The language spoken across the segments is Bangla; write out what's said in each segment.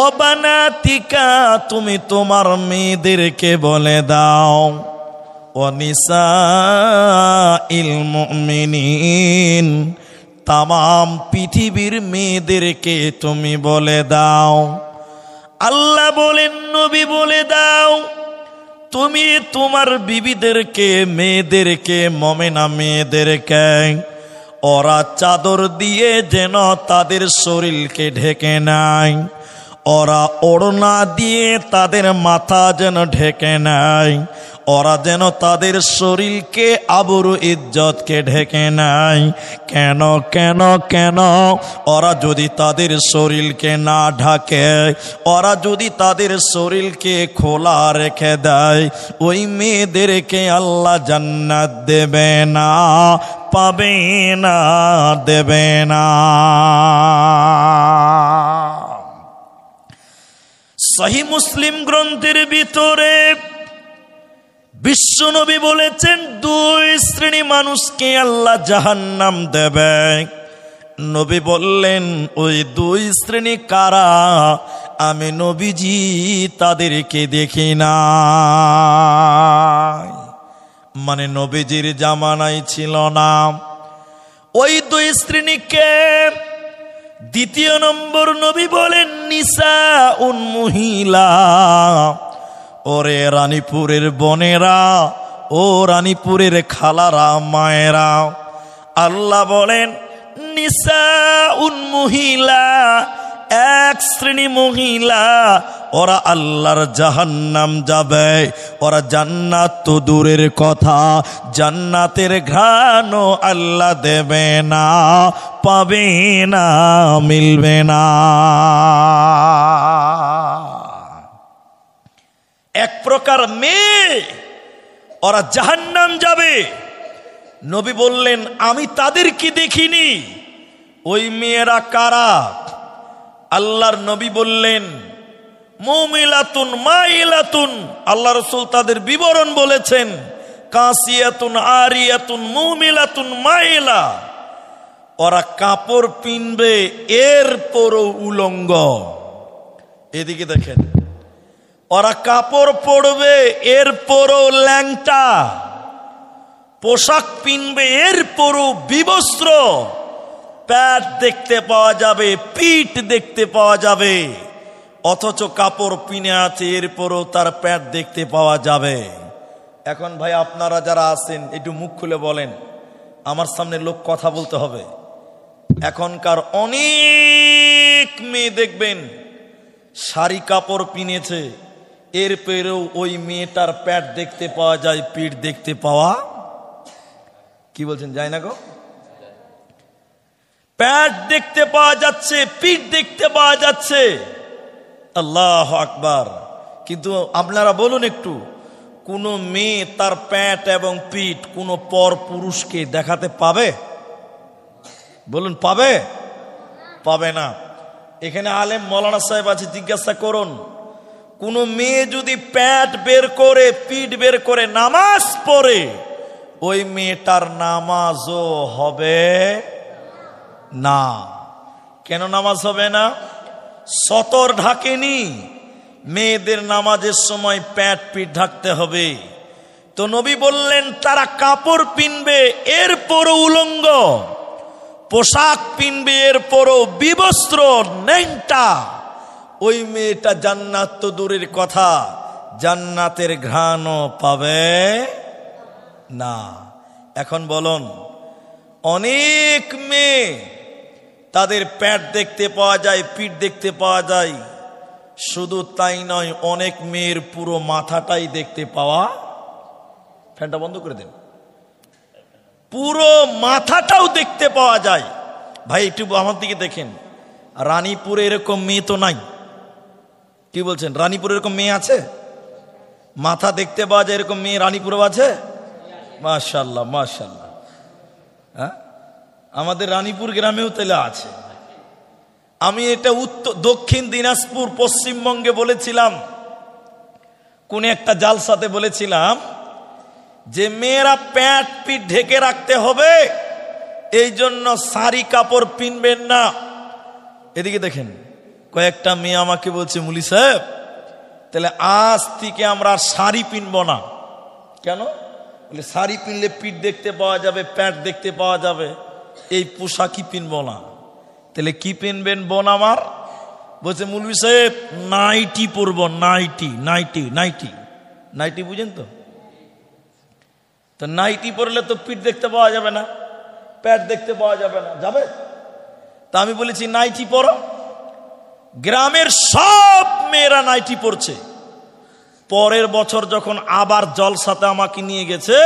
ও বানাতিকা তুমি তোমার মেয়েদেরকে বলে দাও, ও নিসাইল মুমিনিন তামাম পৃথিবীর মেয়েদেরকে তুমি বলে দাও। আল্লাহ বলেন নবী বলে দাও, তুমি তোমার বিবিদেরকে মেয়েদেরকে মুমিনা মেয়েদেরকে ওরা চাদর দিয়ে যেন তাদের শরীরকে ঢেকে নেয়, ওরা ওড়না দিয়ে তাদের মাথা যেন ঢেকে নেয়, ওরা যেন তাদের শরীরকে আবরু ইজ্জতকে ঢেকে নেয়। কেন কেন কেন? ওরা যদি তাদের শরীরকে না ঢাকে, ওরা যদি তাদের শরীরকে খোলা রেখে দেয়, ওই মেয়েদেরকে আল্লাহ জান্নাত দেবে না, পাবে না, দেবে না। সহিহ মুসলিম গ্রন্থের ভিতরে বিশ্বনবী বলেছেন, দুই শ্রেণী মানুষকে আল্লাহ জাহান্নাম দেবে। নবী বললেন, ওই দুই শ্রেণী কারা? আমি নবীজি তাদেরকে দেখি না। মানে নবীজির জামানায় ছিল না। ওই দুই শ্রেণীকে দ্বিতীয় নম্বর নবী বলেন, নিসাউন মহিলা। ওরে রানীপুরের বোনেরা, ও রানীপুরের খালারা, মায়েরা, আল্লাহ বলেন নিসাউন মহিলা, এক শ্রেণী মহিলা, ওরা আল্লাহর জাহান্নাম যাবে। ওরা জান্নাত তো দূরের কথা, জান্নাতের ঘ্রাণও আল্লাহ দেবে না, পাবে না, মিলবে না। এক প্রকার মেয়ে, ওরা জাহান্নাম যাবে। নবী বললেন, আমি তাদেরকে দেখিনি। ওই মেয়েরা কারা? আল্লাহর নবী বললেন, মুমিলাতুন মাইলাতুন। আল্লাহ রাসূল তাদের বিবরণ বলেছেন, কাসিয়াতুন আরিয়াতুন মুমিলাতুন মাইলা। ওরা কাপড় পিনবে এরপরও উলঙ্গ। এদিকে দেখেন, ওরা কাপড় পরবে এরপরও ল্যাংটা, পোশাক পিনবে এরপরও বিবস্ত্র, প্যাট দেখতে পাওয়া যাবে, পিঠ দেখতে পাওয়া যাবে, অথচ কাপড় পিনে আছে এরপরও তার প্যাট দেখতে পাওয়া যাবে। এখন ভাই আপনারা যারা আছেন একটু মুখ খুলে বলেন, আমার সামনে লোক কথা বলতে হবে। এখনকার অনেক মেয়ে দেখবেন শাড়ি কাপড় পিনেছে, এরপরেও ওই মেয়েটার প্যাট দেখতে পাওয়া যায়, পিঠ দেখতে পাওয়া, কি বলছেন, যায় না গো? প্যাট দেখতে পাওয়া যাচ্ছে, পিঠ দেখতে পাওয়া যাচ্ছে। আল্লাহু আকবার। কিন্তু আপনারা বলুন একটু, কোন মেয়ে তার প্যাট এবং পিঠ কোন পর পুরুষকে দেখাতে পাবে? বলুন, পাবে? পাবে না। এখানে আলেম মৌলানা সাহেব আছে, জিজ্ঞাসা করুন, কোন মেয়ে যদি প্যাট বের করে পিঠ বের করে নামাজ পড়ে, ওই মেয়েটার নামাজও হবে না। কেন নামাজ হবে না? সতর ঢাকেনি। মেয়েদের নামাজের সময় প্যাট পিঠ ঢাকতে হবে। তো নবী বললেন, তারা কাপড় পিনবে এরপরও উলঙ্গ, পোশাক পিনবে এরপরও বিবস্ত্র, ন্যাংটা। ওই মেয়েটা জান্নাত তো দূরের কথা, জান্নাতের ঘ্রাণও পাবে না। এখন বলুন, অনেক মেয়ে তাদের প্যাট দেখতে পাওয়া যায়, পিঠ দেখতে পাওয়া যায়। শুধু তাই নয়, অনেক মেয়ের পুরো মাথাটাই দেখতে পাওয়া, ফ্যানটা বন্ধ করে দেন, পুরো মাথাটাও দেখতে পাওয়া যায়। ভাই একটু আমার দিকে দেখেন, রানীপুরে এরকম মেয়ে তো নাই। কি বলছেন, রানীপুরে এরকম মেয়ে আছে? মাথা দেখতে পাওয়া যায় এরকম মেয়ে রানীপুরেও আছে? মাশাআল্লাহ, মাশাআল্লাহ। হ্যাঁ, আমাদের রানীপুর গ্রামেও তেলে আছে। আমি এটা দক্ষিণ দিনাজপুর পশ্চিমবঙ্গে বলেছিলাম, কোন একটা জালসাতে বলেছিলাম যে মেয়েরা প্যাট পিঠ ঢেকে রাখতে হবে, এই জন্য শাড়ি কাপড় পিনবেন না। এদিকে দেখেন, কয়েকটা মেয়ে আমাকে বলছে, মুলি সাহেব তাহলে আজ থেকে আমরা আর শাড়ি পিনবো না। কেন? বলে শাড়ি পিনলে পিঠ দেখতে পাওয়া যাবে, প্যান্ট দেখতে পাওয়া যাবে, এই পোশাকই পিনবো না। তাহলে কি পিনবেন বোন আমার? বলছে মুলবি সাহেব নাইটি পরবো, নাইটি নাইটি নাইটি নাইটি বুঝেন তো? তো নাইটি পরলে তো পিঠ দেখতে পাওয়া যাবে না, প্যান্ট দেখতে পাওয়া যাবে না, যাবে? তা আমি বলেছি নাইটি পরো। গ্রামের সব মেয়েরা নাইটি পরছে। পরের বছর যখন আবার জলসাতে আমাকে নিয়ে গেছে,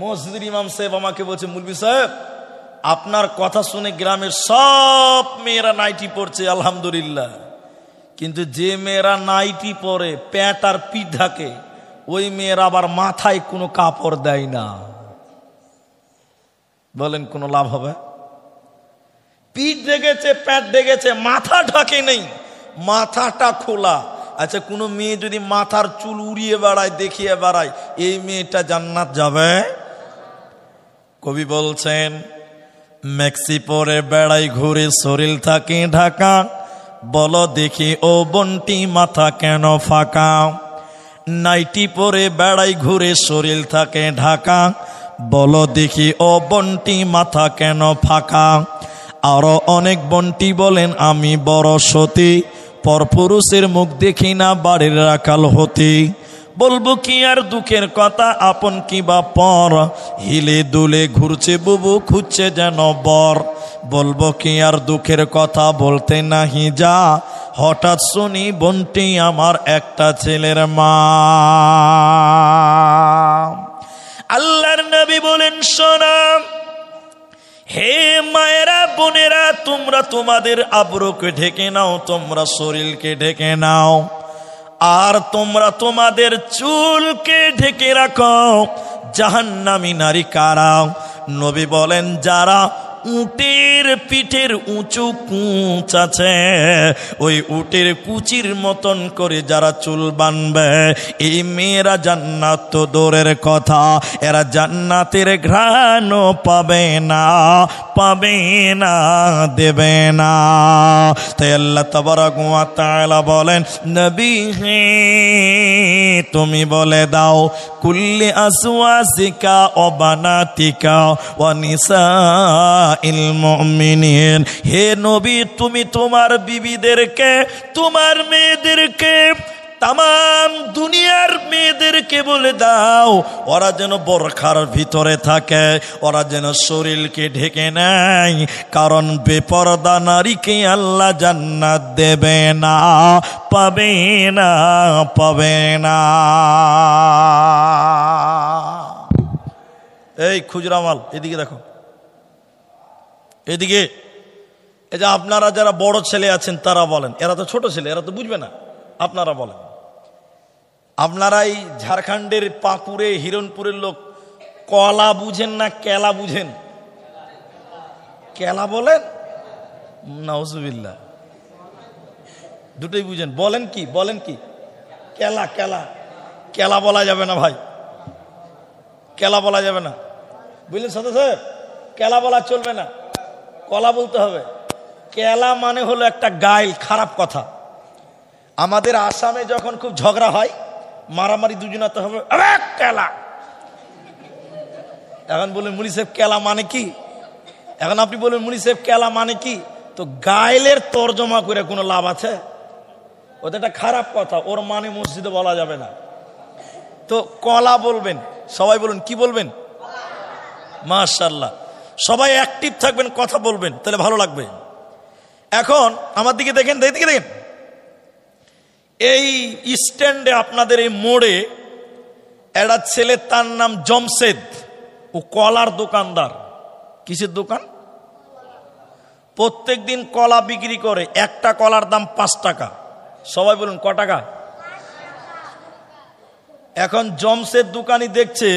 মসজিদের ইমাম সাহেব আমাকে বলছে, মুলবি সাহেব আপনার কথা শুনে গ্রামের সব মেয়েরা নাইটি পরছে, আলহামদুলিল্লাহ, কিন্তু যে মেয়েরা নাইটি পরে প্যান্ট আর পিঠ ঢাকে ওই মেয়েরা আবার মাথায় কোনো কাপড় দেয় না। বলেন কোনো লাভ হবে? পিঠ ঢেকেছে, প্যান্ট ঢেকেছে, মাথা ঢাকে নেই, মাথাটা খোলা। আচ্ছা, কোনো মেয়ে যদি মাথার চুল উড়িয়ে বেড়ায়, দেখিয়ে বেড়ায়, এই মেয়েটা জান্নাত যাবে? কবি বলছেন, ম্যাক্সি পরে বেড়াই ঘুরে শরীর থাকে ঢাকা, বলো দেখি ও বন্টি মাথা কেন ফাঁকা। নাইটি পরে বেড়াই ঘুরে শরীর থাকে ঢাকা, বলো দেখি ও বন্টি মাথা কেন ফাঁকা। আরো অনেক বন্টি বলেন আমি বড় সতী, পরপুরুষের মুখ দেখি না বাড়ির রাখাল হতি। বলবো কি আর দুঃখের কথা, আপন কি বা পর, হিলে দুলে ঘুরছে বুবু খুঁজছে যেন বর। বলবো কি আর দুঃখের কথা, বলতে নাহি যা, হঠাৎ শুনি বন্টি আমার একটা ছেলের মা। আল্লাহর নবী বলেন, শোনো হে মায়েরা বোনেরা, তোমরা তোমাদের আবরুকে ঢেকে নাও, তোমরা শরীরকে ঢেকে নাও, আর তোমরা তোমাদের চুলকে ঢেকে রাখো। জাহান্নামী নারী কারা? নবী বলেন, যারা উটের পিঠের উঁচু কুচ আছে, ওই উটের কুচির মতন করে যারা চুল বানবে, এই মেয়েরা জান্নাত তো দূরের কথা, এরা জান্নাতের ঘ্রাণও পাবে না, পাবে না, দেবে না। তাই আল্লাহ তাবারাক ওয়া তাআলা বলেন, নবী হে তুমি বলে দাও, কুল্লি আসওয়াজিকা ও বানাতিকা ওয়া নিসাইল মুমিনিন, হে নবী তুমি তোমার বিবিদেরকে, তোমার মেয়েদেরকে, তামাম দুনিয়ার মেয়েদেরকে বলে দাও, ওরা যেন বোরখার ভিতরে থাকে, ওরা যেন শরীরকে ঢেকে নেয়, কারণ বেপরদা নারীকে আল্লাহ জান্নাত দেবে না, পাবে না, পাবে না। এই খুচরা মাল এদিকে দেখো, এদিকে। এই যে আপনারা যারা বড় ছেলে আছেন তারা বলেন, এরা তো ছোট ছেলে, এরা তো বুঝবে না, আপনারা বলেন, আপনারা এই ঝাড়খণ্ডের পাকুড়ে হিরণপুরের লোক কলা বুঝেন না কেলা বুঝেন? কেলা বলেন? নাউজুবিল্লাহ, দুটোই বুঝেন। বলেন কি? বলেন কি? কেলা। কেলা কেলা বলা যাবে না ভাই, কেলা বলা যাবে না, বুঝলেন সাথে সাহেব? কেলা বলা চলবে না, কলা বলতে হবে। কেলা মানে হলো একটা গাইল, খারাপ কথা। আমাদের আসামে যখন খুব ঝগড়া হয়, মারামারি দুজনাতে হবে, কেলা। এখন বলুন মুলি সাহেব কেলা মানে কি? এখন আপনি বলুন মুলি সাহেব কেলা মানে কি? তো গাইলের তর্জমা করে কোনো লাভ আছে? ওটা একটা খারাপ কথা, ওর মানে মসজিদে বলা যাবে না। তো কলা বলবেন, সবাই বলুন কি বলবেন? মাশাআল্লাহ, সবাই অ্যাক্টিভ থাকবেন, কথা বলবেন, তাহলে ভালো লাগবে। এখন আমার দিকে দেখেন, দিকে দেখেন, এই স্ট্যান্ডে আপনাদের এই মোড়ে একটা ছেলে, তার নাম জমশেদ, ও কলার দোকানদার। কিসের দোকান? প্রত্যেক দিন কলা বিক্রি করে, একটা কলার দাম 5 টাকা। সবাই বলুন ক টাকা? এখন জমশেদ দোকানি দেখছে,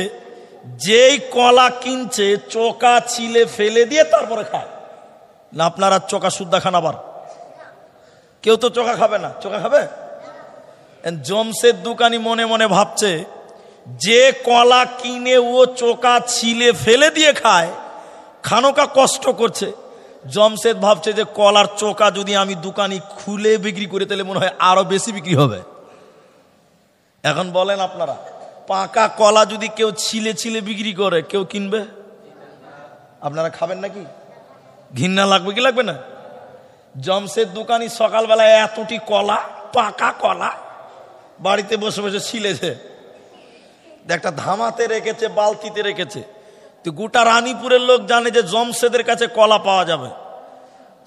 যেই কলা কিনছে চোকা ছিলে ফেলে দিয়ে তারপরে খায় না। আপনারা চোকা সুদ্ধা খান? আবার কেউ তো চোকা খাবে না, চোকা খাবে? জমশেদ দোকানি মনে মনে ভাবছে, যে কলা কিনে ও চোকা ছিলে ফেলে দিয়ে খায়, খানোকা কষ্ট করছে, জমশেদ ভাবছে যে কলার চোকা যদি আমি দোকানি খুলে বিক্রি করে তাহলে মনে হয় আরো বেশি বিক্রি হবে। এখন বলেন আপনারা, পাকা কলা যদি কেউ ছিলে ছিলে বিক্রি করে কেউ কিনবে? আপনারা খাবেন নাকি? ঘৃণা লাগবে কি লাগবে না? জমশেদ দোকানি সকালবেলায় এতটি কলা, পাকা কলা বাড়িতে বসে বসে ছিলেছে, একটা ধামাতে রেখেছে, বালতিতে রেখেছে। তো গোটা রানীপুরের লোক জানে যে জমশেদের কাছে কলা পাওয়া যাবে।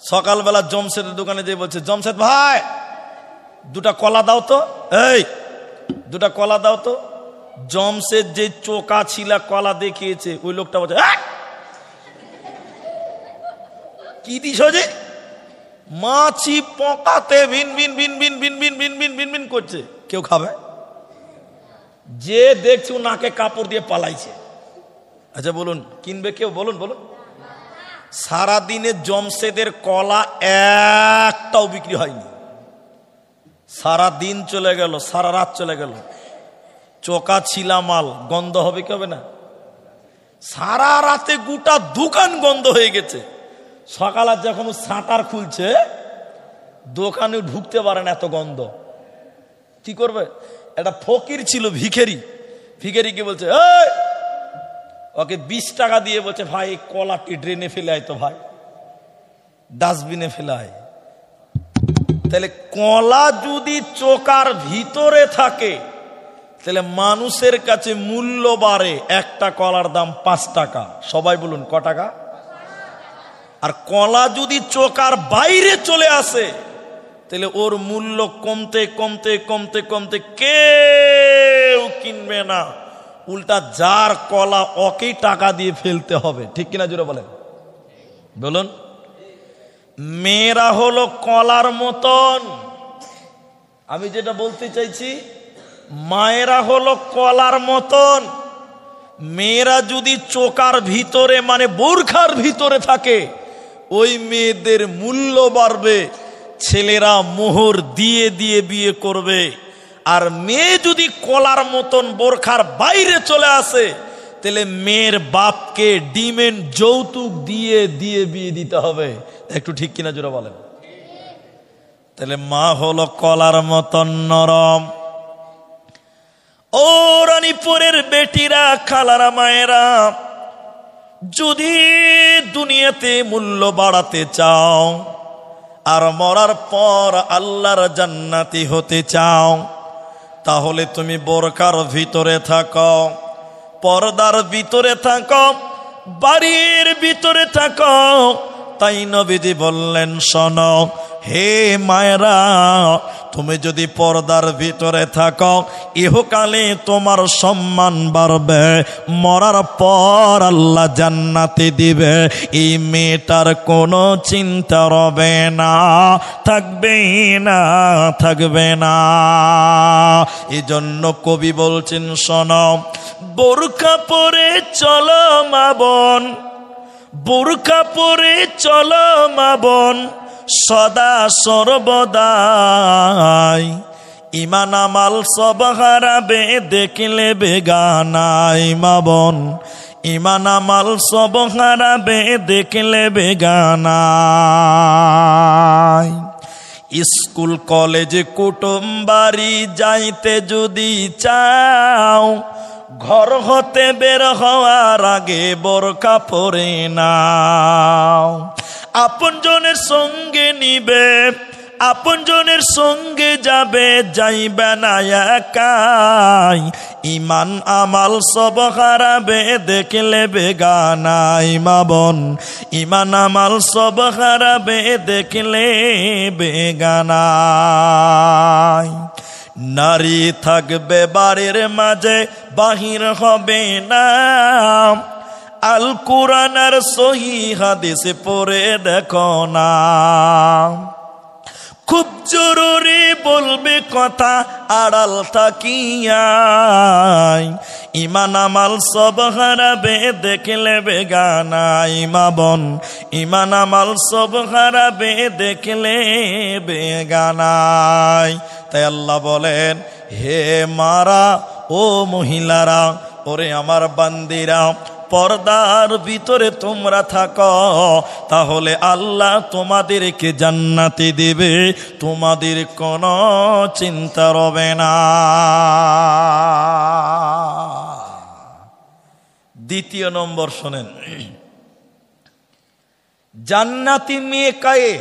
সকালবেলা জমশেদের দোকানে যেয়ে বলছে, জমশেদ ভাই দুটা কলা দাও তো, এই দুটা কলা দাও তো। জমশেদ যে চোকা ছিলা কলা দেখিয়েছে, ওই লোকটা বলছে, কি দিস যে? মাছি পকাতে ভিন ভিন ভিন ভিন ভিন ভিন ভিন ভিন ভিন ভিন করছে, কেউ খাবে? যে দেখছে ও নাকে কাপড় দিয়ে পালাইছে। আচ্ছা বলুন, কিনবে কেউ? বলুন বলুন। সারাদিনে জমশেদের কলা একটাও বিক্রি হয়নি। সারা দিন চলে গেল, সারা রাত চলে গেল, চোকা ছিলা মাল গন্ধ হবে কি হবে না? সারা রাতে গোটা দোকান গন্ধ হয়ে গেছে। সকালে যখন শাটার খুলছে দোকানে ঢুকতে পারে না, এত গন্ধ। কি করবে? একটা ফকির ছিল, ভিখারি। ভিখারিকে বলছে, ওকে 20 টাকা দিয়ে বলছে, ভাই এই কলাটি ড্রেনে ফেলে আয় তো ভাই, ডাস্টবিনে ফেলে আয়। তাহলে কলা যদি চোকার ভিতরে থাকে তাহলে মানুষের কাছে মূল্য বাড়ে। একটা কলার দাম 5 টাকা। সবাই বলুন ক টাকা? আর কলা যদি চোকার বাইরে চলে আসে তাহলে ওর মূল্য কমতে কমতে কমতে কমতে কেউ কিনবে না। উল্টা যার কলা ওকেই টাকা দিয়ে ফেলতে হবে। ঠিক কিনা জোরে বলেন? বলুন। মেয়েরা হলো কলার মতন। আমি যেটা বলতে চাইছি, মায়েরা হলো কলার মতন। মেয়েরা যদি চোকার ভিতরে মানে বোরখার ভিতরে থাকে, ওই মেয়েদের মূল্য বাড়বে, ছেলেরা মোহর দিয়ে দিয়ে বিয়ে করবে। আর মেয়ে যদি কলার মতন বোরখার বাইরে চলে আসে তাহলে মেয়ের বাপকে ডিমেন্ড যৌতুক দিয়ে দিয়ে বিয়ে দিতে হবে। একটু ঠিক কিনা জোরে বলেন? তাহলে মা হলো কলার মতন নরম। ও রানীপুরের বেটিরা, খালারা, মায়েরা, যদি দুনিয়াতে মূল্য বাড়াতে চাও আর মরার পর আল্লাহর জান্নাতি হতে চাও, তাহলে তুমি বোরকার ভিতরে থাকো, পর্দার ভিতরে থাকো, বাড়ির ভিতরে থাকো। তাই নবীজি বললেন, শোনো হে মায়েরা, তুমি যদি পর্দার ভিতরে থাকো ইহকালে তোমার সম্মান বাড়বে, মরার পর আল্লাহ জান্নাতে দিবে। এই মেয়েটার কোনো চিন্তা রবে না, থাকবে না, থাকবে না। এজন্য কবি বলছেন, শোনো বোরকা পরে চলো মা বোন, বোরকা পরে চলো মা বোন, সদা সর্বদাই। ইমান আমাল সব হারাবে দেখলে বেগানাই মা বোন, ইমান আমাল সব হারাবে দেখলে বেগানাই। স্কুল কলেজে কুটুম বাড়ি যাইতে যদি চাও, ঘর হতে বের হওয়ার আগে বোরকা পরে নাও। আপনজনের সঙ্গে নিবে, আপনজনের সঙ্গে যাবে, যাইবে না একাই। ইমান আমাল সব হারাবে দেখলে বেগানাই মা বোন, ইমান আমাল সব হারাবে দেখলে বেগানাই। নারী থাকবে বাড়ির মাঝে, বাহির হবে না। আল কুরআন আর সহিহ হাদিস পড়ে দেখো না। খুব জরুরি বলবে কথা আড়াল থাকিয়াই। ইমান আমাল সব হারাবে দেখলে বেগানাই মা বোন, ইমান আমাল সব হারাবে দেখলে বেগানাই। তাই আল্লাহ বলেন, হে মারা, ও মহিলারা, ওরে আমার বান্দিরা, পর্দার ভিতরে তোমরা থাকো, তাহলে আল্লাহ তোমাদেরকে জান্নাতে দেবে, তোমাদের কোনো চিন্তা রবে না। দ্বিতীয় নম্বর শোনেন, জান্নাতি মেয়ে কায়ে?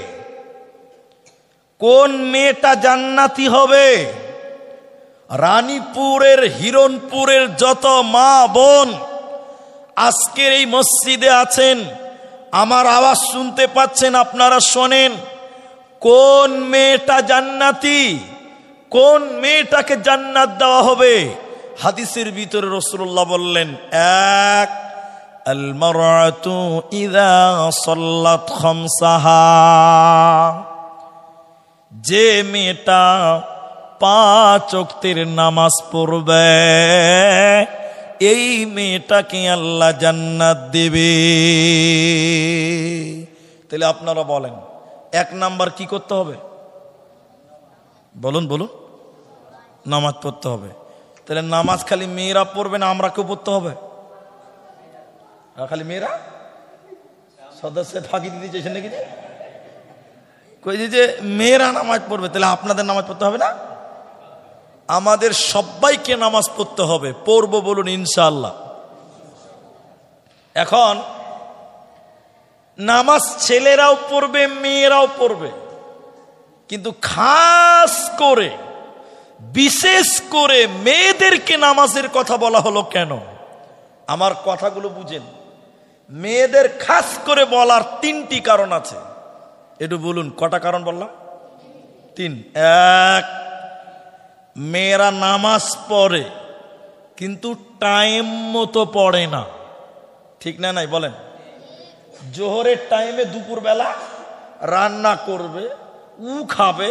কোন মেয়েটা জান্নাতি হবে? রানীপুরের, হিরণপুরের যত মা বোন আজকের এই মসজিদে আছেন, আমার আওয়াজ শুনতে পাচ্ছেন, আপনারা শোনেন, কোন মেয়েটা জান্নাতি? কোন মেয়েটাকে জান্নাত দেওয়া হবে? হাদিসের ভিতরে রাসূলুল্লাহ বললেন, এক, আল মারআতু ইযা সাল্লাত খামসাহা, যে মেয়েটা 5 ওয়াক্তের নামাজ পড়বে এই মেয়েটাকে আল্লাহ জান্নাত দেবে। তাহলে আপনারা বলেন, 1 নাম্বার কি করতে হবে? বলুন বলুন। নামাজ পড়তে হবে। তাহলে নামাজ খালি মেয়েরা পড়বে না, আমরা কেউ পড়তে হবে? খালি মেয়েরা? সদস্য ফাঁকি দিতে চেয়েছেন নাকি? কই যে মেয়েরা নামাজ পড়বে, তাহলে আপনাদের নামাজ পড়তে হবে না? আমাদের সবাইকে নামাজ পড়তে হবে। পড়বো বলুন ইনশাআল্লাহ। এখন নামাজ ছেলেরাও পড়বে, মেয়েরাও পড়বে, কিন্তু খাস করে বিশেষ করে মেয়েদেরকে নামাজের কথা বলা হলো কেন? আমার কথাগুলো বুঝেন। মেয়েদের খাস করে বলার 3টি কারণ আছে। একটু বলুন, কটা কারণ বললাম? 3। 1, মেয়েরা নামাজ পড়ে কিন্তু টাইম মতো পড়ে না। ঠিক না? নাই বলেন। জোহরের টাইমে দুপুরবেলা রান্না করবে, খাবে,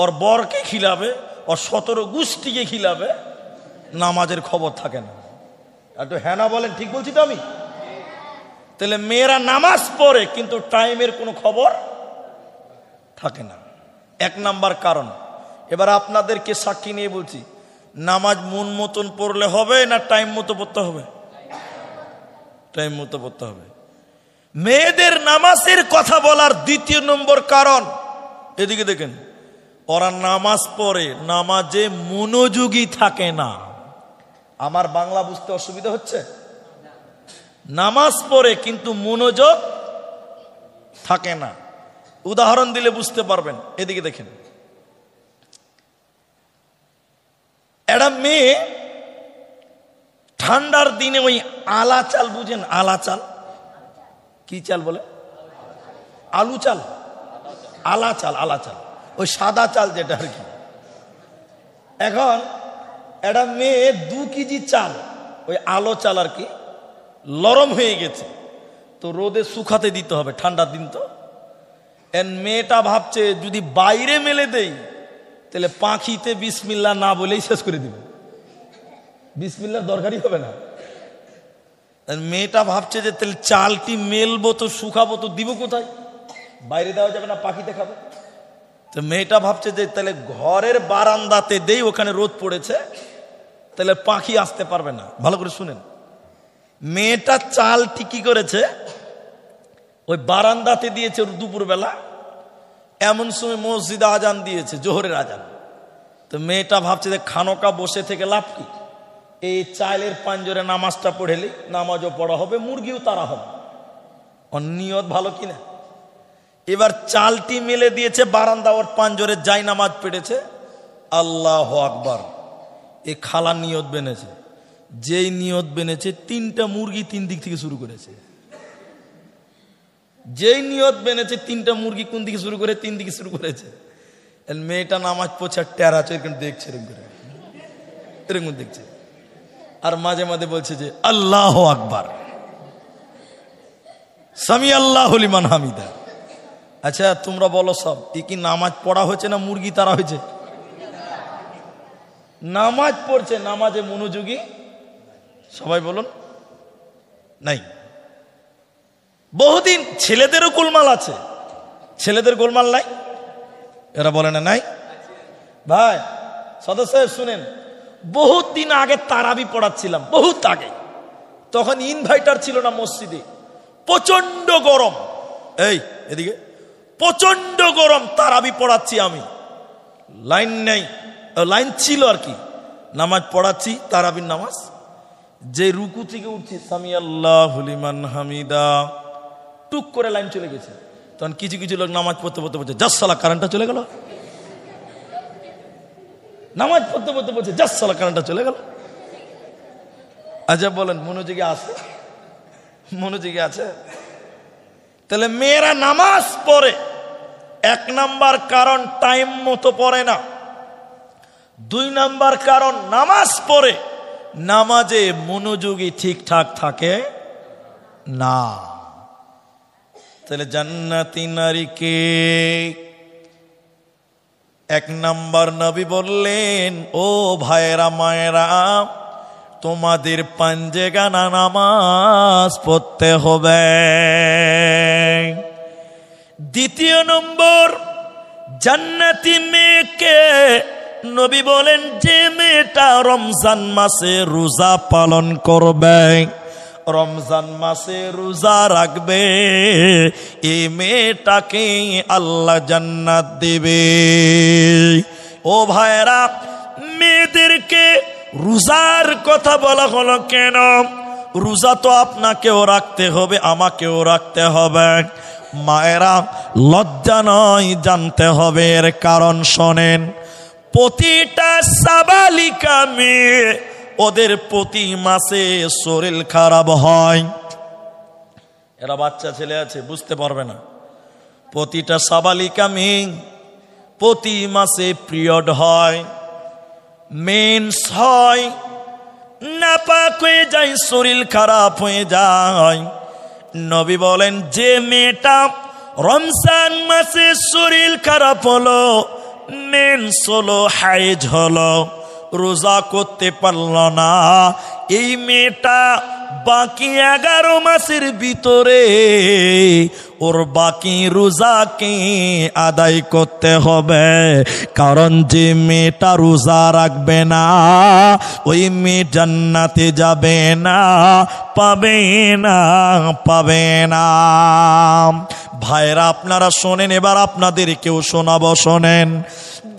ওর বরকে খিলাবে, ওর 17 গোষ্ঠীকে খিলাবে, নামাজের খবর থাকে না। একটু হ্যাঁ না বলেন, ঠিক বলছি তো আমি? তাহলে মেয়েরা নামাজ পড়ে কিন্তু টাইমের কোনো খবর থাকে না। 1 নাম্বার কারণ। এবার আপনাদেরকে সাক্ষী নিয়ে বলছি, নামাজ মন মতন পড়লে হবে না টাইম মতো পড়তে হবে? টাইম মতো পড়তে হবে। মেয়েদের নামাজের কথা বলার 2 নম্বর কারণ, এদিকে দেখেন, ওরা নামাজ পড়ে, নামাজে মনোযোগী থাকে না। আমার বাংলা বুঝতে অসুবিধা হচ্ছে? নামাজ পড়ে কিন্তু মনোযোগ থাকে না। উদাহরণ দিলে বুঝতে পারবেন। এদিকে দেখেন, একটা মেয়ে ঠান্ডার দিনে ওই আলা চাল, বুঝেন আলা চাল? কি চাল বলে? আলু চাল, আলা চাল, আলা চাল, ওই সাদা চাল যেটা আর কি। এখন একটা মেয়ে 2 কেজি চাল, ওই আলো চাল আর কি, নরম হয়ে গেছে, তো রোদে শুকাতে দিতে হবে, ঠান্ডার দিন তো। মেয়েটা ভাবছে যদি বাইরে মেলে দেই তাহলে পাখিতে বিসমিল্লাহ না বলেই শেষ করে দিবে, বিসমিল্লাহর দরকারই হবে না। মেয়েটা ভাবছে যে তাহলে চালটি মেলবো তো শুকাবো তো দিব কোথায়? বাইরে দেওয়া যাবে না, পাখিতে খাবে। তো মেয়েটা ভাবছে যে তাহলে ঘরের বারান্দাতে দেই, ওখানে রোদ পড়েছে, তাহলে পাখি আসতে পারবে না। ভালো করে শুনেন, মেয়েটা চালটি কি করেছে, ওই বারান্দাতে দিয়েছে দুপুরবেলা। এমন সময় মসজিদে আজান দিয়েছে, জোহরের আজান। তো মেয়েটা ভাবছে যে খানকা বসে থেকে লাভ কি, এই চালের পাঞ্জরে নামাজটা পড়েলি, নামাজও পড়া হবে, মুরগিও তারা হবে। ওর নিয়ত ভালো কিনা? এবার চালটি মেলে দিয়েছে বারান্দা, ওর পাঞ্জরে যাই নামাজ পড়েছে। আল্লাহ আকবার, এ খালা নিয়ত বেনেছে। যেই নিয়ত বেনেছে, 3টা মুরগি 3 দিক থেকে শুরু করেছে। যেই নিয়ত বেনেছে 3টা মুরগি কোন দিকে শুরু করে? 3 দিকে শুরু করেছে। মেয়েটা নামাজ পড়ছে, টেরা এরকম দেখছে, এরকম করে এরকম দেখছে, আর মাঝে মাঝে বলছে যে আল্লাহ আকবার, সামি আল্লাহ লিমান হামিদা। আচ্ছা তোমরা বলো সব, এ কি নামাজ পড়া হয়েছে না মুরগি তারা হয়েছে? নামাজ পড়ছে, নামাজে মনোযোগী সবাই বলুন নাই। বহুদিন ছেলেদেরও গোলমাল আছে, ছেলেদের গোলমাল নাই? এরা বলে না নাই? ভাই সদস্য শুনেন, বহুত দিন আগে তারাবি পড়াচ্ছিলাম, বহুত আগে তখন ইনভার্টার ছিল না মসজিদে, প্রচন্ড গরম। এই এদিকে প্রচন্ড গরম, তারাবি পড়াচ্ছি আমি, লাইন নেই, লাইন ছিল আর কি, নামাজ পড়াচ্ছি তারাবির নামাজ। যে রুকু থেকে উঠছি সামি আল্লাহু লিমান হামিদা, টুক করে লাইন চলে গেছে। তখন কিছু কিছু লোক নামাজ পড়তে পড়তে বলছে জাস সালা কারেন্টটা চলে গেল, নামাজ পড়তে পড়তে বলছে জাস সালা কারেন্টটা চলে গেল। আচ্ছা বলেন মনোযোগী আছে? মনোযোগী আছে? তাহলে মেয়েরা নামাজ পড়ে, এক নাম্বার কারণ টাইম মতো পড়ে না, দুই নাম্বার কারণ নামাজ পড়ে নামাজে মনোযোগী ঠিকঠাক থাকে না। তাহলে জান্নাতি নারীকে এক নাম্বার নবী বললেন, ও ভাইরা মায়েরা, তোমাদের পাঞ্জেগানা নামাজ পড়তে হবে। দ্বিতীয় নম্বর, জান্নাতি মেয়েকে নবী বলেন যে মেয়েটা রমজান মাসে রোজা পালন করবে, রমজান মাসে রোজা রাখবে, এই মেয়েটাকে আল্লাহ জান্নাত দিবে। ও ভাইরা, মেয়েদেরকে রোজার কথা বলা হলো কেন? রোজা তো আপনাকেও রাখতে হবে, আমাকেও রাখতে হবে। মায়েরা লজ্জা নয়, জানতে হবে এর কারণ। শোনেন, প্রতিটা সাবালিকা মেয়ে ওদের প্রতি মাসে শরীর খারাপ হয়। এরা বাচ্চা ছেলে আছে, বুঝতে পারবে না। প্রতিটা সাবালিকা মেয়ে প্রতি মাসে পিরিয়ড হয়, মেন্স হয়, নাপাক হয়ে যায়, শরীর খারাপ হয়ে যায়। নবী বলেন যে মেয়েটা রমজান মাসে শরীর খারাপ হলো, মেন্স হলো, হাইজ হলো, রোজা করতে পারল না, এই মেয়েটা বাকি 11 মাসের ভিতরে ওর বাকি রোজাকে আদায় করতে হবে। কারণ যে মেয়েটা রোজা রাখবে না, ওই মেয়ে জান্নাতে যাবে না, পাবে না, পাবে না। ভাইরা আপনারা শোনেন, এবার আপনাদের কেউ শোনাবো, শোনেন।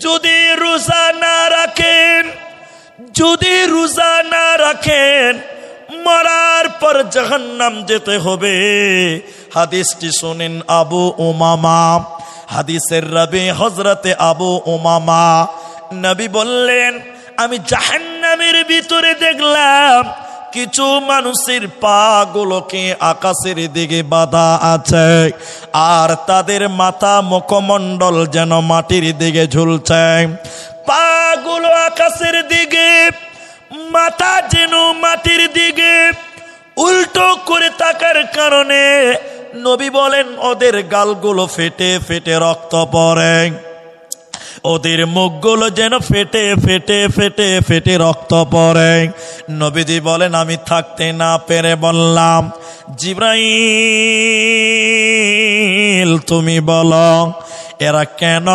যদি রোজা না রাখেন, যদি রোজা না রাখেন, মরার পর জাহান্নাম যেতে হবে। হাদিসটি শুনেন, আবু উমামা, হাদিসের রাবি হযরতে আবু উমামা, নবী বললেন, আমি জাহান্নামের ভিতরে দেখলাম কিছু মানুষের পা গুলোকে আকাশের দিকে বাঁধা আছে, আর তাদের মাথা মুখমণ্ডল যেন মাটির দিকে ঝুলছে। পা গুলো আকাশের দিকে, মাথা যেন মাটির দিকে উল্টো করে থাকার কারণে নবী বলেন ওদের গালগুলো ফেটে ফেটে রক্ত পড়ে, ওদের মুখগুলো যেন ফেটে ফেটে ফেটে ফেটে রক্ত পড়ে। নবীজি বলেন, আমি থাকতে না পেরে বললাম, জিবরাইল তুমি বলো এরা কেন,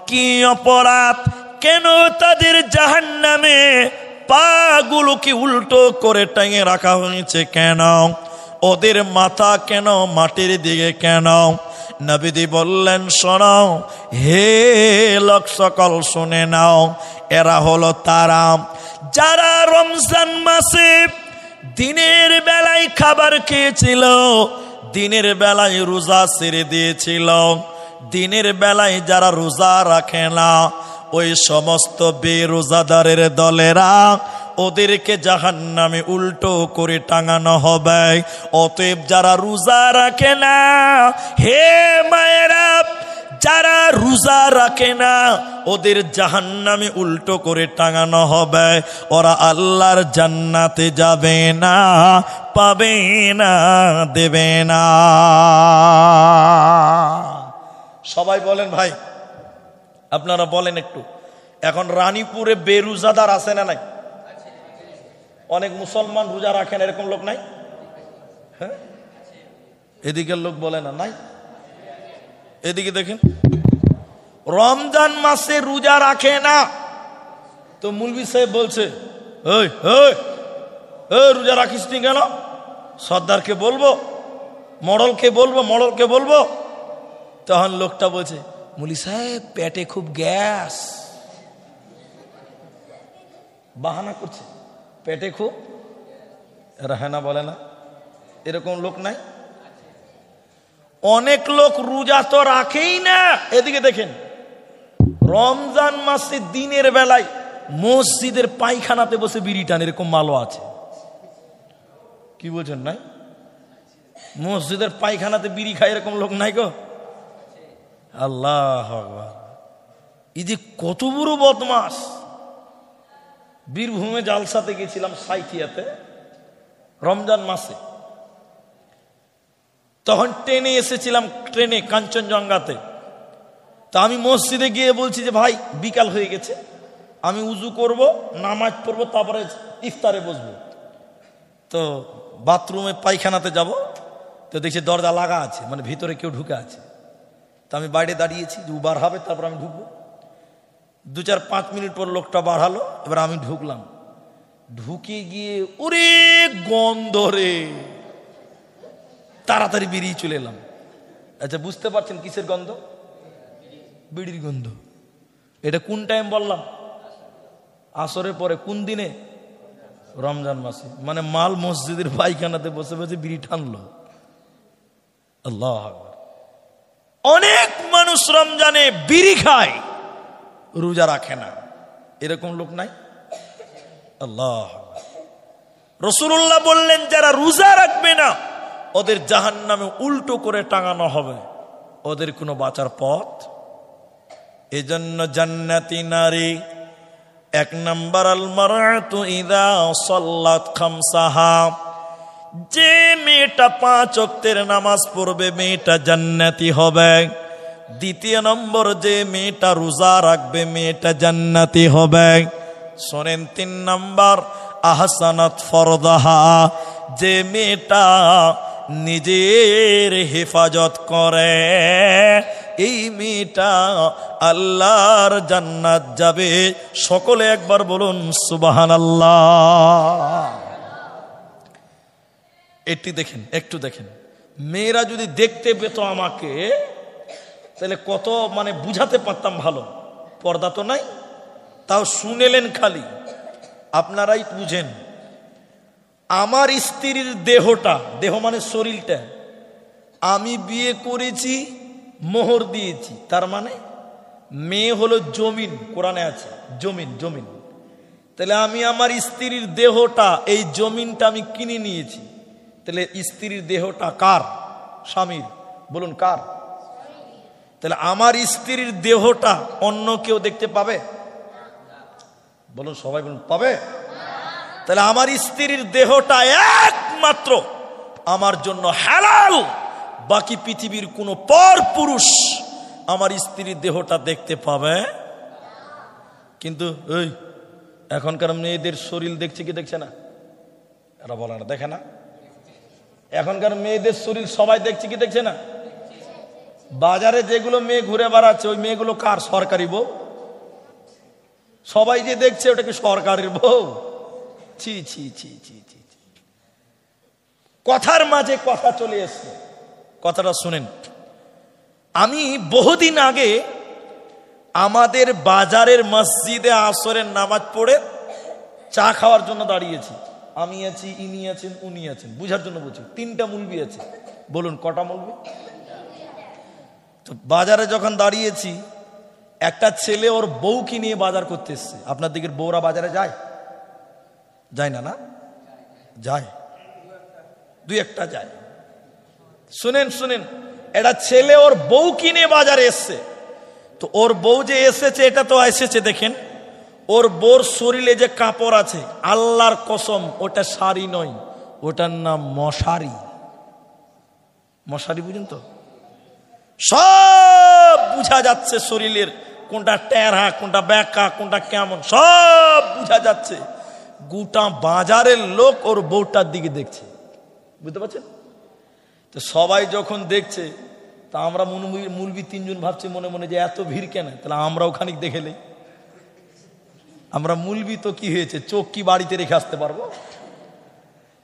কি অপরাধ, কেন তাদের জাহান্নামে পাগুলোকে উল্টো করে টাঙিয়ে রাখা হয়েছে, কেন ওদের মাথা কেন মাটির দিকে কেন? নবীজি বললেন, শোনো হে লোক সকল, শুনে নাও, এরা হলো তারা যারা রমজান মাসে দিনের বেলায় খাবার খেয়েছিল, দিনের বেলায় রোজা ছেড়ে দিয়েছিল। দিনের বেলায় যারা রোজা রাখে না, ওই সমস্ত বেরোজাদারের দলেরা, ওদেরকে জাহান্নামে উল্টো করে টাঙানো হবে। অতএব যারা রোজা রাখে না, হে মায়েরা, যারা রোজা রাখে না, ওদের জাহান্নামে উল্টো করে টাঙানো হবে। ওরা আল্লাহর জান্নাতে যাবে না, পাবে না, দেবে না। সবাই বলেন ভাই, আপনারা বলেন একটু, এখন রানীপুরে বেরোজাদার আছে না নাই? অনেক মুসলমান রোজা রাখেন, এরকম লোক নাই? হ্যাঁ, এদিকের লোক বলে না নাই? এদিকে দেখেন, রমজান মাসে রোজা রাখে না, তো মুলবি সাহেব বলছে, ওই রোজা রাখিস নি কেন? সর্দারকে বলবো, মডলকে বলবো। তখন লোকটা বলছে, মুলি সাহেব পেটে খুব গ্যাস। বাহানা করছে, পেটে খুব। রাহেনা বলে না, এরকম লোক নাই? অনেক লোক রোজা তো রাখেই না। এদিকে দেখেন, রমজান মাসে দিনের বেলায় মসজিদের পায়খানাতে বসে বিড়ি টান, এরকম মালও আছে। কি বলছেন নাই? মসজিদের পায়খানাতে বিড়ি খায় এরকম লোক নাই গো? আল্লাহ আকবার, এই যে কত বড় বদমাস। বীরভূমে জালসাতে গেছিলাম, সাইথিয়াতে, রমজান মাসে। তখন ট্রেনে এসেছিলাম, ট্রেনে কাঞ্চনজঙ্ঘাতে। তা আমি মসজিদে গিয়ে বলছি যে ভাই বিকাল হয়ে গেছে, আমি উজু করব, নামাজ পড়বো, তারপরে ইফতারে বসবো। তো বাথরুমে পায়খানাতে যাব, তো দেখছি দরজা লাগা আছে, মানে ভিতরে কেউ ঢুকে আছে। তো আমি বাইরে দাঁড়িয়েছি যে বার হবে, তারপর আমি ঢুকবো। 2-4-5 মিনিট পর লোকটা বাড়ালো, এবার আমি ঢুকলাম। ঢুকে গিয়ে ওরে গন্ধ রে, তাড়াতাড়ি বেরিয়ে চলে এলাম। আচ্ছা, বুঝতে পারছেন কিসের গন্ধ? বিড়ির গন্ধ। এটা কোন টাইম বললাম? আসরের পরে। কোন দিনে? রমজান মাসে। মানে মাল মসজিদের পায়খানাতে বসে বসে বিড়ি টানলো। আল্লাহ আকবার। অনেক মানুষ রমজানে বিড়ি খায়, রোজা রাখে না, এরকম লোক নাই? আল্লাহ। রাসূলুল্লাহ বললেন, যারা রোজা রাখবে না ওদের জাহান্নামে উল্টো করে টাঙানো হবে, ওদের কোনো বাঁচার পথ। এজন্য জান্নাতি নারী 1 নাম্বার, আল মারআতু ইযা সাল্লাত খামসাহা, যে মেয়েটা 5 ওয়াক্তের নামাজ পড়বে মেয়েটা জান্নাতি হবে। 2 নম্বর, যে মেয়েটা রোজা রাখবে মেয়েটা জান্নাতি হবে। শোনেন 3 নাম্বার, আহসানাত ফরদাহা, যে মেয়েটা নিজের হেফাজত করে এই মেয়েটা আল্লাহর জান্নাত যাবে। সকলে একবার বলুন সুবহানাল্লাহ। একটু দেখেন, মেয়েরা যদি দেখতে পেত আমাকে, তাহলে কত মানে বুঝাতে পারতাম ভালো। পর্দা তো নাই, তাও শুনেলেন খালি, আপনারাই বুঝেন। আমার স্ত্রীর দেহটা, দেহ মানে শরীরটা, আমি বিয়ে করেছি, মোহর দিয়েছি, তার মানে মেয়ে হলো জমিন, কোরআনে আছে জমিন। তাহলে আমি আমার স্ত্রীর দেহটা, এই জমিনটা আমি কিনে নিয়েছি। তাহলে স্ত্রীর দেহটা কার? স্বামীর। বলুন কার? তাহলে আমার স্ত্রীর দেহটা অন্য কেউ দেখতে পাবে? বলুন সবাই, বলুন পাবে? তাহলে আমার স্ত্রীর দেহটা একমাত্র আমার জন্য হালাল, বাকি পৃথিবীর কোনো পর পুরুষ আমার স্ত্রীর দেহটা দেখতে পাবে। কিন্তু এই এখনকার মেয়েদের শরীর দেখছে কি দেখছে না? এরা বলে না, দেখে না? এখনকার মেয়েদের শরীর সবাই দেখছে কি দেখছে না? বাজারে যেগুলো মেয়ে ঘুরে বেড়াচ্ছে, ওই মেয়েগুলো কার? সরকারি বউ। সবাই যে দেখছে ওটা কি সরকারের বউ? ছি ছি ছি ছি ছি। কথার মাঝে কথা চলে এসছে, কথাটা শুনেন। আমি বহুদিন আগে আমাদের বাজারের মসজিদে আসরের নামাজ পড়ে চা খাওয়ার জন্য দাঁড়িয়েছি। আমি আছি, ইনি আছেন, উনি আছেন, বুঝার জন্য বলছি। 3টা মুলবি আছে। বলুন কটা মুলবি? তো বাজারে যখন দাঁড়িয়েছি, একটা ছেলে ওর বউকে নিয়ে বাজার করতে এসছে। আপনার দিকের বউরা বাজারে যায়? যায় না? না যায়, 2-1টা যায়। শুনেন, এটা ছেলে ওর বউকে নিয়ে বাজারে এসছে। তো ওর বউ যে এসেছে, এটা তো এসেছে দেখেন, ওর বউর শরীরে যে কাপড় আছে, আল্লাহর কসম ওটা শাড়ি নয়, ওটার নাম মশারি। মশারি বুঝেন তো? সব বুঝা যাচ্ছে শরীরের, কোনটা টেরা, কোনটা ব্যাকা, কোনটা কেমন, সব বুঝা যাচ্ছে। গোটা বাজারের লোক ওর বউটার দিকে দেখছে, বুঝতে পারছেন তো? সবাই যখন দেখছে, তা আমরা মুলবি 3 জন ভাবছি মনে মনে যে এত ভিড় কেন? তাহলে আমরাও খানিক দেখেলে, আমরা মুলবি তো কি হয়েছে, চোখ কি বাড়িতে রেখে আসতে পারবো?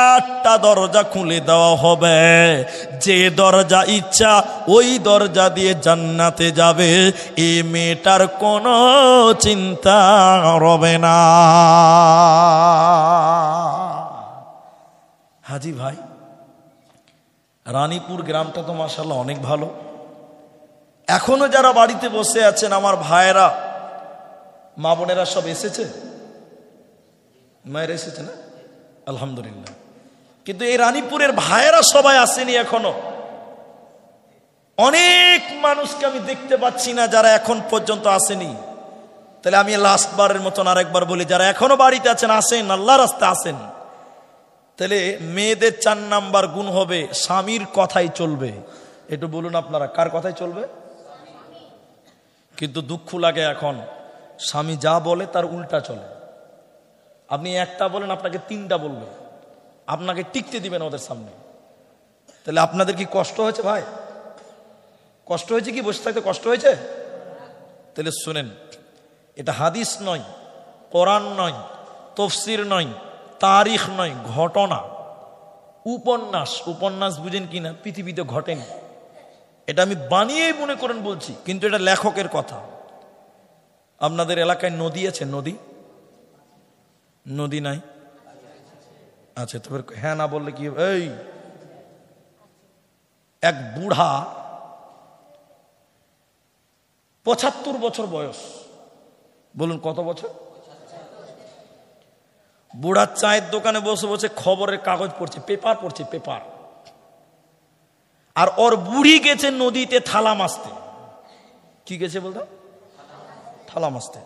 4টা দরজা খুলে দেওয়া হবে, যে দরজা ইচ্ছা ওই দরজা দিয়ে জান্নাতে যাবে, এই মেয়েটার কোনো চিন্তা হবে না। হাজি ভাই, রানীপুর গ্রামটা তো মাশাআল্লাহ অনেক ভালো। এখনো যারা বাড়িতে বসে আছেন আমার ভাইয়েরা, মা বোনেরা সব এসেছে, মায়ের এসেছে না? আলহামদুলিল্লাহ। কিন্তু এই রানীপুরের ভাইয়েরা সবাই আসেনি এখনো। অনেক মানুষকে আমি দেখতে পাচ্ছি না যারা এখন পর্যন্ত আসেনি। তাহলে আমি লাস্ট বারের মতন আরেকবার বলি, যারা এখনো বাড়িতে আছেন আসেন, আল্লাহর রাস্তে আসেন। তাহলে মেয়েদের 4 নাম্বার গুণ হবে স্বামীর কথাই চলবে। একটু বলুন আপনারা, কার কথাই চলবে? কিন্তু দুঃখ লাগে এখন স্বামী যা বলে তার উল্টা চলে। আপনি একটা বলেন, আপনাকে 3টা বলবে, আপনাকে টিকতে দিবেন ওদের সামনে। তাহলে আপনাদের কি কষ্ট হয়েছে ভাই? কষ্ট হয়েছে কি? বসে থাকতে কষ্ট হয়েছে? তাহলে শুনেন, এটা হাদিস নয়, কোরআন নয়, তাফসীর নয়, তারিখ নয়, ঘটনা, উপন্যাস। উপন্যাস বুঝেন কিনা? পৃথিবীতে ঘটেনি, এটা আমি বানিয়েই মনে করেন বলছি, কিন্তু এটা লেখকের কথা। আপনাদের এলাকায় নদী আছে? নদী নদী নাই? আচ্ছা, তবে হ্যাঁ না বললে কি? এই এক বুড়া 75 বছর বয়স, বলুন কত বছর? বুড়া চায়ের দোকানে বসে বসে খবরের কাগজ পড়ছে, পেপার পড়ছে, পেপার। আর ওর বুড়ি গেছে নদীতে থালা মাছতে। কি গেছে বলতো? থালা মাছতে।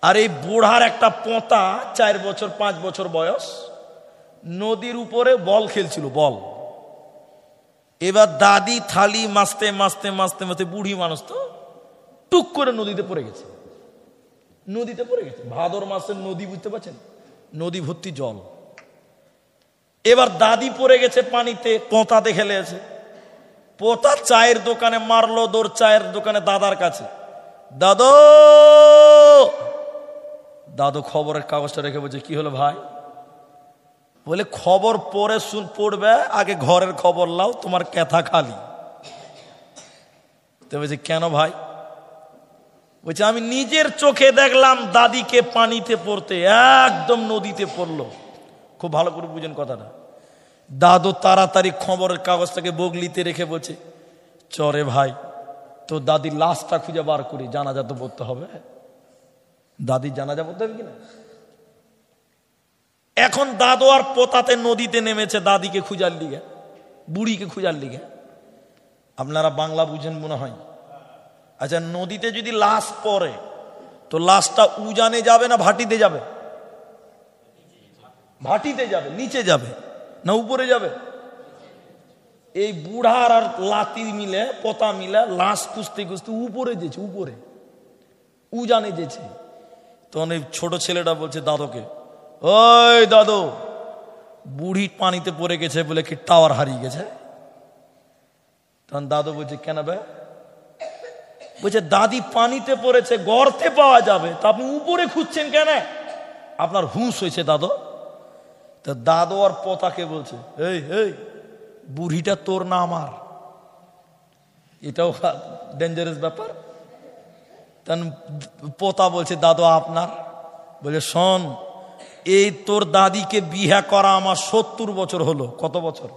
আর এই বুড়ার একটা পোঁতা 4 বছর 5 বছর বয়স নদীর উপরে বল খেলছিল, বল। এবার দাদি থালি মাছতে মাছতে মাছতে মাছতে, বুড়ি মানুষ তো, টুক করে নদীতে পড়ে গেছে। নদীতে পড়ে গেছে। ভাদর মাসের নদী, বুঝতে পারছেন? নদী ভর্তি জল। এবার দাদি পড়ে গেছে পানিতে, পোঁতা দেখে লেগেছে। পোঁতা চায়ের দোকানে মারলো দৌড়, চায়ের দোকানে দাদার কাছে। দাদু, দাদু খবরের কাগজটা রেখে বলছে, কি হলো ভাই? বলে, খবর পরে পড়বে, আগে ঘরের খবর লাও, তোমার ক্যাথা খালি। তো বলছে, কেন ভাই? বলছে, আমি নিজের চোখে দেখলাম দাদিকে পানিতে পড়তে, একদম নদীতে পড়লো। খুব ভালো করে বুঝেন কথাটা। দাদু তাড়াতাড়ি খবরের কাগজটাকে বগলিতে রেখে বলছে, চরে ভাই, তো দাদির লাশটা খুঁজে বার করি, জানাজা তো পড়তে হবে। দাদির জানাজা পড়তে হবে কিনা? এখন দাদু আর পোতাতে নদীতে নেমেছে দাদিকে খুঁজার লিগে, বুড়িকে খুঁজার লিগে। আপনারা বাংলা বুঝেন মনে হয়। আচ্ছা, নদীতে যদি লাশ পড়ে তো লাশটা উজানে যাবে না ভাটিতে যাবে? ভাটিতে যাবে। নিচে যাবে না উপরে যাবে? এই বুড়ার আর লাতি মিলে, পোতা মিলে লাশ খুঁজতে খুঁজতে উপরে যেছে, উপরে উজানে যেছে। তখন এই ছোট ছেলেটা বলছে দাদুকে, ওই দাদু, বুড়ি পানিতে পড়ে গেছে বলে কি টাওয়ার হারিয়ে গেছে? তখন দাদু বলছে, কেন বে? বলছে, দাদি পানিতে পড়েছে, গর্তে পাওয়া যাবে, তা আপনি উপরে খুঁজছেন কেন? আপনার হুঁশ হয়েছে দাদু? তা দাদু আর পোতাকে বলছে, এই এই, বুড়িটা তোর না আমার? এটাও ডেঞ্জারাস ব্যাপার। তখন পোতা বলছে, দাদু আপনার? বলে, শোন, এই তোর দাদিকে বিয়ে করা আমার 70 বছর হলো। কত বছর?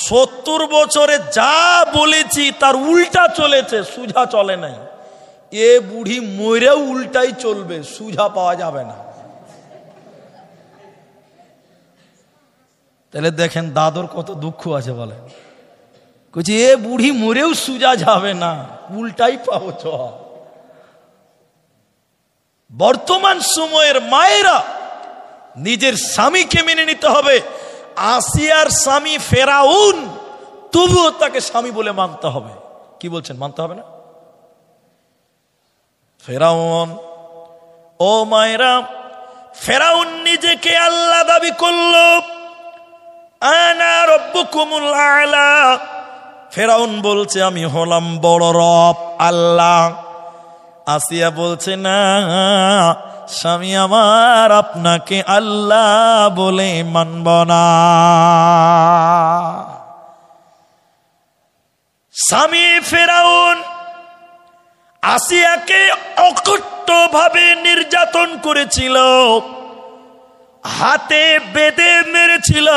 70 বছরে যা বলেছি তার উল্টা চলেছে, সুজা চলে নাই। এ বুড়ি মরেও উল্টাই চলবে, সুজা পাওয়া যাবে না। তাহলে দেখেন দাদুর কত দুঃখ আছে বলে। কইছি, এ বুড়ি মরেও সুজা যাবে না, উল্টাই পাবো। চ বর্তমান সময়ের মায়েরা নিজের স্বামীকে মেনে নিতে হবে। আসিয়ার স্বামী ফেরাউন, তবুও তাকে স্বামী বলে মানতে হবে। কি বলছেন, মানতে হবে না? ফেরাউন, ও মায়েরা, ফেরাউন নিজেকে আল্লাহ দাবি করলো, আনা রব্বুকুমুল আলা। ফেরাউন বলছে, আমি হলাম বড় রব, আল্লাহ। আসিয়া বলছে, না, স্বামী আমার আপনাকে আল্লাহ বলে মানব না। স্বামী ফেরাউন আসিয়াকে অকট্টভাবে নির্যাতন করেছিল, হাতে বেঁধে মেরেছিল,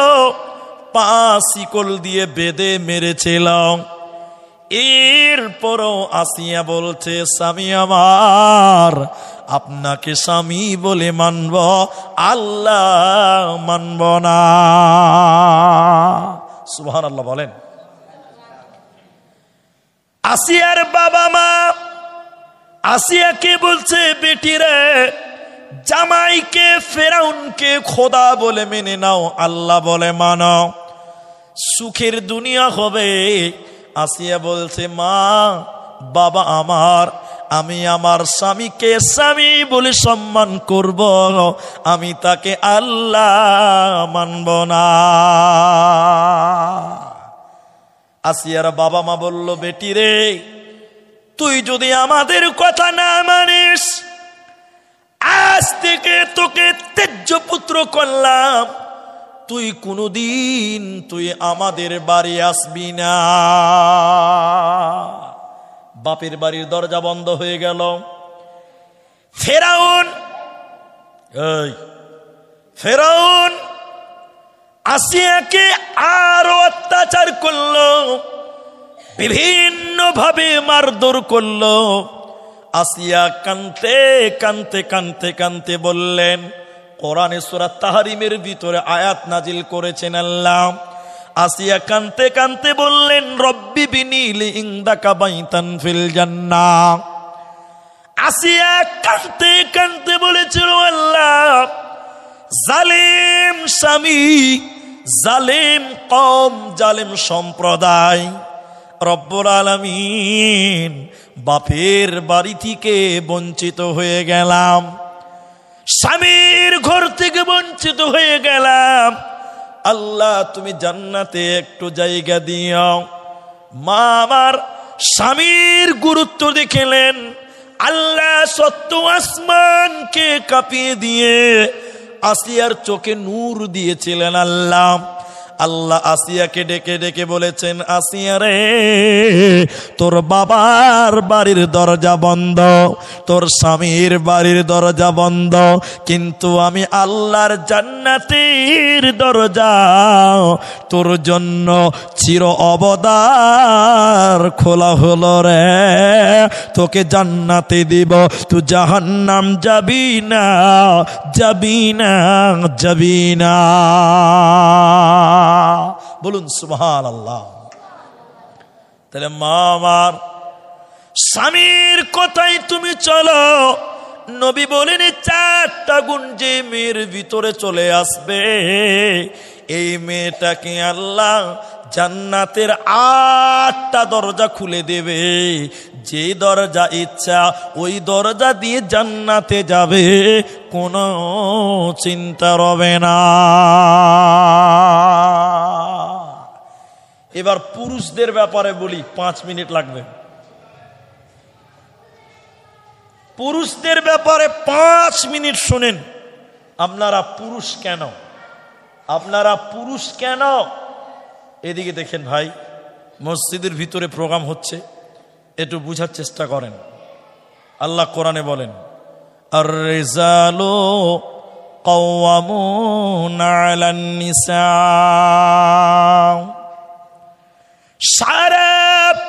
পা শিকল দিয়ে বেঁধে মেরেছিল। এরপরও আসিয়া বলছে স্বামী আমার আপনাকে স্বামী বলে মানব, আল্লাহ মানব না। সুবহানাল্লাহ বলেন। আসিয়ার বাবা মা আসিয়াকে বলছে বেটিরে জামাইকে ফেরাউনকে খোদা বলে মেনে নাও, আল্লাহ বলে মানো, সুখের দুনিয়া হবে। আসিয়া বলছে মা বাবা আমার, আমি আমার স্বামীকে স্বামী বলে সম্মান করব, আমি তাকে আল্লাহ মানব না। আসিয়ার বাবা মা বলল বেটি রে তুই যদি আমাদের কথা না মানিস, আজ থেকে তোকে ত্যায্য পুত্র করলাম, তুই কোনদিন তুই আমাদের বাড়ি আসবি না। বাপের বাড়ির দরজা বন্ধ হয়ে গেল। ফেরাউন আসিয়াকে আরো অত্যাচার করলো, বিভিন্ন ভাবে মারধর করলো। আসিয়া কানতে কানতে কানতে কানতে বললেন, কোরআনে সূরা তাহরিমের ভিতরে আয়াত নাজিল করেছেন আল্লাহ। আসিয়া কানতে কানতে বললেন রব্বি বিনি লি ইনদাকা বাইতান ফিল জান্নাহ। আসিয়া কানতে কানতে বলেছিল আল্লাহ জালেম স্বামী, জালেম কওম, জালেম সম্প্রদায়, রব্বুল আলামিন বাপের বাড়ি থেকে বঞ্চিত হয়ে গেলাম, স্বামীর ঘর থেকে বঞ্চিত হয়ে গেলাম, আল্লাহ তুমি জান্নাতে একটু জায়গা দিও। মা আমার স্বামীর গুরুত্ব দেখলেন, আল্লাহ সত্য আসমানকে কাঁপিয়ে দিয়ে আসিয়ার চোখে নূর দিয়েছিলেন আল্লাহ। আল্লাহ আসিয়াকে ডেকে ডেকে বলেছেন আসিয়া রে তোর বাবার বাড়ির দরজা বন্ধ, তোর স্বামীর বাড়ির দরজা বন্ধ, কিন্তু আমি আল্লাহর জান্নাতের দরজা তোর জন্য চির অবদার খোলা হলো রে, তোকে জান্নাতে দিব, তুই জাহান্নাম যাবি না, যাবি না, যাবি না। বলুন সুবহানাল্লাহ। তাহলে মা আমার স্বামীর কথাই তুমি চলো। নবী বলেন চারটা গুণ যে মেয়ের ভিতরে চলে আসবে, এই মেয়েটাকে আল্লাহ জান্নাতের 8টা দরজা খুলে দেবে, যে দরজা ইচ্ছা ওই দরজা দিয়ে জান্নাতে যাবে, কোনো চিন্তা রবে না। এবার পুরুষদের ব্যাপারে বলি, 5 মিনিট লাগবে। পুরুষদের ব্যাপারে 5 মিনিট শুনেন। আপনারা পুরুষ কেন? আপনারা পুরুষ কেন? এদিকে দেখেন ভাই, মসজিদের ভিতরে প্রোগ্রাম হচ্ছে, একটু বুঝার চেষ্টা করেন। আল্লাহ কোরআনে বলেন আর-রিজালু কাওয়ামুনা আলান নিসা। সারা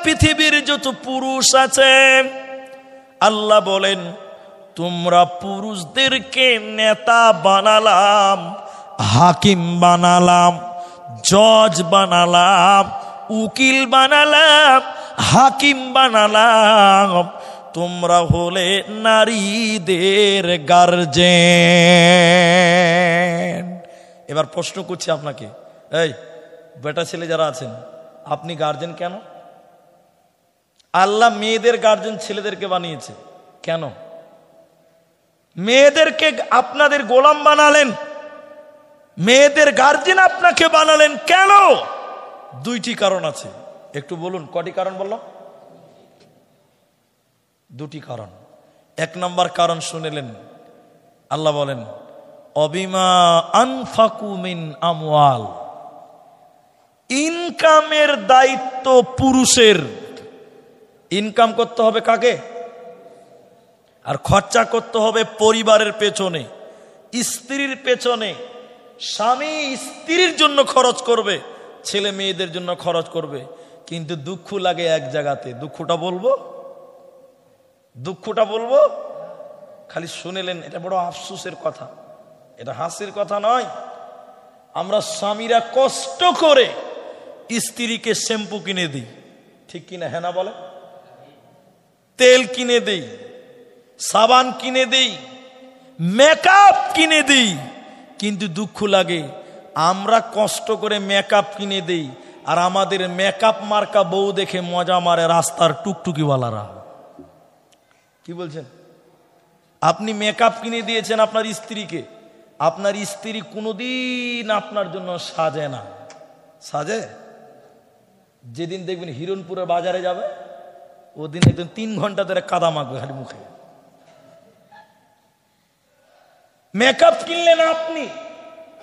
পৃথিবীর যত পুরুষ আছে আল্লাহ বলেন তোমরা পুরুষদেরকে নেতা বানালাম, হাকিম বানালাম, জজ বানালাম, উকিল বানালাম, হাকিম বানালাম, তোমরা হলে নারীদের গার্জেন। এবার প্রশ্ন করছি আপনাকে, এই বেটা ছেলে যারা আছেন, আপনি গার্জেন কেন? আল্লাহ মেয়েদের গার্জেন ছেলেদেরকে বানিয়েছে কেন? মেয়েদেরকে আপনাদের গোলাম বানালেন, মেয়েদের গার্জেন আপনাকে বানালেন কেন? 2টি কারণ আছে। একটু বলুন কটি কারণ বললাম? 2টি কারণ। 1 নম্বর কারণ শুনেলেন, আল্লাহ বলেন অবিমা আনফাকু মিন আমওয়াল, ইনকামের দায়িত্ব পুরুষের। ইনকাম করতে হবে কাকে? আর খরচা করতে হবে পরিবারের পেছনে, স্ত্রীর পেছনে। স্বামী স্ত্রীর জন্য খরচ করবে, ছেলে মেয়েদের জন্য খরচ করবে, কিন্তু দুঃখ লাগে এক জায়গাতে। দুঃখটা বলবো খালি শুনেলেন, এটা বড় আফসোসের কথা, এটা হাসির কথা নয়। আমরা স্বামীরা কষ্ট করে স্ত্রীকে শ্যাম্পু কিনে দিই, ঠিক কিনা? হ্যাঁ না বলে? তেল কিনে দিই, সাবান কিনে দিই, মেকআপ কিনে দিই, কিন্তু দুঃখ লাগে আমরা কষ্ট করে মেকআপ কিনে দিই আর আমাদের মেকআপ মার্কা বউ দেখে মজা মারে রাস্তার টুকটুকিওয়ালারা। কি বলছেন? আপনি মেকআপ কিনে দিয়েছেন আপনার স্ত্রীকে, আপনার স্ত্রী কোনোদিন আপনার জন্য সাজে না। সাজে? যেদিন দেখবেন হিরণপুরের বাজারে যাবে, ওদিন একদম 3 ঘন্টা ধরে কাদা মাখবে খালি মুখে। মেকআপ কিনলেন আপনি,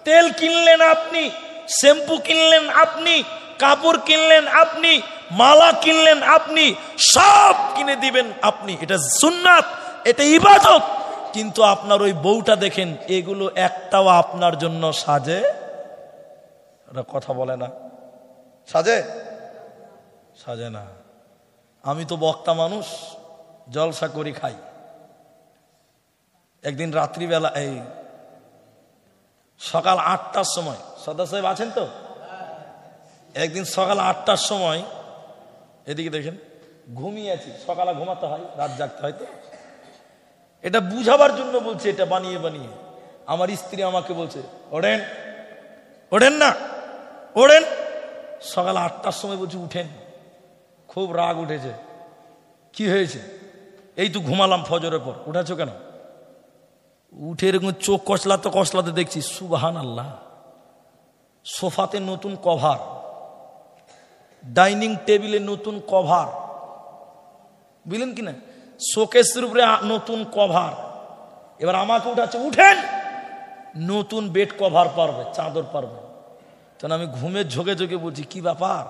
তেল কিনলেন আপনি, শ্যাম্পু কিনলেন আপনি, কাপড় কিনলেন আপনি, মালা কিনলেন আপনি, সব কিনে দিবেন আপনি। এটা সুন্নাত, এটা ইবাদত। কিন্তু আপনার ওই বউটা দেখেন, এগুলো একটাও আপনার জন্য সাজে? ওরা কথা বলে না, সাজে? সাজে না। আমি তো বক্তা মানুষ, জলসা করি, খাই। একদিন রাত্রিবেলা, এই সকাল 8টার সময়, সদা সাহেব আছেন তো? একদিন সকাল 8টার সময়, এদিকে দেখেন, ঘুমিয়ে আছি। সকালে ঘুমাতে হয়, রাত জাগতে হয়, তো এটা বুঝাবার জন্য বলছে, এটা বানিয়ে বানিয়ে। আমার স্ত্রী আমাকে বলছে, ওঠেন, ওঠেন না, ওঠেন। সকাল 8টার সময় বলছি উঠেন। খুব রাগ উঠেছে। কি হয়েছে? এই তো ঘুমালাম ফজরের পর। উঠাছো কেন? উঠে এরকম চোখ কষলাতে দেখছি সুবহানাল্লাহ, সোফাতে নতুন কভার, ডাইনিং টেবিলে নতুন কভার, বুঝলেন কিনা, শোকেসের উপরে নতুন কভার। এবার আমাকে উঠাচ্ছে, উঠেন, নতুন বেড কভার পারবে, চাদর পারবে। তখন আমি ঘুমের ঝোঁকে ঝোঁকে বলছি, কি ব্যাপার,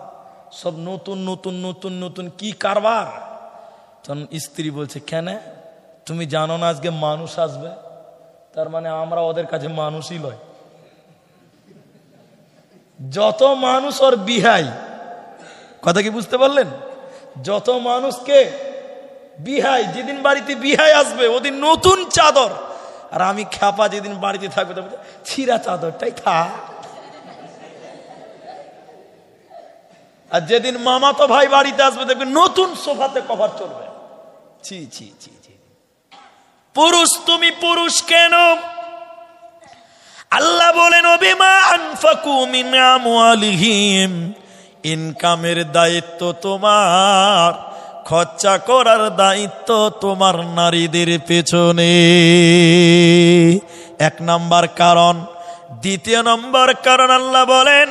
সব নতুন নতুন নতুন নতুন, কি কারবার? তখন স্ত্রী বলছে, কেন তুমি জানো না আজকে মানুষ আসবে? তার মানে আমরা ওদের কাছে মানুষই লয়। যত মানুষ ওর বিহাই, কথা কি বুঝতে পারলেন? যত মানুষকে বিহাই, যেদিন বাড়িতে বিহাই আসবে ওদিন নতুন চাদর। আর আমি খ্যাপা যেদিন বাড়িতে থাকবে ছিঁড়া চাদরটাই থাক। আর যেদিন মামাতো ভাই বাড়িতে আসবে দেখবে নতুন সোফাতে কভার চলবে। ছি ছি ছি ছি। পুরুষ তুমি পুরুষ কেন? আল্লাহ বলেন বিমা আনফাকু মিন আমওয়ালিহিম, ইনকামের দায়িত্ব তোমার, খরচা করার দায়িত্ব তোমার নারীদের পেছনে। 1 নম্বর কারণ। 2 নম্বর কারণ, আল্লাহ বলেন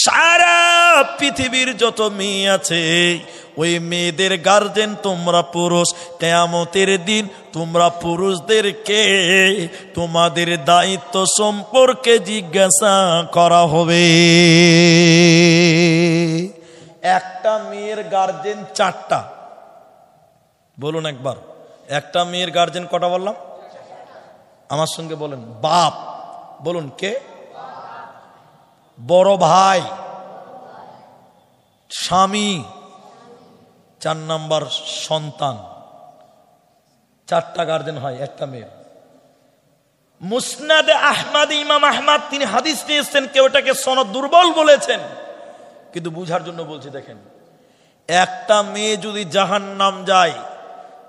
সারা পৃথিবীর যত মেয়ে আছে ওই মেয়েদের গার্জেন তোমরা পুরুষ। কিয়ামতের দিন তোমরা পুরুষদেরকে তোমাদের দায়িত্ব সম্পর্কে জিজ্ঞাসা করা হবে। একটা মেয়ের গার্জেন 4টা। বলুন একবার, একটা মেয়ের গার্জেন কটা বললাম? আমার সঙ্গে বলেন, বাপ। বলুন, কে? বড় ভাই, স্বামী, 4 নম্বর সন্তান। 4টা গার্জেন হয় একটা মেয়ের। মুসনাদে আহমদ, ইমাম আহমদ তিনি হাদিস নিয়ে এসেছেন, কেউ এটাকে সনদ দুর্বল বলেছেন, কিন্তু বুঝার জন্য বলছি। দেখেন, একটা মেয়ে যদি জাহান্নাম যায়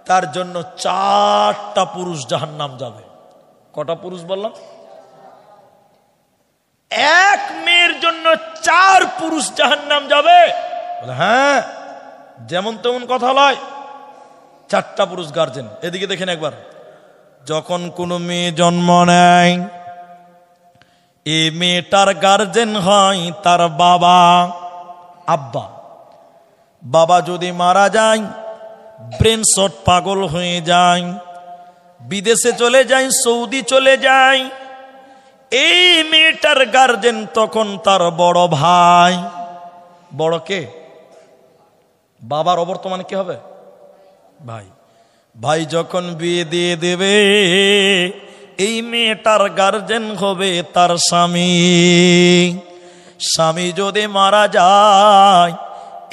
তার জন্য 4টা পুরুষ জাহান্নাম যাবে। কটা পুরুষ বললাম? এক মেয়ের জন্য 4 পুরুষ জাহান্নাম যাবে? হ্যাঁ, যেমন তেমন কথা নয়, 4টা পুরুষ গার্জেন। এদিকে দেখেন একবার, যখন কোনো মেয়ে জন্ম নেয় এই মেয়েটার গার্জেন হয় তার বাবা, আব্বা। বাবা যদি মারা যায়, ব্রেন শট, পাগল হয়ে যায়, বিদেশে চলে যায়, সৌদি চলে যায়। এই মেয়েটার গার্জেন তখন তার বড় ভাই। বড় কে? বাবার অবর্তমান কে হবে? ভাই। ভাই যখন বিয়ে দিয়ে দেবে, এই মেয়েটার গার্জেন হবে তার স্বামী। স্বামী যদি মারা যায়,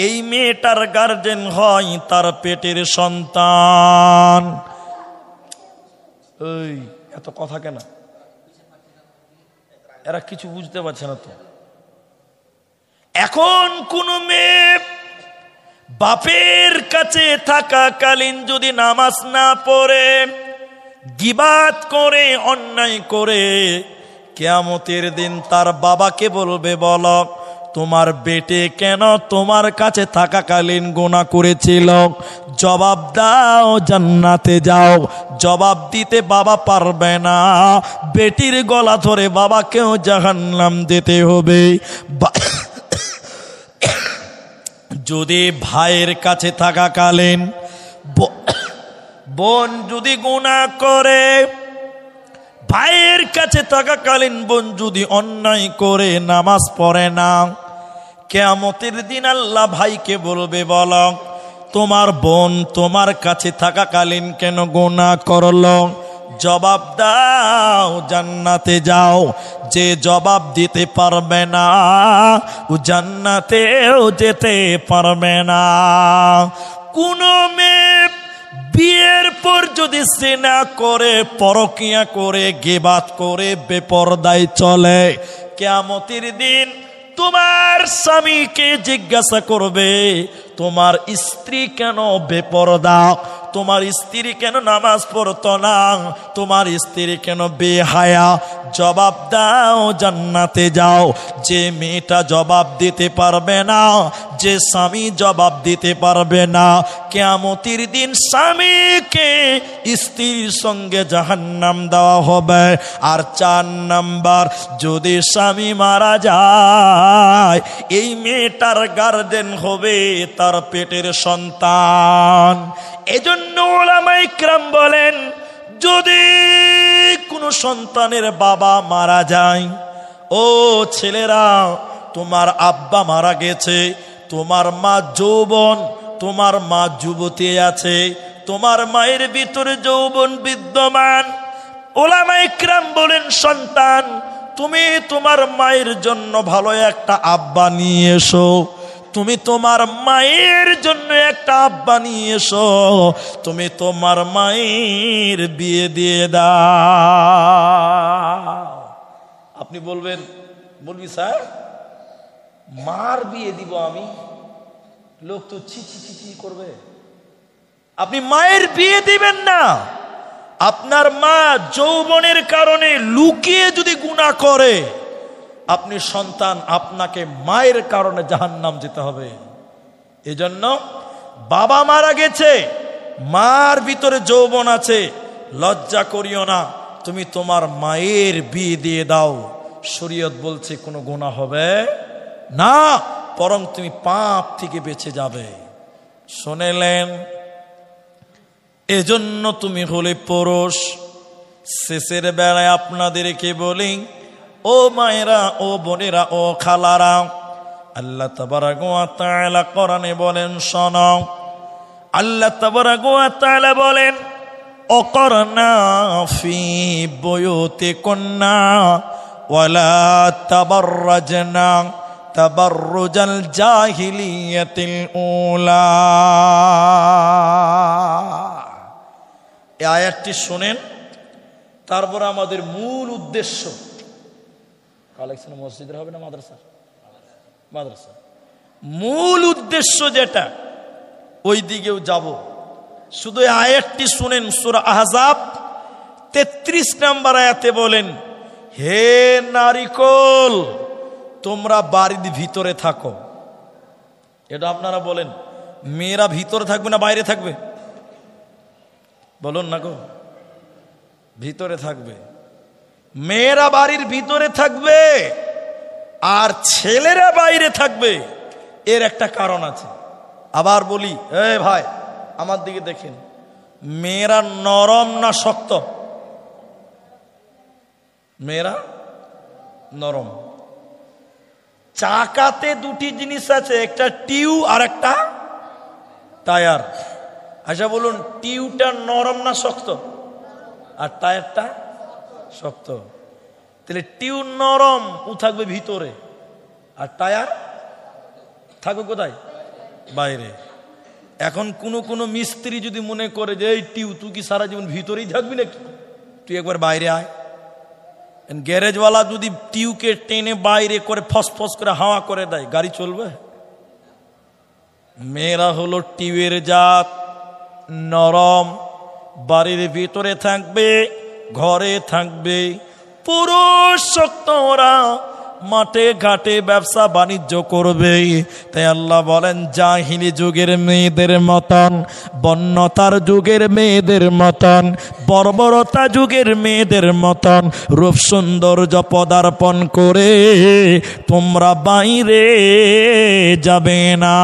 এই মেয়েটার গার্জেন হয় তার পেটের সন্তান। এই এত কথা কেন? এরা কিছু বুঝতে পারছে না তো। এখন কোন মেয়ে বাপের কাছে থাকাকালীন যদি নামাজ না পড়ে, গীবাত করে, অন্যায় করে, কিয়ামতের দিন তার বাবাকে বলবে, বলো তোমার বেটে কেন তোমার কাছে থাকাকালীন গুনাহ করেছিল? জবাব দাও, জান্নাতে যাও। জবাব দিতে বাবা পারবে না, বেটির গলা ধরে বাবাকেও জাহান্নাম যেতে হবে। যদি ভাইয়ের কাছে থাকাকালীন বোন যদি গুনাহ করে, ভাইয়ের কাছে থাকাকালীন বোন যদি অন্যায় করে নামাজ পড়ে না, কিয়ামতের দিন আল্লাহ ভাইকে বলবে, বলো তোমার বোন তোমার কাছে থাকাকালীন কেন গুনাহ করলো? জবাব দাও, জান্নাতে যাও। যে জবাব দিতে পারবে না, ও জান্নাতেও যেতে পারবে না। কোন মেয়ে বিয়ের পর যদি জিনা করে, পরকিয়া করে, গীবাত করে, বেপরদায় চলে, কিয়ামতের দিন তোমার স্বামীকে জিজ্ঞাসা করবে, তোমার স্ত্রী কেন বেপরদা? তোমার স্ত্রী কেন নামাজ পড়তো না? তোমার স্ত্রী কেন বেহায়া? জবাব দাও, জান্নাতে যাও। যে মেয়েটা জবাব দিতে পারবে না, যে স্বামী জবাব দিতে পারবে না, কিয়ামতের দিন স্বামীকে স্ত্রীর সঙ্গে জাহান্নাম দেওয়া হবে। আর 4 নাম্বার, যদি স্বামী মারা যায়, এই মেয়েটার গার্জেন হবে তার পেটের সন্তান। এজন্য উলামায়ে কিরাম বলেন, যদি কোনো সন্তানের বাবা মারা যায়, ও ছেলেরা, তোমার আব্বা মারা গেছে, তোমার মা যৌবন, তোমার মা যুবতী আছে, তোমার মায়ের ভিতরে যৌবন বিদ্যমান। উলামায়ে কিরাম বলেন, সন্তান তুমি তোমার মায়ের জন্য ভালো একটা আব্বা নিয়ে এসো। তুমি তোমার মায়ের জন্য একটা আব্বা নিয়ে এসো। তুমি তোমার মায়ের বিয়ে দিয়ে দাও। আপনি বলবেন, বলবি স্যার মার বিয়ে দিব আমি? লোক তো ছি ছি ছি ছি করবে। আপনি মায়ের বিয়ে দিবেন না। আপনার মা যৌবনের কারণে লুকিয়ে যদি গুনাহ করে, আপনি সন্তান, আপনাকে মায়ের কারণে জাহান্নাম যেতে হবে। এজন্য বাবা মারা গেছে, মার ভিতরে যৌবন আছে, লজ্জা করিও না, তুমি তোমার মায়ের বিয়ে দিয়ে দাও। শরীয়ত বলছে কোনো গুনাহ হবে না, বরং তুমি পাপ থেকে বেঁচে যাবে। শুনলেন? এজন্য তুমি হলে পুরুষ। শেষের বেলায় আপনাদেরকে বলি, ও মায়েরা, ও বোনেরা, ও খালারা, আল্লাহ তাবারক ওয়া তাআলা কোরআনে বলেন, শোনো, আল্লাহ তাবারক ওয়া তাআলা বলেন, অকরনা ফি বুয়ুতিকুন্না ওয়ালা তাবাররাজনা তাবাররুজাল জাহিলিয়াতিল উলা। এই আয়াতটি শুনেন, তারপর আমাদের মূল উদ্দেশ্য, কালেকশন মসজিদের হবে না মাদ্রাসা? মাদ্রাসা। মূল উদ্দেশ্য যেটা, ওই দিকেও যাব। শুধু এই আয়াতটি শুনেন। সূরা আহজাব 33 নম্বর আয়াতে বলেন, হে নারীকুল, তোমরা বাড়ির ভিতরে থাকো। এটা আপনারা বলেন, মেয়েরা ভিতরে থাকবে না বাইরে থাকবে? বলুন না গো। ভিতরে থাকবে। মেয়েরা বাড়ির ভিতরে থাকবে আর ছেলেরা বাইরে থাকবে। এর একটা কারণ আছে। আবার বলি, এই ভাই আমার দিকে দেখেন, মেয়েরা নরম না শক্ত? মেয়েরা নরম। চাকাতে দুটি জিনিস আছে, একটা টিউ আর একটা টায়ার। আচ্ছা বলুন, টিউটা নরম না শক্ত? আর টায়ারটা শক্ত। তাহলে টিউ নরম, ও থাকবে ভিতরে, আর টায়ার থাকবে কোথায়? বাইরে। এখন কোনো মিস্ত্রি যদি মনে করে যে এই টিউ, তুই কি সারা জীবন ভিতরেই থাকবি নাকি, তুই একবার বাইরে আয়। গ্যারেজওয়ালা যদি টিউকে টেনে বাইরে করে ফসফস করে হাওয়া করে দেয়, গাড়ি চলবে? মেয়েরা হলো টিউয়ের জাত, নরম, বাড়ির ভিতরে থাকবে, ঘরে থাকবে। পুরুষ শক্ত, ওরা মাঠে ঘাটে ব্যবসা বাণিজ্য করবে। তাই আল্লাহ বলেন, জাহিলি যুগের মেয়েদের মতন, বন্যতার যুগের মেয়েদের মতন, বর্বরতা যুগের মেয়েদের মতন রূপ সৌন্দর্য পদার্পণ করে তোমরা বাইরে যাবে না।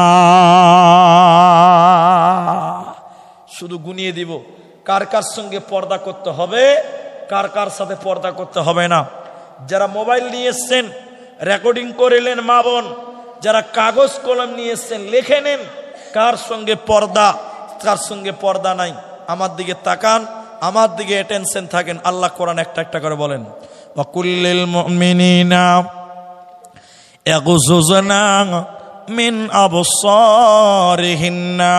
শুধু গুনিয়ে দিব কার কার সঙ্গে পর্দা করতে হবে, কার কার সাথে পর্দা করতে হবে না। যারা মোবাইল নিয়ে এসছেন রেকর্ডিং করে নেন মা বোন, যারা কাগজ কলম নিয়ে এসছেন লিখে নেন কার সঙ্গে পর্দা, কার সঙ্গে পর্দা নাই। আমার দিকে তাকান, আমার দিকে অ্যাটেনশন থাকেন। আল্লাহ কোরআন একটা একটা করে বলেন, ওয়াকুল্লিল মুমিনিনা ইয়াগুযুনা মিন আবসারিহিন্না।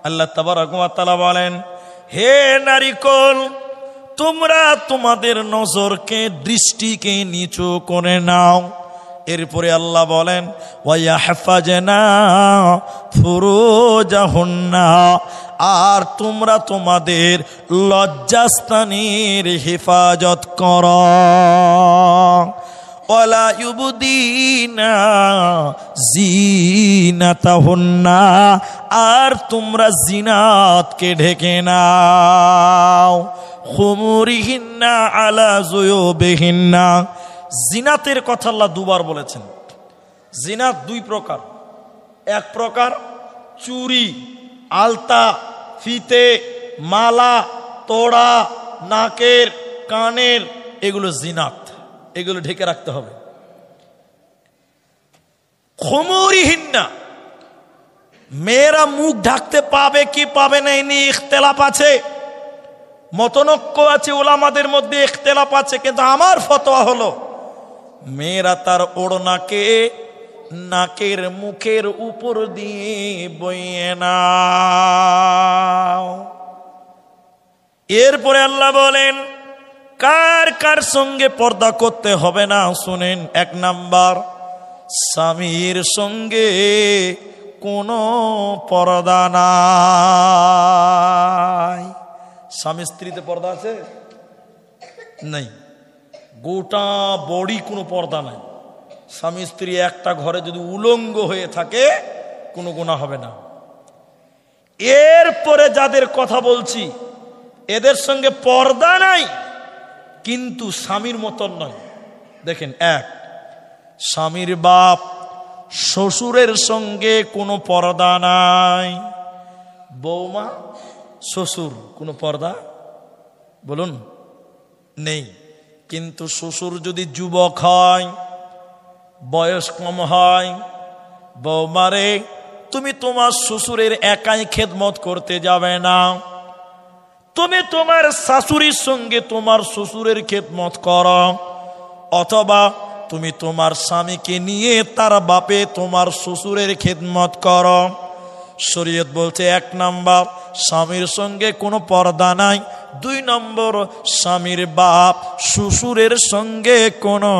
আল্লাহ তাবারাক ওয়া তাআলা বলেন, হে নারীকুল, তোমরা তোমাদের নজরকে, দৃষ্টিকে নিচু করে নাও। এরপরে আল্লাহ বলেন, ওয়াহফাজনা ফুরুজাহুন্না, আর তোমরা তোমাদের লজ্জাস্থানের হেফাজত করো। ওয়ালা ইউবদিনা জিনাতাহুন্না, আর তোমরা জিনাতকে ঢেকে নাও। খুমুরিহিন্না আলা জুয়ুবিহিন্না। জিনাতের কথা আল্লাহ দুবার বলেছেন। জিনাত দুই প্রকার। এক প্রকার চুরি, আলতা, ফিতে, মালা, তোড়া, নাকের, কানের, এগুলো জিনাত, এগুলো ঢেকে রাখতে হবে। খুমুরিহিন্না, মেয়েরা মুখ ঢাকতে পাবে কি পাবে না এ নিয়ে ইখতিলাফ আছে, মতনৈক্য আছে, উলামাদের মধ্যে ইখতিলাফ আছে। কিন্তু আমার ফতোয়া হলো, মেয়েরা তার ওড়নাকে নাকের মুখের উপর দিয়ে বইয়ে নাও। এরপরে আল্লাহ বলেন, কার কার সঙ্গে পর্দা করতে হবে না শুনেন। এক নাম্বার, স্বামীর সঙ্গে কোনো পর্দা নাই। স্বামী স্ত্রীতে পর্দা আছে? নাই। গোটা বডি কোনো পর্দা নাই। স্বামী স্ত্রী একটা ঘরে যদি উলঙ্গ হয়ে থাকে কোনো গুনাহ হবে না। এরপরে যাদের কথা বলছি এদের সঙ্গে পর্দা নাই কিন্তু স্বামীর মতন নয়। দেখেন, এক, স্বামীর বাপ, শ্বশুরের সঙ্গে কোনো পর্দা নাই। বৌমা, শ্বশুর, কোনো পর্দা বলুন নেই। কিন্তু শ্বশুর যদি যুবক হয়, বয়স কম হয়, বৌমারে তুমি তোমার শ্বশুরের একাই খেদমত করতে যাবে না, তুমি তোমার শাশুড়ির সঙ্গে তোমার শ্বশুরের খেদমত করো, অথবা তুমি তোমার স্বামীকে নিয়ে তার বাপে তোমার শ্বশুরের খেদমত করো। শরীয়ত বলছে, এক নাম্বার, স্বামীর সঙ্গে কোনো পর্দা নাই। দুই নম্বর, স্বামীর বাপ শ্বশুরের সঙ্গে কোনো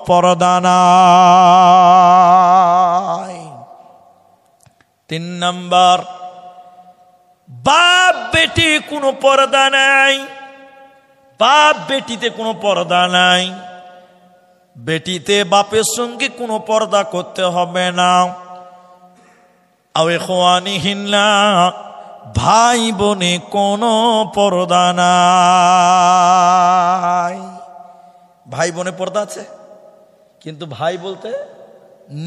পর্দা নাই। তিন নম্বর, বাপ বেটি কোনো পর্দা নাই। বাপ বেটিতে কোনো পর্দা নাই। বেটিতে বাপের সঙ্গে কোনো পর্দা করতে হবে না। ভাই বোনে কোনো পর্দা নাই। ভাই বোনে পর্দা আছে, কিন্তু ভাই বলতে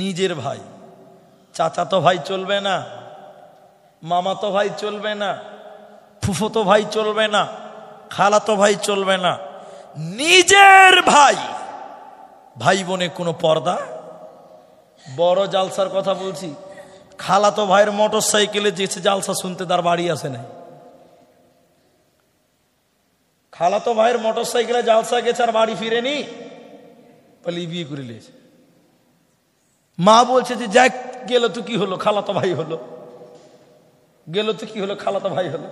নিজের ভাই, চাচাতো ভাই চলবে না, মামাতো ভাই চলবে না, ফুফতো ভাই চলবে না, খালাতো ভাই চলবে না, নিজের ভাই, ভাই বোনে কোনো পর্দা। বড় জালসার কথা বলছি, খালাতো ভাইয়ের মোটর সাইকেলে যেছে জালসা শুনতে, তার বাড়ি আসে নাই। খালাতো ভাইয়ের মোটর সাইকেলে জালসা গেছে আর বাড়ি ফিরেনি, পালিয়ে বিয়ে করে নিয়েছে। মা বলছে যে যাক গেল তো কি হলো, খালাতো ভাই হলো, গেল তো কি হলো, খালাতো ভাই হলো।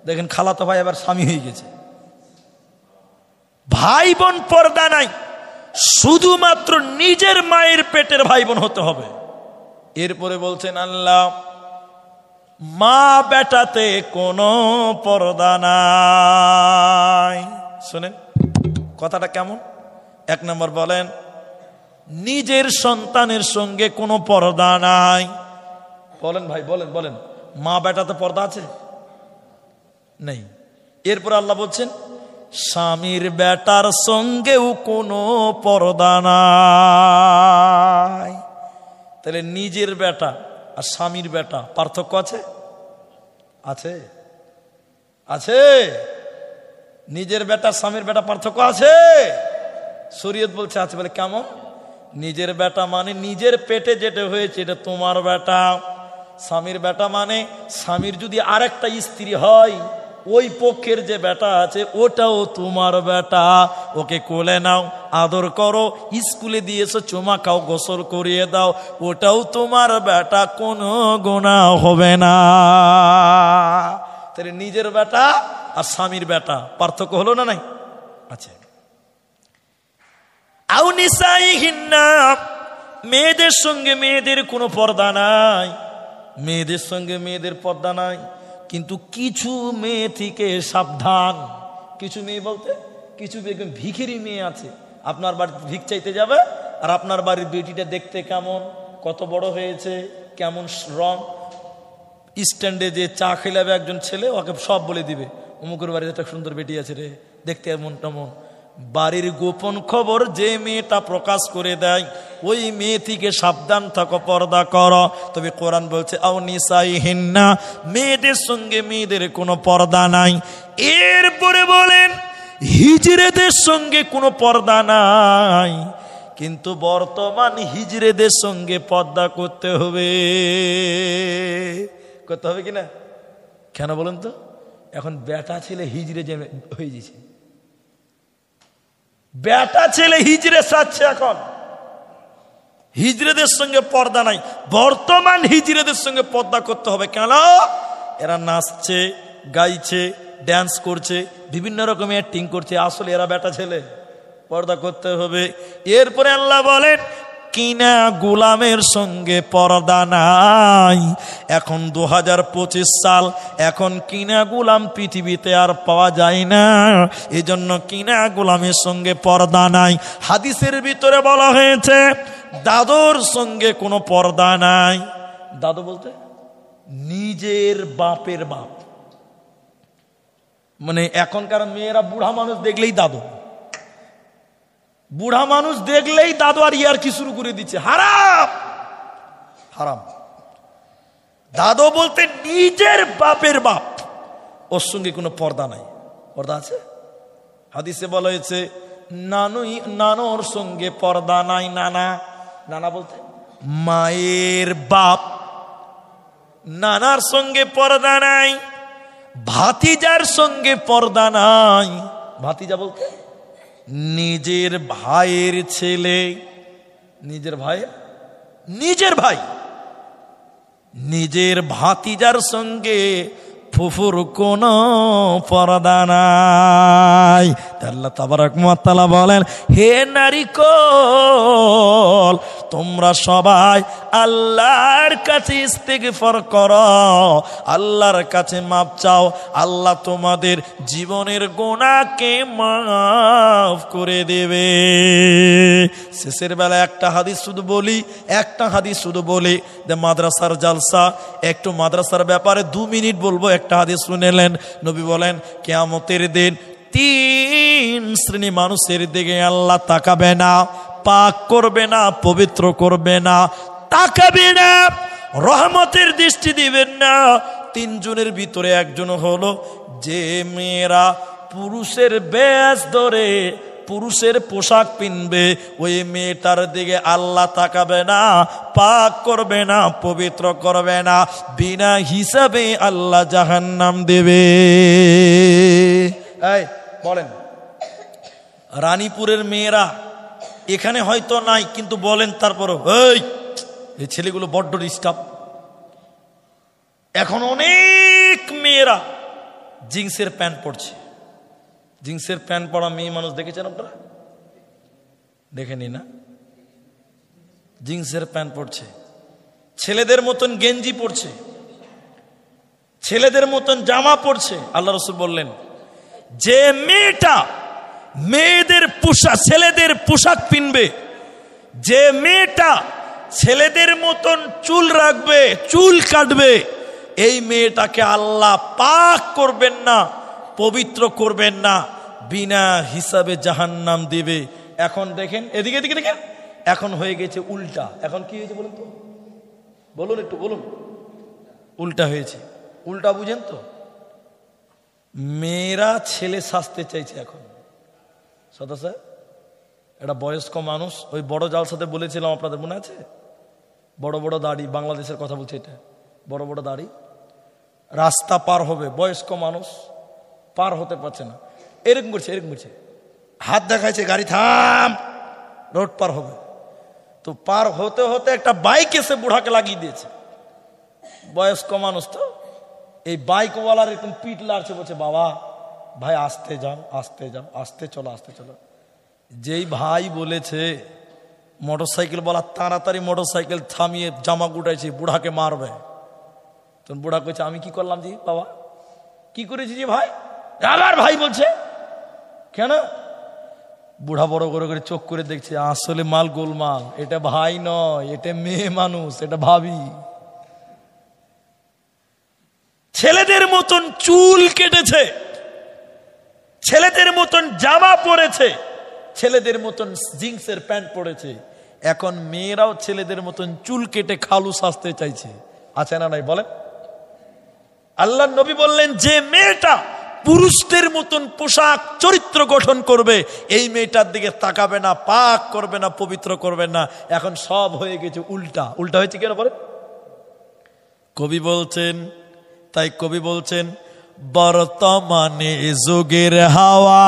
দেখেন খালাতো ভাই আবার স্বামী হয়ে গেছে। ভাই বোন পর্দা নাই, শুধুমাত্র নিজের মায়ের পেটের ভাই বোন হতে হবে। এরপরে বলছেন আল্লাহ, মা বেটাতে কোনো পর্দা নাই। শুনেন কথাটা কেমন। এক নম্বর বলেন, নিজের সন্তানের সঙ্গে কোনো পর্দা নাই। বলেন ভাই, বলেন বলেন, মা বেটাতে পর্দা আছে? নেই। এরপর আল্লাহ বলছেন, স্বামীর বেটার সঙ্গেও কোনো পর্দা নাই। তাহলে নিজের বেটা আর স্বামীর বেটা পার্থক্য আছে? আছে, আছে। নিজের বেটা স্বামীর বেটা পার্থক্য আছে? শরীয়ত বলছে আছে। বলে কেমন? নিজের বেটা মানে নিজের পেটে যেটা হয়েছে এটা তোমার বেটা। স্বামীর বেটা মানে স্বামীর যদি আরেকটা স্ত্রী হয়, ওই পক্ষের যে বেটা আছে ওটাও তোমার বেটা। ওকে কোলে নাও, আদর করো, স্কুলে দিয়েছো, চুমা খাও, গোসল করিয়ে দাও, ওটাও তোমার বেটা, কোনো গুনাহ হবে না। তাহলে নিজের বেটা আর স্বামীর বেটা পার্থক্য হলো না? নাই, আছে। আও নিসাইহিন্না, মেয়েদের সঙ্গে মেয়েদের কোনো পর্দা নাই, মেয়েদের সঙ্গে মেয়েদের পর্দা নাই। কিন্তু কিছু মেয়ে থেকে সাবধান। কিছু মেয়ে বলতে কিছু ভিখিরি মেয়ে আছে, আপনার বাড়িতে ভিক চাইতে যাবে, আর আপনার বাড়ির বেটিটা দেখতে কেমন, কত বড় হয়েছে, কেমন রং, স্ট্যান্ডে যে চা খেলাবে একজন ছেলে, ওকে সব বলে দিবে, অমুকের বাড়িতে একটা সুন্দর বেটি আছে রে, দেখতে এমন তেমন। বাড়ির গোপন খবর যে মেয়েটা প্রকাশ করে দেয়, ওই মেয়ে থেকে সাবধান থাকো, পর্দা করো। তবে কোরআন বলছে আও নিসাইহিন্না, মেয়েদের সঙ্গে মেয়েদের কোনো পর্দা নাই। এরপরে বলেন হিজড়েদের সঙ্গে কোনো পর্দা নাই। কিন্তু বর্তমান হিজড়েদের সঙ্গে পর্দা করতে হবে। করতে হবে কিনা? কেন বলেন তো? এখন বেটা ছেলে হিজড়ে যে হয়ে গেছে, বেটা ছেলে হিজড়ে সাজছে। এখন হিজড়েদের সঙ্গে পর্দা নাই। বর্তমান হিজড়েদের সঙ্গে পর্দা করতে হবে। কেন? এরা নাচছে, গাইছে, ড্যান্স করছে, বিভিন্ন রকমের অ্যাক্টিং করছে, আসলে এরা বেটা ছেলে, পর্দা করতে হবে। এরপরে আল্লাহ বলেন কিনা গোলামের সঙ্গে পর্দা নাই। এখন 2025 সাল, এখন কিনা গোলাম পৃথিবীতে আর পাওয়া যায় না, এজন্য কিনা গোলামের সঙ্গে পর্দা নাই। হাদিসের ভিতরে বলা হয়েছে দাদুর সঙ্গে কোনো পর্দা নাই। দাদু বলতে নিজের বাপের বাপ, মানে এখনকার মেয়েরা বুড়া মানুষ দেখলেই দাদু, বুড়া মানুষ দেখলেই দাদু আর ইয়ার কি শুরু করে দিচ্ছে। হারাম, হারাম। দাদু বলতে নিজের বাপের বাপ, ওর সঙ্গে কোনো পর্দা নাই। পর্দা আছে? হাদিসে বলা হয়েছে নানোর সঙ্গে পর্দা নাই। নানা, নানা বলতে মায়ের বাপ, নানার সঙ্গে পর্দা নাই। ভাতিজার সঙ্গে পর্দা নাই। ভাতিজা বলতে নিজের ভাইয়ের ছেলে, নিজের ভাই, নিজের ভাই, নিজের ভাতিজার সঙ্গে ফুফুর কোনো পর্দা নাই। আল্লাহ তাবারক ওয়া তাআলা বলেন হে নারীকল, তোমরা সবাই আল্লাহর কাছে ইস্তিগফার করো, আল্লাহর কাছে মাপ চাও, আল্লাহ তোমাদের জীবনের গুনাহকে মাফ করে দেবে। শেষের বেলা একটা হাদিস শুধু বলি, একটা হাদিস শুধু বলি যে মাদ্রাসার জালসা, একটু মাদ্রাসার ব্যাপারে 2 মিনিট বলবো। একটা হাদিস শুনেলেন, নবী বলেন কিয়ামতের দিন 3 শ্রেণী মানুষের দিকে আল্লাহ তাকাবে না, পাক করবে না, পবিত্র করবে না, তাকাবে না। রহমতের দৃষ্টি দিবেন না। তিনজনের ভিতরে একজন হলো যে মেয়েরা পুরুষের বেশ ধরে পুরুষের পোশাক পিনবে, ওই মেয়েটার দিকে আল্লাহ তাকাবে না, পাক করবে না, পবিত্র করবে না, বিনা হিসাবে আল্লাহ জাহান্নাম দেবে। এই বলেন, রানীপুরের মেয়েরা এখানে হয়তো নাই, কিন্তু বলেন তারপরও এই ছেলেগুলো বড্ড ডিস্টার্ব। এখন অনেক মেয়েরা জিন্সের প্যান্ট পরছে। জিন্সের প্যান্ট পরা মেয়ে মানুষ দেখেছেন আপনারা? দেখেনি না? জিন্সের প্যান্ট পরছে, ছেলেদের মতন গেঞ্জি পরছে, ছেলেদের মতন জামা পরছে। আল্লাহ রাসূল বললেন, যে মেয়েটা মেয়েদের পোশাক ছেলেদের পোশাক পিনবে, যে মেয়েটা ছেলেদের মতন চুল রাখবে, চুল কাটবে, এই মেয়েটাকে আল্লাহ পাক করবেন না, পবিত্র করবেন না, বিনা হিসাবে জাহান্নাম দিবে। এখন দেখেন, এদিকে এদিকে দেখেন, এখন হয়ে গেছে উল্টা। এখন কি হয়েছে বলুন তো, বলুন একটু বলুন। উল্টা হয়েছে। উল্টা বুঝেন তো? মেয়েরা ছেলে সাজতে চাইছে এখন। সদা স্যার, এটা বয়স্ক মানুষ, ওই বড় জালসাতে বলেছিলাম, আপনাদের মনে আছে? বড় বড় দাড়ি, বাংলাদেশের কথা বলছে, এটা বড় বড় দাড়ি, রাস্তা পার হবে, বয়স্ক মানুষ পার হতে পারছে না, এরকম করছে, এরকম করছে, হাত দেখাইছে, গাড়ি থাম, রোড পার হবে। তো পার হতে হতে একটা বাইক এসে বুড়াকে লাগিয়ে দিয়েছে। বয়স্ক মানুষ তো, এই বাইকওয়ালার এরকম পিঠ লাড়ছে, বলছে, বাবা ভাই আস্তে যাও, আস্তে যাও, আস্তে চলো, আস্তে চলো। যেই ভাই বলেছে মোটরসাইকেল বলা, তাড়াতাড়ি মোটরসাইকেল থামিয়ে জামা গুটাইছে, বুড়াকে মারবে। তখন বুড়া কইছে, আমি কি করলাম জি বাবা, কি করেছি জি ভাই? আবার ভাই বলছে কেন? বুড়া বড় করে করে চোখ করে দেখছে, আসলে মাল গোলমাল, এটা ভাই নয়, এটা মেয়ে মানুষ, এটা ভাবি। ছেলেদের মতন চুল কেটেছে, ছেলেদের মতন জামা পরেছে, ছেলেদের মতন জিন্সের প্যান্ট পরেছে। এখন মেয়েরাও ছেলেদের মতন চুল কেটে খালু সাজতে চাইছে। আছে না নাই বলেন? আল্লাহ নবী বললেন, যে মেয়েটা পুরুষদের মতন পোশাক চরিত্র গঠন করবে, এই মেয়েটার দিকে তাকাবে না, পাক করবে না, পবিত্র করবে না। এখন সব হয়ে গেছে উল্টা। উল্টা হয়েছে কেন বলেন? কবি বলছেন, তাই কবি বলছেন, বর্তমানে যুগের হাওয়া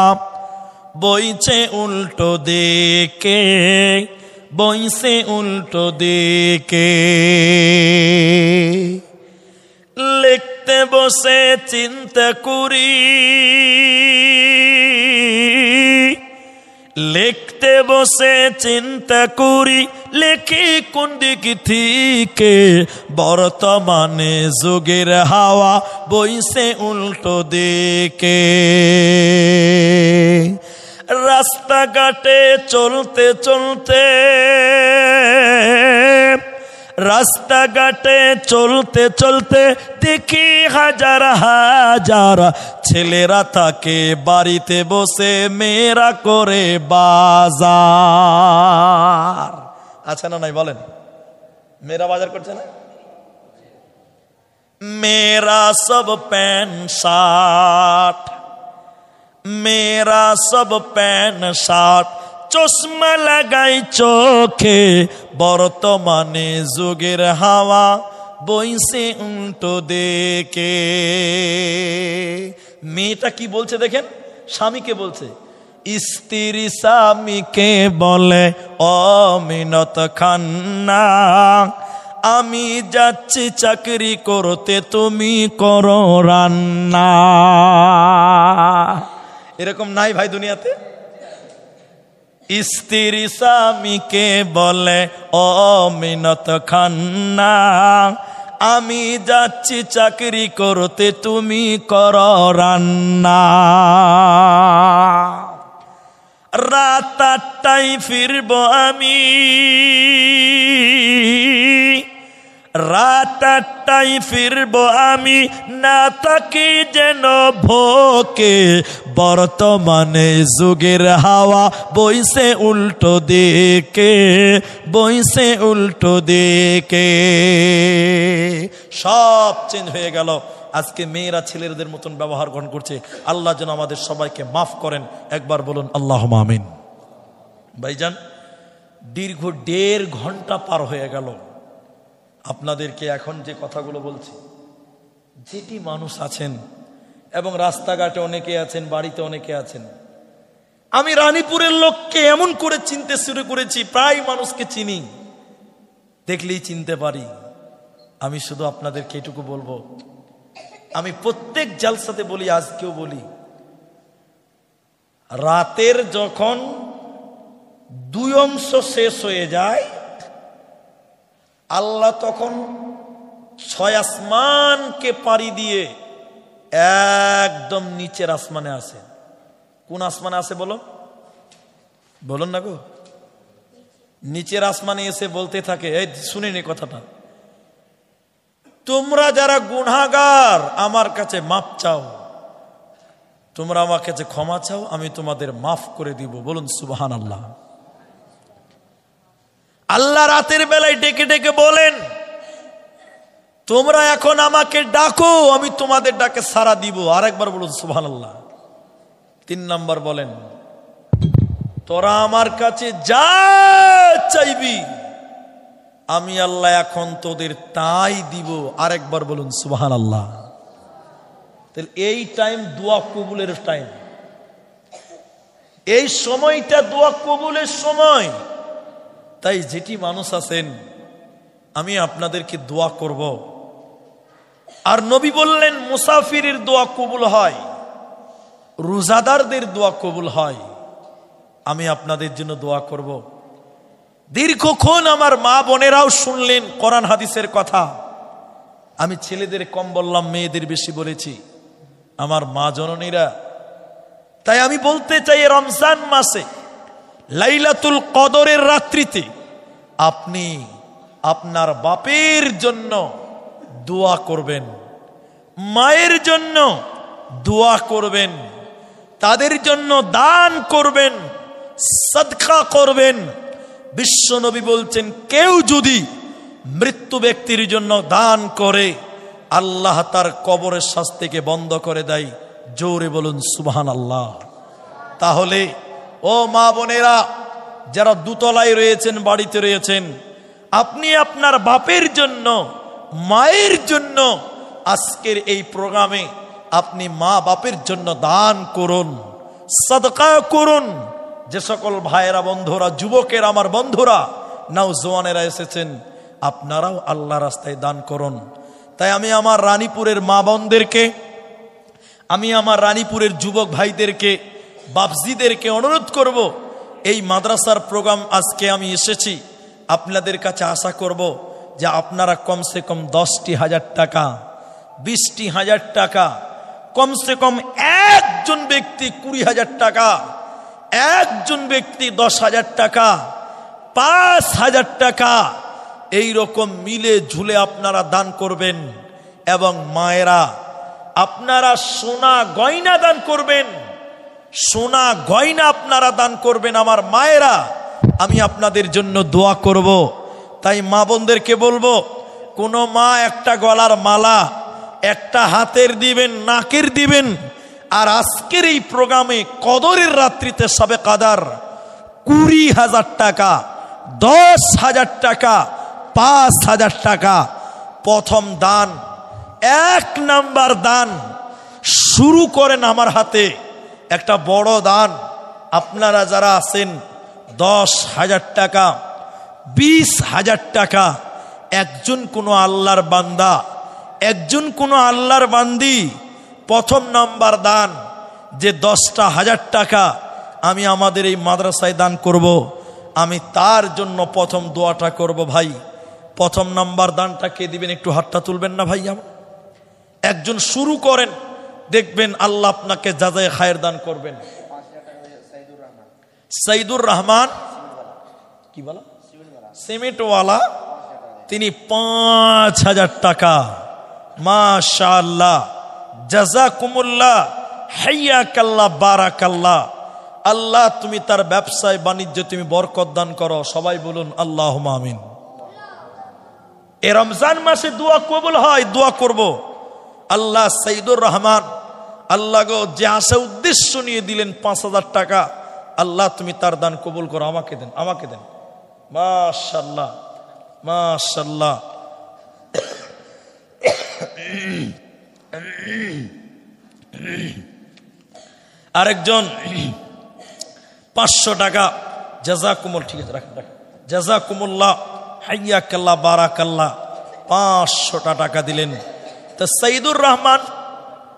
বইছে উল্টো দিকে, বইছে উল্টো দিকে। লিখতে বসে চিন্তা করি, লিখতে বসে চিন্তা করি, লেখি কোন দিক থেকে, বর্তমানে যুগের হাওয়া বইছে উল্টো দিকে। রাস্তাঘাটে চলতে চলতে, রাস্তাঘাটে চলতে চলতে দেখি হাজার হাজার ছেলেরা থাকে বাড়িতে বসে, মেয়েরা করে বাজার। আছে না নাই বলেন? মেয়েরা বাজার করছে না? মেয়েরা সব প্যান্ট শার্ট, মেয়েরা সব প্যান্ট শার্ট, চশমা লাগাই চোখে, বর্তমানে যুগের হাওয়া বইছে উল্টো দিকে। মেয়েটা কি বলছে দেখেন, স্বামীকে বলছে, স্ত্রী স্বামীকে বলে, ও মিনত খান্না, আমি যাচ্ছি চাকরি করতে, তুমি করো রান্না। এরকম নাই ভাই দুনিয়াতে? স্ত্রী স্বামীকে বলে, ও মিনত খান্না, আমি যাচ্ছি চাকরি করতে, তুমি করো রান্না। রাত 8টায় ফিরব আমি, রাতটাই ফিরবো আমি, না থাকি যেন ভোকে। বর্তমানে যুগের হাওয়া বইছে উল্টো দিকে, বইছে উল্টো দিকে। সব চেঞ্জ হয়ে গেল। আজকে মেয়েরা ছেলেদের মতন ব্যবহার গ্রহণ করছে। আল্লাহ যেন আমাদের সবাইকে মাফ করেন। একবার বলুন আল্লাহুম্মা আমিন। ভাইজান, দীর্ঘ 1.5 ঘন্টা পার হয়ে গেল। আপনাদেরকে এখন যে কথাগুলো বলছি, যেটি মানুষ আছেন এবং রাস্তাঘাটে অনেকে আছেন, বাড়িতে অনেকে আছেন, আমি রানীপুরের লোককে এমন করে চিনতে শুরু করেছি, প্রায় মানুষকে চিনি, দেখলেই চিনতে পারি। আমি শুধু আপনাদেরকে এটুকু বলবো, আমি প্রত্যেক জালসাতে বলি, আজকেও বলি, রাতের যখন 2 অংশ শেষ হয়ে যায়, আল্লাহ তখন 6 আসমানকে পাড়ি দিয়ে একদম নিচের আসমানে আসে। কোন আসমানে আসে বলো, বলুন না গো? নিচের আসমানে এসে বলতে থাকে, এই শুনিনি কথাটা, তোমরা যারা গুনাহগার আমার কাছে মাফ চাও, তোমরা আমার কাছে ক্ষমা চাও, আমি তোমাদের মাফ করে দিব। বলুন সুবহানাল্লাহ। আল্লাহ রাতের বেলায় ডেকে ডেকে বলেন, তোমরা এখন আমাকে ডাকো, আমি তোমাদের ডাকে সাড়া দিব। আরেকবার বলুন সুবহানাল্লাহ। 3 নাম্বার বলেন, তোরা আমার কাছে যা চাইবি আমি আল্লাহ এখন তোদের তাই দিব। আরেকবার বলুন সুবহানাল্লাহ। তাহলে এই টাইম দোয়া কবুলের টাইম, এই সময়টা দোয়া কবুলের সময়। তাই যেটি মানুষ আছেন, আমি আপনাদেরকে দোয়া করব। আর নবী বললেন মুসাফিরের দোয়া কবুল হয়, রোজাদারদের দোয়া কবুল হয়। আমি আপনাদের জন্য দোয়া করব। দীর্ঘক্ষণ আমার মা বোনেরাও শুনলেন কোরআন হাদিসের কথা। আমি ছেলেদের কম বললাম, মেয়েদের বেশি বলেছি, আমার মা জননীরা। তাই আমি বলতে চাই, রমজান মাসে লাইলাতুল কদরের রাত্রিতে আপনি আপনার বাপের জন্য দোয়া করবেন, মায়ের জন্য দোয়া করবেন, তাদের জন্য দান করবেন, সাদকা করবেন। বিশ্ব নবী বলছেন, কেউ যদি মৃত্যু ব্যক্তির জন্য দান করে, আল্লাহ তার কবরের শাস্তিকে বন্ধ করে দেয়। জোরে বলুন সুবহানাল্লাহ। তাহলে ও মা বোনেরা, যারা দোতলায় রয়েছেন, বাড়িতে রয়েছেন, আপনি আপনার বাপের জন্য, মায়ের জন্য আজকের এই প্রোগ্রামে আপনি মা বাপের জন্য দান করুন, সাদকা করুন। যে সকল ভাইয়েরা, বন্ধুরা, যুবকের আমার বন্ধুরা, নওজওয়ানেরা এসেছেন, আপনারাও আল্লাহ রাস্তায় দান করুন। তাই আমি আমার রানীপুরের মা বোনদেরকে, আমি আমার রানীপুরের যুবক ভাইদেরকে, বাপজিদেরকে অনুরোধ করব, এই মাদ্রাসার প্রোগ্রাম আজকে আমি এসেছি, আপনাদের কাছে আশা করব যে আপনারা কমসে কম 10,000 টাকা, 20,000 টাকা, কমসে কম একজন ব্যক্তি 20,000 টাকা, একজন ব্যক্তি 10,000 টাকা, 5,000 টাকা, এই রকম মিলে ঝুলে আপনারা দান করবেন। এবং মায়েরা, আপনারা সোনা গয়না দান করবেন, সোনা গয়না আপনারা দান করবেন। আমার মায়েরা, আমি আপনাদের জন্য দোয়া করব। তাই মা বোনদেরকে বলবো, কোনো মা একটা গলার মালা, একটা হাতের দিবেন, নাকের দিবেন। আর আজকের এই প্রোগ্রামে কদরের রাত্রিতে সবে কাদার 20,000 টাকা, 10,000 টাকা, 5,000 টাকা প্রথম দান, 1 নাম্বার দান শুরু করেন। আমার হাতে একটা বড় দান, আপনারা যারা আছেন 10,000 টাকা, 20,000 টাকা, একজন কোনো আল্লাহর বান্দা, একজন কোনো আল্লাহর বান্দি প্রথম নাম্বার দান, যে 10,000 টাকা আমি আমাদের এই মাদ্রাসায় দান করব, আমি তার জন্য প্রথম দোয়াটা করব। ভাই, প্রথম নাম্বার দানটা কে দিবেন? একটু হাতটা তুলবেন না ভাই? একজন শুরু করেন, দেখবেন আল্লাহ আপনাকে জাযায়ে খায়ের দান করবেন। সাইদুর রহমান, কি বলা, সিমেন্টওয়ালা, তিনি 5,000 টাকা। মাশাআল্লাহ, জাযাকুমুল্লাহ, হাইয়াকাল্লাহ, বারাকাল্লাহ। আল্লাহ তুমি তার ব্যবসায় বাণিজ্য তুমি বরকত দান করো। সবাই বলুন আল্লাহুম্মা আমিন। এই রমজান মাসে দোয়া কবুল হয়, দোয়া করব। আল্লাহ সাইদুর রহমান, আল্লাহ গো যে আশা উদ্দেশ্য নিয়ে দিলেন 5,000 টাকা, আল্লাহ তুমি তার দান কবুল করো। আমাকে দেন, আমাকে দেন। মাশাআল্লাহ, মাশাআল্লাহ। আরেকজন 500 টাকা। জাযাকুমুল, ঠিক আছে রাখেন, রাখেন। জাযাকুমুল্লাহ, হাইয়াকাল্লাহ, বারাকাল্লাহ। 500 টাকা দিলেন। তো সাইদুর রহমান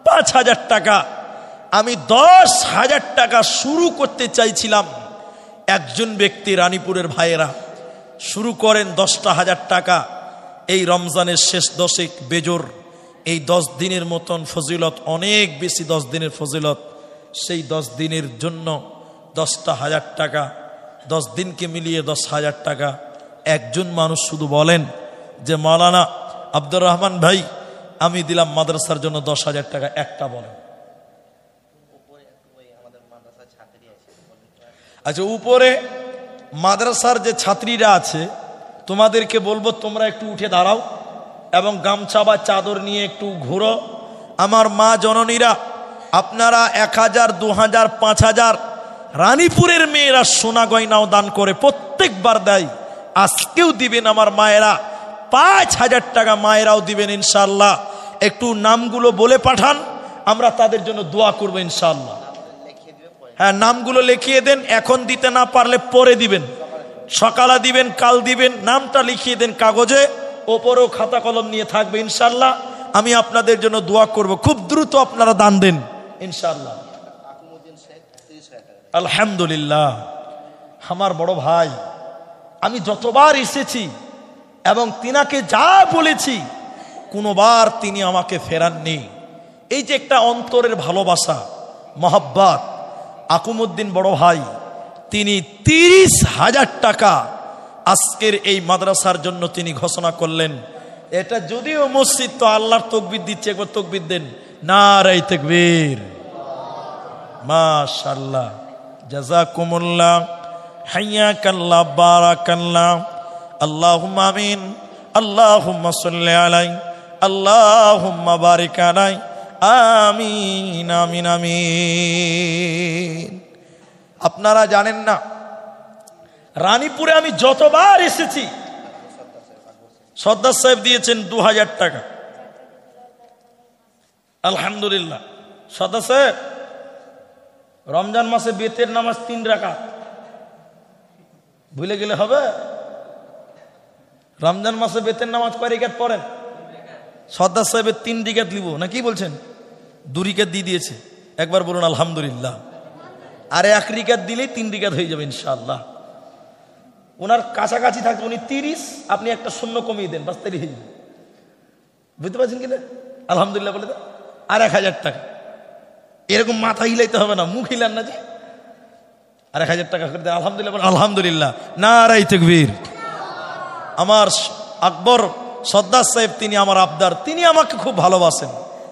5,000 টাকা। আমি 10,000 টাকা শুরু করতে চাইছিলাম। একজন ব্যক্তি, রানীপুরের ভাইয়েরা শুরু করেন 10,000 টাকা। এই রমজানের শেষ দশেক বেজোর, এই 10 দিনের মতন ফজিলত অনেক বেশি, 10 দিনের ফজিলত। সেই 10 দিনের জন্য 10,000 টাকা, 10 দিনকে মিলিয়ে 10,000 টাকা। একজন মানুষ শুধু বলেন যে মাওলানা আব্দুর রহমান ভাই, আমি দিলাম মাদ্রাসার জন্য 10,000 টাকা। একটা বলেন। আচ্ছা, উপরে মাদ্রাসার যে ছাত্রীরা আছে তোমাদেরকে বলবো তোমরা একটু উঠে দাঁড়াও এবং গামছা বা চাদর নিয়ে একটু ঘুরো। আমার মা জননীরা, আপনারা 1,000, 2,000, 5,000 রানীপুরের মেয়েরা সোনা গয়নাও দান করে, প্রত্যেকবার দেয়। আজকেও দিবেন আমার মায়েরা। 5,000 টাকা মায়েরাও দিবেন ইনশাআল্লাহ। একটু নামগুলো বলে পাঠান, আমরা তাদের জন্য দোয়া করবো ইনশাআল্লাহ। হ্যাঁ, নামগুলো লিখিয়ে দেন। এখন দিতে না পারলে পরে দিবেন, সকালে দিবেন, কাল দিবেন। নামটা লিখিয়ে দেন কাগজে, ওপরেও খাতা কলম নিয়ে থাকবে ইনশাআল্লাহ। আমি আপনাদের জন্য দোয়া করব। খুব দ্রুত আপনারা দান দেন ইনশাআল্লাহ। আলহামদুলিল্লাহ, আমার বড় ভাই, আমি যতবার এসেছি এবং তিনাকে যা বলেছি কোনোবার তিনি আমাকে ফেরাননি। এই যে একটা অন্তরের ভালোবাসা, মহব্বত। আকুমুদ্দিন বড় ভাই, তিনি 30,000 টাকা আজকের এই মাদ্রাসার জন্য তিনি ঘোষণা করলেন। এটা যদিও মসজিদ, তো আল্লাহর তাকবীর দিচ্ছে, একবার তাকবীর দেন। নারায়ে তাকবীর। মাশাআল্লাহ, জাযাকুমুল্লাহ, হাইয়াকাল্লাহ, বারাকাল্লাহ। আল্লাহুম্মা আমিন, আল্লাহুম্মা সাল্লি আলাইহি, আল্লাহুম্মা বারিক আলাইহি। আমিন, আমিন, আমিন। আপনারা জানেন না, রানীপুরে আমি যতবার এসেছি, সর্দার সাহেব দিয়েছেন 2,000 টাকা। আলহামদুলিল্লাহ। সর্দার সাহেব, রমজান মাসে বেতের নামাজ 3 রাকাত, ভুলে গেলে হবে? রমজান মাসে বেতের নামাজ কয় রাকাত পড়েন? সর্দার সাহেবের 3 রাকাত লিব না, কি বলছেন? 2 রাকাত দিয়ে দিয়েছে। একবার বলুন আলহামদুলিল্লাহ। আর 1 রাকাত দিলেই 3 রাকাত হয়ে যাবে ইনশাআল্লাহ। ওনার কাছাকাছি থাকবে, উনি 30, আপনি একটা শূন্য কমিয়ে দেন, বাস তাই হয়ে যাবে। বুঝতে পারছেন কিনা? আলহামদুলিল্লাহ বলে দেন। আর 1,000 টাকা। এরকম মাথা হিলাইতে হবে না, মুখ হিলান না যে। আর 1,000 টাকা করে দেন। আলহামদুলিল্লাহ, আলহামদুলিল্লাহ, নারায়ে তাকবীর। আমার আকবর সর্দার সাহেব, তিনি আমার আবদার, তিনি আমাকে খুব ভালোবাসেন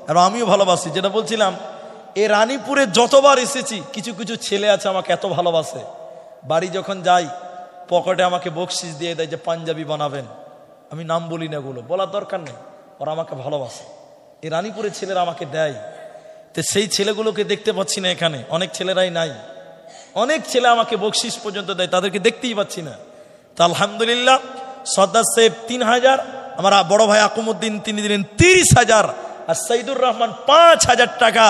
আর আমিও ভালোবাসি। যেটা বলছিলাম, এই রানীপুরে যতবার এসেছি, কিছু কিছু ছেলে আছে আমাকে এত ভালোবাসে, বাড়ি যখন যাই পকেটে আমাকে বকশিস দিয়ে দেয় যে পাঞ্জাবি বানাবেন। আমি নাম বলি না, এগুলো বলার দরকার নেই, ওরা আমাকে ভালোবাসে। এই রানীপুরের ছেলেরা আমাকে দেয়। তো সেই ছেলেগুলোকে দেখতে পাচ্ছি না এখানে, অনেক ছেলেরাই নাই। অনেক ছেলে আমাকে বকশিস পর্যন্ত দেয়, তাদেরকে দেখতেই পাচ্ছি না। তা আলহামদুলিল্লাহ, সর্দার সাহেব 3,000, আমার বড় ভাই আকুমুদ্দিন তিনি দিলেন 30,000, আর সাইদুর রহমান 5,000 টাকা।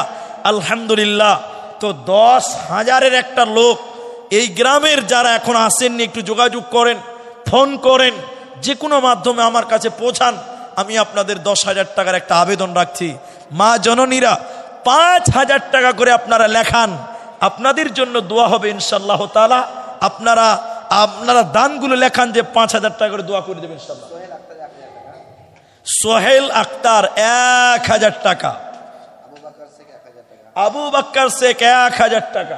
আলহামদুলিল্লাহ। তো 10,000-এর একটা লোক, এই গ্রামের যারা এখন আসেননি, একটু যোগাযোগ করেন, ফোন করেন, যে কোনো মাধ্যমে আমার কাছে পৌঁছান। আমি আপনাদের 10,000 টাকার একটা আবেদন রাখছি। মা জননীরা, 5,000 টাকা করে আপনারা লেখান, আপনাদের জন্য দোয়া হবে ইনশাআল্লাহ তাআলা। আপনারা দানগুলো লেখান যে 5,000 টাকা করে দোয়া করে দেবেন ইনশাআল্লাহ। সোহেল আক্তার 1,000 টাকা, আবু বকর শেখ 1,000 টাকা,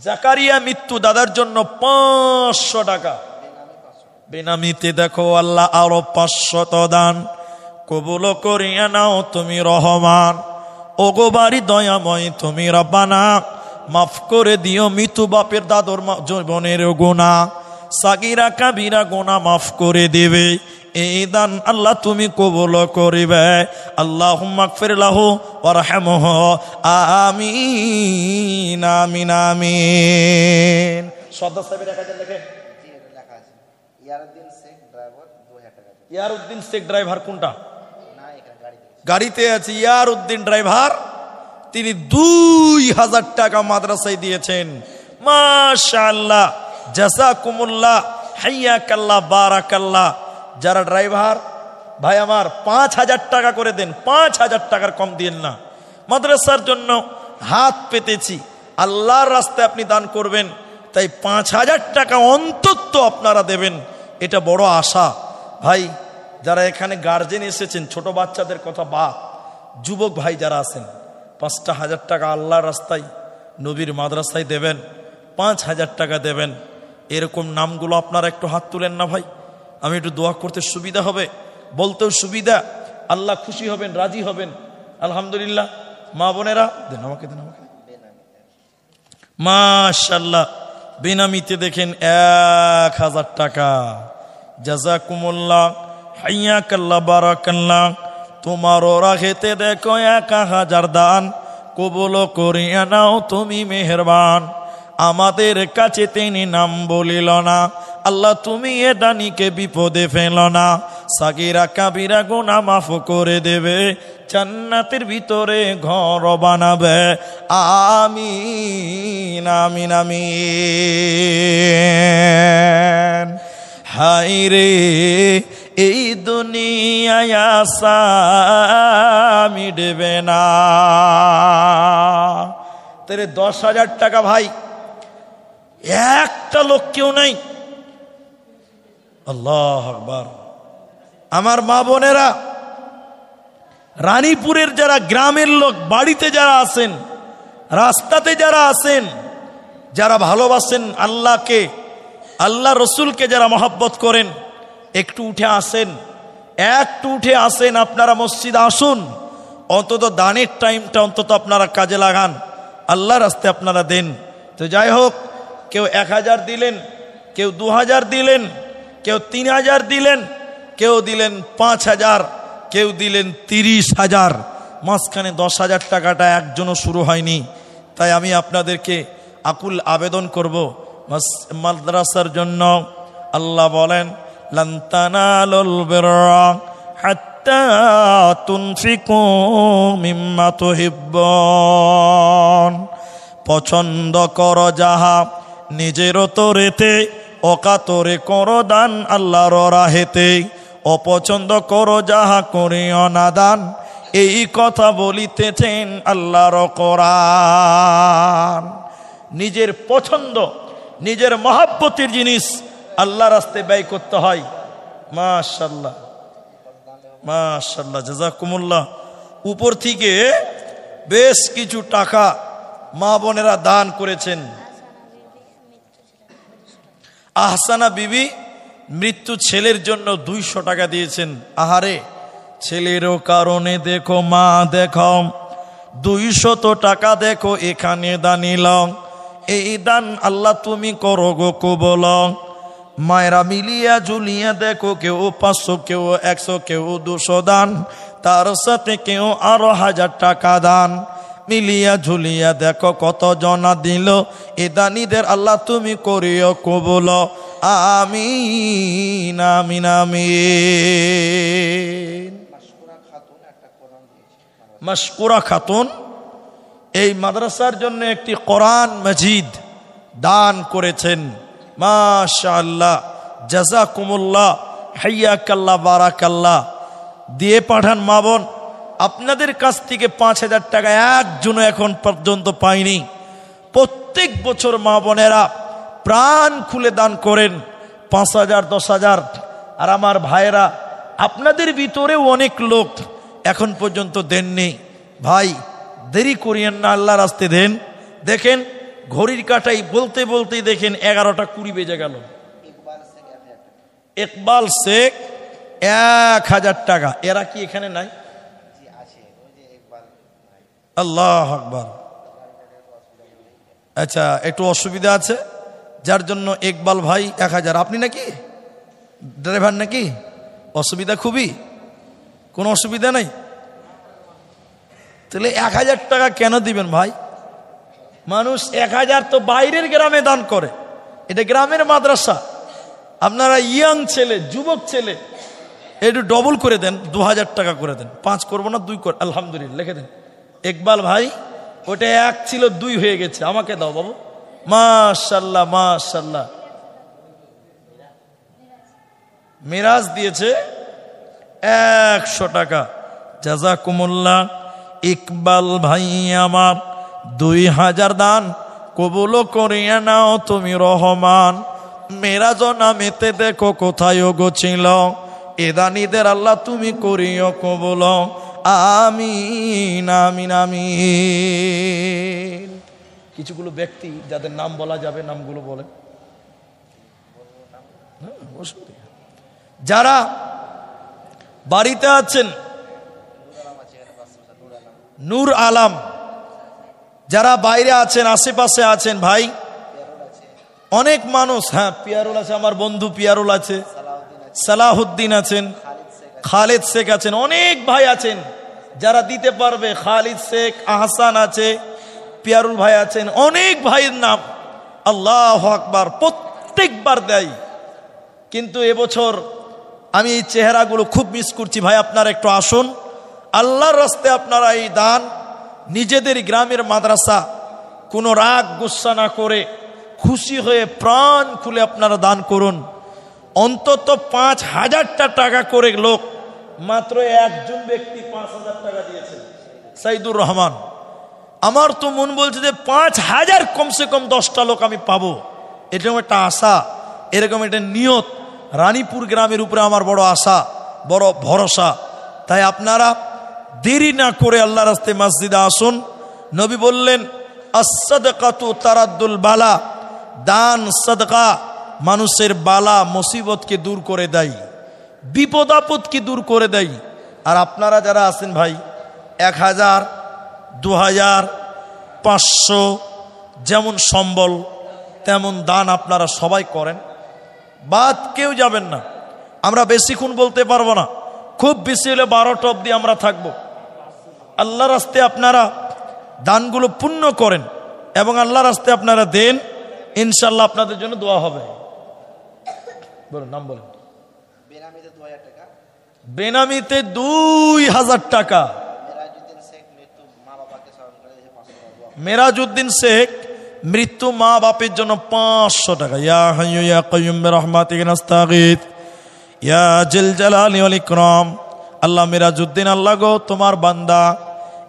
জাকারিয়া মৃত্যু দাদার জন্য 500 টাকা, বেনামিতে দেখো আল্লাহ আরো 500 দান কবুল করিয়া নাও তুমি রহমান। ওগো বাড়ি দয়াময় তুমি রব্বানা, মাফ করে দিও মৃত্যু বাপের দাদর জীবনের গুনাহ, সাগিরা কাবিরা গুনাহ মাফ করে দেবে। এই দান আল্লাহ তুমি কবুল করিবে। আল্লাহুম্মা গফির লাহু ওয়ারহামহু, আমিন আমিন আমিন। সদা সাহেবের 1000 লেখে লেখা আছে। ইয়ারউদ্দিন শেখ ড্রাইভার 2000 টাকা। ইয়ারউদ্দিন শেখ ড্রাইভার কোনটা? না এখানে গাড়িতে আছে। ইয়ারউদ্দিন ড্রাইভার তিনি 2000 টাকা মাদ্রাসায় দিয়েছেন। মাশাআল্লাহ, জাযাকুমুল্লাহ, হাইয়াকাল্লাহ, বারাকাল্লাহ। যারা ড্রাইভার ভাই আমার 5000 টাকা করে দেন, 5000 টাকার কম দিন না। মাদ্রাসার জন্য হাত পেতেছি, আল্লাহর রাস্তায় আপনি দান করবেন, তাই 5000 টাকা অন্তত আপনারা দেবেন, এটা বড় আশা। ভাই যারা এখানে গার্জেন এসেছেন, ছোট বাচ্চাদের কথা বাদ, যুবক ভাই যারা আছেন, 5000 টাকা আল্লাহর রাস্তায় নবীর মাদ্রাসায় দেবেন, 5000 টাকা দেবেন। এরকম নামগুলো আপনারা একটু হাত তুলেন না ভাই, আমি একটু দোয়া করতে সুবিধা হবে, বলতেও সুবিধা, আল্লাহ খুশি হবেন, রাজি হবেন। আলহামদুলিল্লাহ। মা বোনেরা দেন আমাকে, দেন আমাকে। মাশাআল্লাহ, বেনামিতে দেখেন 1000 টাকা। জাযাকুমুল্লাহ, হাইয়াকাল্লাহ, বারাকাল্লাহ। তোমারও রাখেতে দেখো 1000 দান কবুল করিয়া নাও তুমি মেহেরবান। আমাদের কাছে তিনি নাম বলিল না, আল্লাহ তুমি এ দানিকে বিপদে ফেল না, সাগিরা কাবিরা গুনাহ মাফ করে দেবে, জান্নাতের ভিতরে ঘর বানাবে। আমিন আমিন আমিন। হায় রে এই দুনিয়ায় আশা মিটবে না। তেরে 10,000 টাকা ভাই, একটা লোক কেউ নাই। আল্লাহ আকবার। আমার মা বোনেরা, রানীপুরের যারা গ্রামের লোক, বাড়িতে যারা আছেন, রাস্তাতে যারা আছেন, যারা ভালোবাসেন আল্লাহকে, আল্লাহ রসুলকে যারা মহব্বত করেন, একটু উঠে আসেন, একটু উঠে আসেন। আপনারা মসজিদে আসুন, অন্তত দানের টাইমটা অন্তত আপনারা কাজে লাগান, আল্লাহ রাস্তায় আপনারা দেন। তো যাই হোক, কেউ 1000 দিলেন, কেউ 2000 দিলেন, কেউ 3000 দিলেন, কেউ দিলেন 5000, কেউ দিলেন 30,000। মাঝখানে 10,000 টাকাটা একজনও শুরু হয়নি। তাই আমি আপনাদেরকে আকুল আবেদন করব মাদ্রাসার জন্য। আল্লাহ বলেন, লান তানালুল বিররা হাত্তা তুনফিকু মিম্মা তুহিব্বুন। পছন্দ কর যাহা নিজের তরেতে, অকাতরে কর দান আল্লাহর রাহেতে। অপছন্দ কর যাহা করিও না দান, এই কথা বলিতেছেন আল্লাহর কোরআন। নিজের পছন্দ, নিজের মহব্বতের জিনিস আল্লাহ রাস্তায় ব্যয় করতে হয়। মাশাআল্লাহ মাশাআল্লাহ, জাযাকুমুল্লাহ। উপর থেকে বেশ কিছু টাকা মা বোনেরা দান করেছেন। আহসানা বিবি মৃত্যু ছেলের জন্য 200 টাকা দিয়েছেন। আহারে, ছেলেরও কারণে দেখো মা, দেখো 200 টাকা দেখো এখানে দানিলাম। এই দান আল্লাহ তুমি করো গো কবুল। মায়েরা মিলিয়া ঝুলিয়া দেখো, কেউ 500, কেউ 100, কেউ 200 দান, তার সাথে কেউ আরো 1000 টাকা দান। মিলিয়া ঝুলিয়া দেখো কত জনা দিল। এ দানিদের আল্লাহ তুমি করিও কবুল। আমিন আমিন আমিন। মাশকুরা খাতুন এই মাদ্রাসার জন্য একটি কোরআন মাজিদ দান করেছেন। মাশাআল্লাহ, জাযাকুমুল্লাহ, হাইয়াকাল্লাহ, বারাকাল্লাহ। দিয়ে পাঠান মা বোন। আপনাদের কাছ থেকে 5000 টাকা একজনও এখন পর্যন্ত পাইনি। প্রত্যেক বছর মা বোনেরা প্রাণ খুলে দান করেন, 5000, 10,000। আর আমার ভাইরা, আপনাদের ভিতরেও অনেক লোক এখন পর্যন্ত দেননি। ভাই দেরি করিয়েন না, আল্লাহ রাস্তায় দেন। দেখেন ঘড়ির কাঁটাই বলতে বলতেই দেখেন 11টা 20 বেজে গেল। ইকবাল শেখ 1000 টাকা। এরা কি এখানে নাই? আল্লাহ আকবার। আচ্ছা, একটু অসুবিধা আছে যার জন্য ইকবাল ভাই 1000। আপনি নাকি ড্রাইভার নাকি? অসুবিধা খুবই, কোনো অসুবিধা নাই? তাহলে 1000 টাকা কেন দিবেন ভাই? মানুষ 1000 তো বাইরের গ্রামে দান করে, এটা গ্রামের মাদ্রাসা। আপনারা ইয়াং ছেলে, যুবক ছেলে, একটু ডবল করে দেন, 2000 টাকা করে দেন। 5 করবো না, 2 কর, আলহামদুলিল্লাহ লিখে দেন। ইকবাল ভাই ওটা 1 ছিল 2 হয়ে গেছে, আমাকে দাও বাবু। মাশাল্লাহ মাশাল্লাহ। মিরাজ দিয়েছে 100 টাকা, জাযাকুমুল্লাহ। ইকবাল ভাই আমার 2000 দান কবুল করিয়া নাও তুমি রহমান। মেরাজ নামেতে দেখো কোথায় গোছিল, এদানিদের আল্লাহ তুমি করিও কবুল। আমিন আমিন আমিন। কিছুগুলো ব্যক্তি যাদের নাম বলা যাবে, নামগুলো বলেন। যারা বাড়িতে আছেন, নূর আলম, যারা বাইরে আছেন, আশেপাশে আছেন ভাই, অনেক মানুষ। হ্যাঁ, পিয়ারুল আছে, আমার বন্ধু পিয়ারুল আছে, সালাহুদ্দিন আছেন, খালেদ শেখ আছেন, অনেক ভাই আছেন যারা দিতে পারবে। খালিদ শেখ, আহসান আছে, পিয়ারুল ভাই আছেন, অনেক ভাইয়ের নাম। আল্লাহু আকবার। প্রত্যেকবার দেয়, কিন্তু এবছর আমি এই চেহারাগুলো খুব মিস করছি। ভাই আপনারা একটু আসুন, আল্লাহর রাস্তায় আপনারা এই দান নিজেদের গ্রামের মাদ্রাসা, কোনো রাগ গুসা না করে খুশি হয়ে প্রাণ খুলে আপনারা দান করুন। অন্তত 5000টা টাকা করে লোক, মাত্র একজন ব্যক্তি 5000 টাকা দিয়েছেন, সাইদুর রহমান। আমার তো মন বলছে যে 5000 কমসে কম 10টা লোক আমি পাবো, এরকম একটা আশা, এরকম একটা নিয়ত। রানীপুর গ্রামের উপরে আমার বড় আশা, বড় ভরসা। তাই আপনারা দেরি না করে আল্লাহ রাস্তায় মসজিদে আসুন। নবী বললেন, আস-সাদকাতু তারাদ্দুল বালা, দান সাদকা মানুষের বালা মুসিবতকে দূর করে দেয়, বিপদ আপদকে দূর করে দেয়। আর আপনারা যারা আছেন ভাই, 1000, 2000, 500 যেমন সম্বল তেমন দান আপনারা সবাই করেন, বাদ কেউ যাবেন না। আমরা বেশিক্ষণ বলতে পারবো না, খুব বেশি হলে 12টা অবধি আমরা থাকবো। আল্লাহ রাস্তায় আপনারা দানগুলো পূর্ণ করেন এবং আল্লাহ রাস্তায় আপনারা দেন, ইনশাল্লাহ আপনাদের জন্য দোয়া হবে। বলুন, নাম বলেন। বেনামিতে 2000 টাকা। মেরাজউদ্দিন শেখ মৃত্যু মা বাপের জন্য 500 টাকা। ইয়া হাইয়্যু ইয়া কাইয়্যুম বিরহমাতিকা নাস্তাগীথ ইয়া জিল জালালি ওয়াল ইকরাম। আল্লাহ মেরাজউদ্দিন, আল্লাহ গো তোমার বান্দা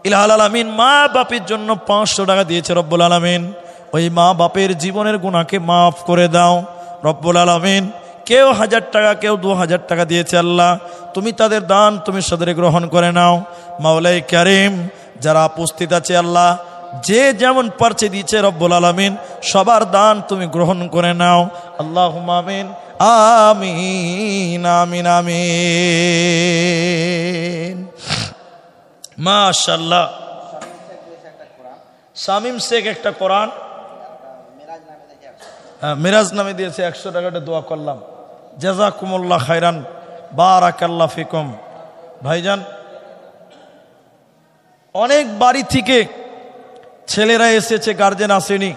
ইলাহুল আলামিন মা বাপের জন্য 500 টাকা দিয়েছে রব্বুল আলামিন। ওই মা বাপের জীবনের গুনাহকে মাফ করে দাও রব্বুল আলামিন। কেউ 1000 টাকা, কেউ 2000 টাকা দিয়েছে, আল্লাহ তুমি তাদের দান তুমি সদরে গ্রহণ করে নাও। মাওলাই কারীম, যারা উপস্থিত আছে আল্লাহ যে যেমন পারছে দিয়েছে রব্বুল আলামিন, সবার দান তুমি গ্রহণ করে নাও। আল্লাহুম্মা আমিন আমিন আমিন আমিন। মাশাআল্লাহ। শামীম শেখ একটা কোরআন, মিরাজ নামে দিয়েছে 100 টাকাটা দোয়া করলাম। জাযাকুমুল্লাহ খাইরান, বারাকাল্লাহু ফিকুম। ভাইজান, অনেক বাড়ি থেকে ছেলেরা এসেছে, গার্জেন আসেনি।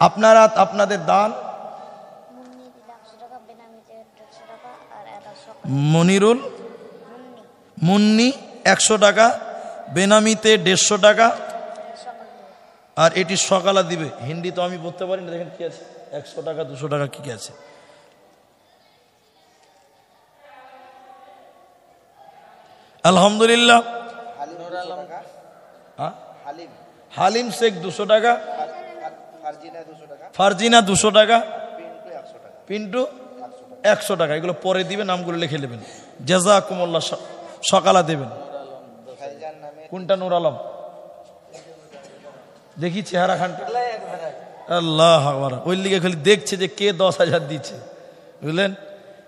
আপনারা আপনাদের দান, মনিরুল মুন্নি 100 টাকা, বেনামিতে 150 টাকা, আর এটি সকালে দিবে। হিন্দি তো আমি বলতে পারি না, দেখেন কি আছে, 100 টাকা 200 টাকা কি আছে। আলহামদুলিল্লাহ। হালিম শেখ 200 টাকা, ফারজিনা 200 টাকা, পিন্টু 100 টাকা। এগুলো পরে দিবে, নামগুলো লিখে নেবেন। জাযাকুমুল্লাহ সকালে দেবেন। কোনটা? নূর আলম। দেখি চেহারা খানটা। আল্লাহ আকবার। ওই লিগে খালি দেখছে যে কে 10,000 দিচ্ছে, বুঝলেন।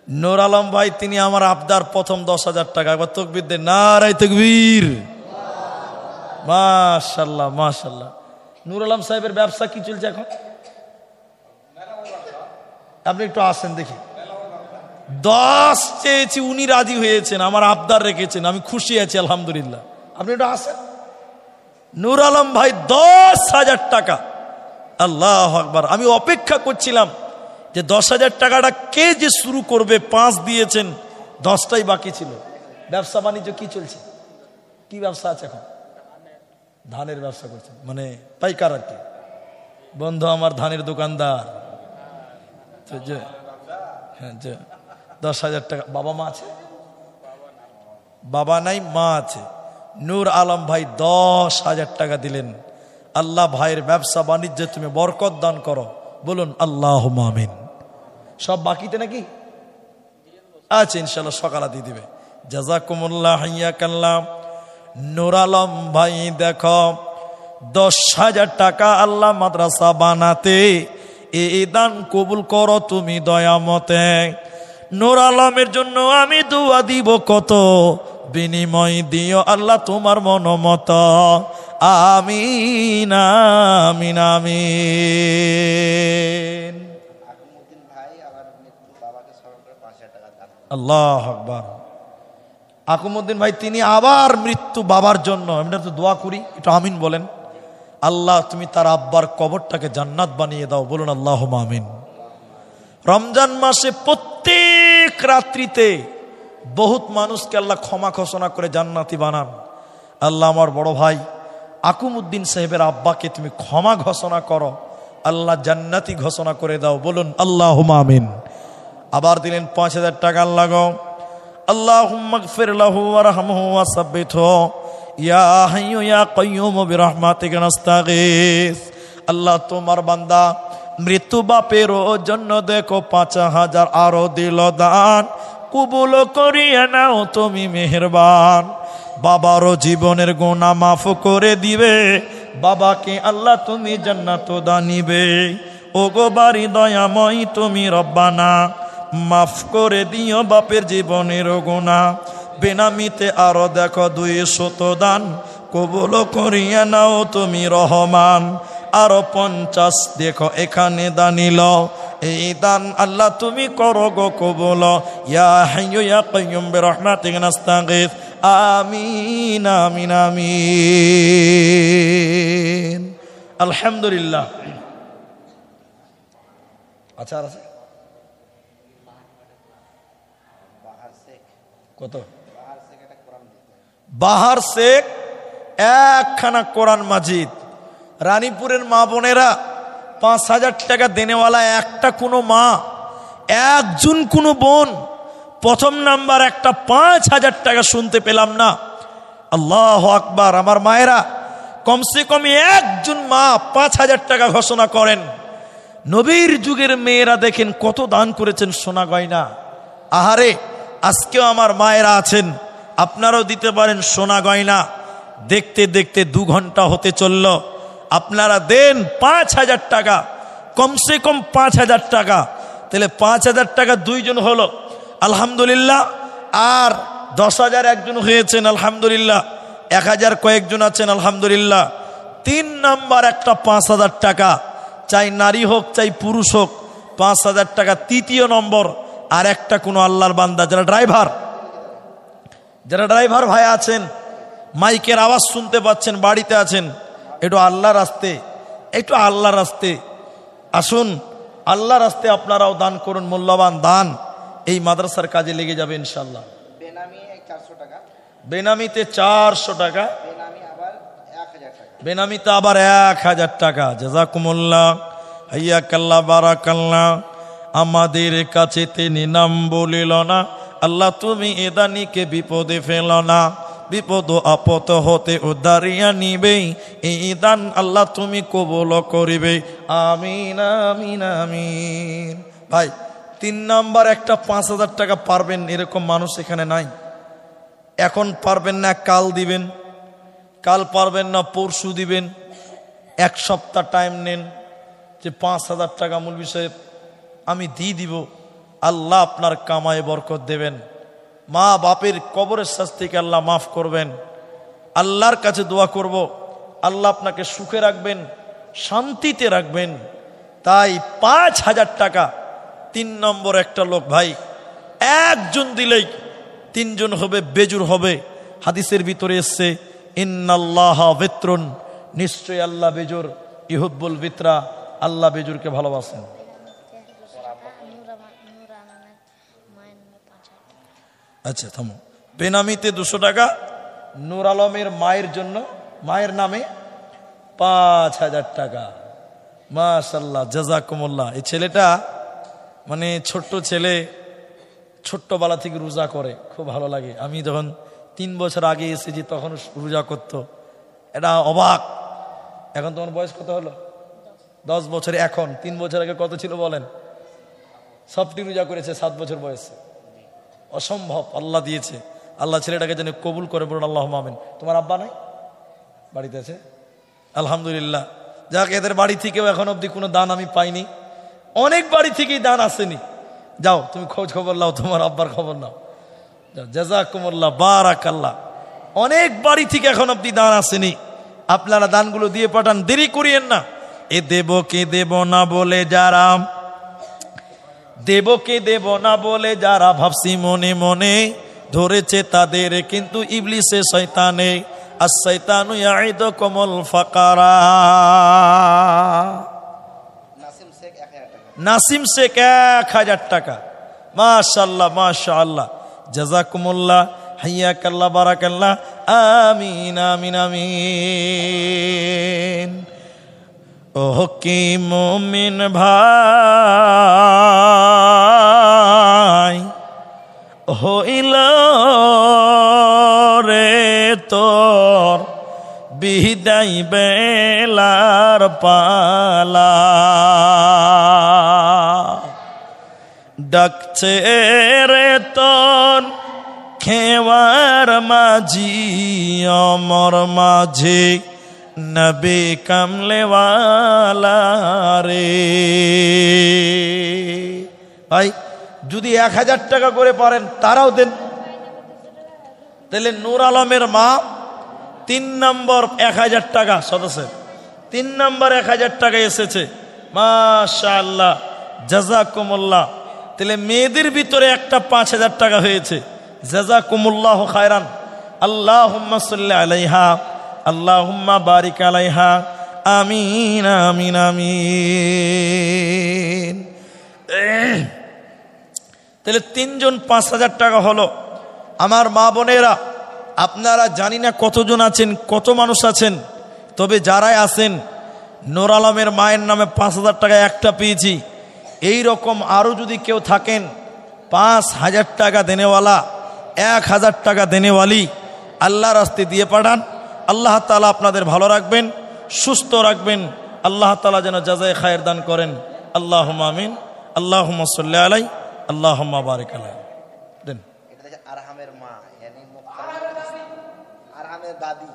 নূর আলম ভাই তিনি আমার আবদার প্রথম 10,000 টাকা। একবার তাকবীর দেন, নারায়ে তাকবীর। মাশাআল্লাহ মাশাআল্লাহ। নূর আলম সাহেবের ব্যবসা কি চলছে এখন? আপনি একটু আসেন দেখি। 10 চেয়েছি, উনি রাজি হয়েছেন, আমার আবদার রেখেছেন, আমি খুশি আছি আলহামদুলিল্লাহ। আপনি একটু আসেন। নূর আলম ভাই 10,000 টাকা। আল্লাহু আকবার। আমি অপেক্ষা করছিলাম যে 10,000 টাকাটা কে যে শুরু করবে। 5 দিয়েছেন, 10টাই বাকি ছিল। ব্যবসা বাণিজ্য কি চলছে? কি ব্যবসা আছে এখন? ধানের ব্যবসা করছেন, মানে পাইকার আর কি। বন্ধু আমার ধানের দোকানদার। হ্যাঁ, 10,000 টাকা। বাবা মা আছে? বাবা নাই, মা আছে। নূর আলম ভাই 10,000 টাকা দিলেন। আল্লাহ ভাইয়ের ব্যবসা বাণিজ্যে তুমি বরকত দান করো, বলুন আল্লাহুম্মা আমিন। সব বাকিতে নাকি আছে? ইনশাআল্লাহ সকালে দিয়ে দিবে। জাযাকুমুল্লাহ, হাইয়াকাল্লাহ। নূর আলম ভাই দেখো 10,000 টাকা আল্লাহ মাদ্রাসা বানাতে, এই দান কবুল করো তুমি দয়ামতে। নূর আলমের জন্য আমি দোয়া দিব কত, বিনিময় দিও আল্লাহ তোমার মনোমত। আমিন আমিন আমিন। আল্লাহু আকবার। আকুমউদ্দিন ভাই তিনি আবার মৃত্যু বাবার জন্য, আমরা তো দোয়া করি, একটু আমিন বলেন। আল্লাহ তুমি তার আব্বার কবরটাকে জান্নাত বানিয়ে দাও, বলুন আল্লাহুম্মা আমিন। রমজান মাসে প্রত্যেক রাত্রিতে বহুত মানুষকে আল্লাহ ক্ষমা ঘোষণা করে জান্নাতি বানান। আল্লাহ আমার বড় ভাই আকুমউদ্দিন সাহেবের আব্বাকে তুমি ক্ষমা ঘোষণা করো, আল্লাহ জান্নাতি ঘোষণা করে দাও, বলুন আল্লাহুম্মা আমিন। আবার দিলেন 5,000 টাকা। লাগাও আল্লাহুম্মা গফির লাহু ওয়ারহামহু ওয়াসাব্বিতহু ইয়া হাইয়্যু ইয়া কাইয়্যুম বিরহমাতিকা নাস্তাগীস। আল্লাহ তোমার বান্দা মৃত্যু বাপের জন্য দেখো 5,000 আরো দিল দান, কবুল করিয়া নাও তুমি মেহেরবান। বাবারও জীবনের গুনাহ মাফ করে দিবে, বাবাকে আল্লাহ তুমি জান্নাত দানিবে। ওগো বাড়ি দয়াময় তুমি রব্বানা, মাফ করে দিও বাপের জীবনের গুনাহ। বেনামিতে আরো দেখো 200 দান, কবুল করিয়া নাও তুমি রহমান। আরো 50 দেখো এখানে দানিল, এই দান আল্লাহ তুমি করো গো কবুল। ইয়া হাইয়্যু ইয়া কাইয়্যুম বিরহমাতিকা নাস্তাগীস। আমিন আমিন আমিন। আলহামদুলিল্লাহ। আচ্ছা আছে কত? বাহার শেখ একখানা কোরআন মাজিদ। রানীপুরের মা বোনেরা 5,000 টাকা দেনেওয়ালা একটা কোনো মা, একজন কোনো বোন প্রথম নাম্বার একটা 5,000 টাকা শুনতে পেলাম না। আল্লাহু আকবার। আমার মায়েরা কমসে কম একজন মা 5,000 টাকা ঘোষণা করেন। নবীর যুগের মেয়েরা দেখেন কত দান করেছেন সোনা গয়না। আহারে আজকেও আমার মায়েরা আছেন, আপনারাও দিতে পারেন সোনা গয়না। দেখতে দেখতে 2 ঘন্টা হতে চলল, আপনারা দেন 5,000 টাকা, কমসে কম 5,000 টাকা। তাহলে 5,000 টাকা 2 জন হলো আলহামদুলিল্লাহ। আর 10,000 একজন হয়েছেন আলহামদুলিল্লাহ, 1,000 কয়েকজন আছেন আলহামদুলিল্লাহ। 3 নাম্বার একটা 5,000 টাকা, চাই নারী হোক চাই পুরুষ হোক, 5,000 টাকা 3য় নম্বর। আর একটা কোনো আল্লাহর বান্দা যারা ড্রাইভার ভাই আছেন, মাইকের আওয়াজ শুনতে পাচ্ছেন, বাড়িতে আছেন, একটু আল্লাহর রাস্তে আসুন। আল্লাহর রাস্তে আপনারাও দান করুন, মূল্যবান দান এই মাদ্রাসার কাজে লেগে যাবে ইনশাআল্লাহ। বেনামিতে 400 টাকা, বেনামিতে আবার 1,000 টাকা। জাযাকুমুল্লাহ, হাইয়াকাল্লাহ, বারাকাল্লাহ। আমাদের কাছে তিনি নাম বলিল না, আল্লাহ তুমি এ দানিকে বিপদে ফেল না, বিপদ আপদ হতে উদ্ধারিয়া নিবে, এই দান আল্লাহ তুমি কবুল করিবে। আমিন আমিন আমিন। ভাই 3 নাম্বার একটা 5,000 টাকা পারবেন এরকম মানুষ এখানে নাই। এখন পারবেন না কাল দিবেন, কাল পারবেন না পরশু দিবেন, 1 সপ্তাহ টাইম নেন যে 5,000 টাকা মৌলভী সাহেব আমি দিয়ে দিব, আল্লাহ আপনার কামায় বরকত দেবেন, মা বাপের কবরের শাস্তিকে আল্লাহ মাফ করবেন। আল্লাহর কাছে দোয়া করব, আল্লাহ আপনাকে সুখে রাখবেন, শান্তিতে রাখবেন। তাই 5,000 টাকা 3 নম্বর একটা লোক ভাই, একজন দিলেই 3 জন হবে, বেজুর হবে। হাদিসের ভিতরে এসছে ইন্নাল্লাহা বিত্রুন, নিশ্চয় আল্লাহ বেজুর, ইহুব্বুল বিত্রা, আল্লাহ বেজুরকে ভালোবাসেন। আচ্ছা থামো, বেনামিতে 200 টাকা, নূর আলমের মায়ের জন্য, মায়ের নামে 5,000 টাকা। মাশাআল্লাহ, জাযাকুমুল্লাহ। এই ছেলেটা মানে ছোট্ট ছেলে, ছোট্টবেলা থেকে রোজা করে, খুব ভালো লাগে। আমি যখন 3 বছর আগে এসেছি তখন রোজা করতো, এটা অবাক। এখন তোমার বয়স কত হলো? 10 বছর। এখন 3 বছর আগে কত ছিল বলেন? সবটি রোজা করেছে 7 বছর বয়সে। অসম্ভব, আল্লাহ দিয়েছে। আল্লাহ ছেলেটাকে যেন কবুল করে, বলুন আল্লাহুম্মা আমিন। তোমার আব্বা নাই? বাড়িতে আছে, আলহামদুলিল্লাহ। যাক, এদের বাড়ি থেকেও এখন অবধি কোনো দান আমি পাইনি, অনেক বাড়ি থেকেই দান আসেনি। যাও তুমি খোঁজ খবর নাও, তোমার আব্বার খবর নাও। জাযাকুমুল্লাহ, বারাকাল্লাহ। অনেক বাড়ি থেকে এখন অবধি দান আসেনি, আপনারা দানগুলো দিয়ে পাঠান, দেরি করিয়েন না। এ দেব কে দেব না বলে যারা, দেবকে দেব না বলে যারা ভাবছি মনে মনে, ধরেছে তাদের কিন্তু ইবলিসে শয়তানে, আশ-শাইতানু ইয়াইদুকুমুল ফাকারা। নাসিম শেখ 1000 টাকা। মাশাআল্লাহ মাশাআল্লাহ, জাযাকুমুল্লাহ, হাইয়াকাল্লাহ, বারাকাল্লাহ, আমিন আমিন আমিন। ওহ কি মুমিন ভাই হইল রে তোর বিদায় বেলার পালা, ডাকছে রে তোর খেওয়ার মাঝি অমর মাঝে, নবী কামলেওয়ালা রে। ভাই যদি 1000 টাকা করে পারেন তারাও দেন। তাহলে নূর আলমের মা 3 নম্বর 1000 টাকা সদস্যের, 3 নম্বর 1000 টাকা এসেছে। মাশাআল্লাহ, জাযাকুমুল্লাহ। তাহলে মেয়েদের ভিতরে একটা 5000 টাকা হয়েছে। জাযাকুমুল্লাহু খায়রান। আল্লাহুম্মা সাল্লি আলাইহা, আল্লাহুম্মা বারিক আলাইহা, আমিন আমিন আমিন। তাহলে 3 জন 5000 টাকা হলো। আমার মা বোনেরা, আপনারা জানি না কতজন আছেন, কত মানুষ আছেন, তবে যারাই আছেন নূর আলমের মায়ের নামে 5000 টাকা একটা পেয়েছি। এই রকম আরো যদি কেউ থাকেন 5000 টাকা দেনেওয়ালা, 1000 টাকা দেনেওয়ালি, আল্লাহ রাস্তে দিয়ে পাঠান। আল্লাহ তাআলা আপনাদের ভালো রাখবেন, সুস্থ রাখবেন। আল্লাহ তাআলা যেন জাযায়ে খায়ের দান করেন। আল্লাহুম্মা আমিন। আল্লাহুম্মা সাল্লি আলাই, আল্লাহুম্মা বারিক আলাই। দেন। এটা আরহামের মা, yani আরহামের দাদি।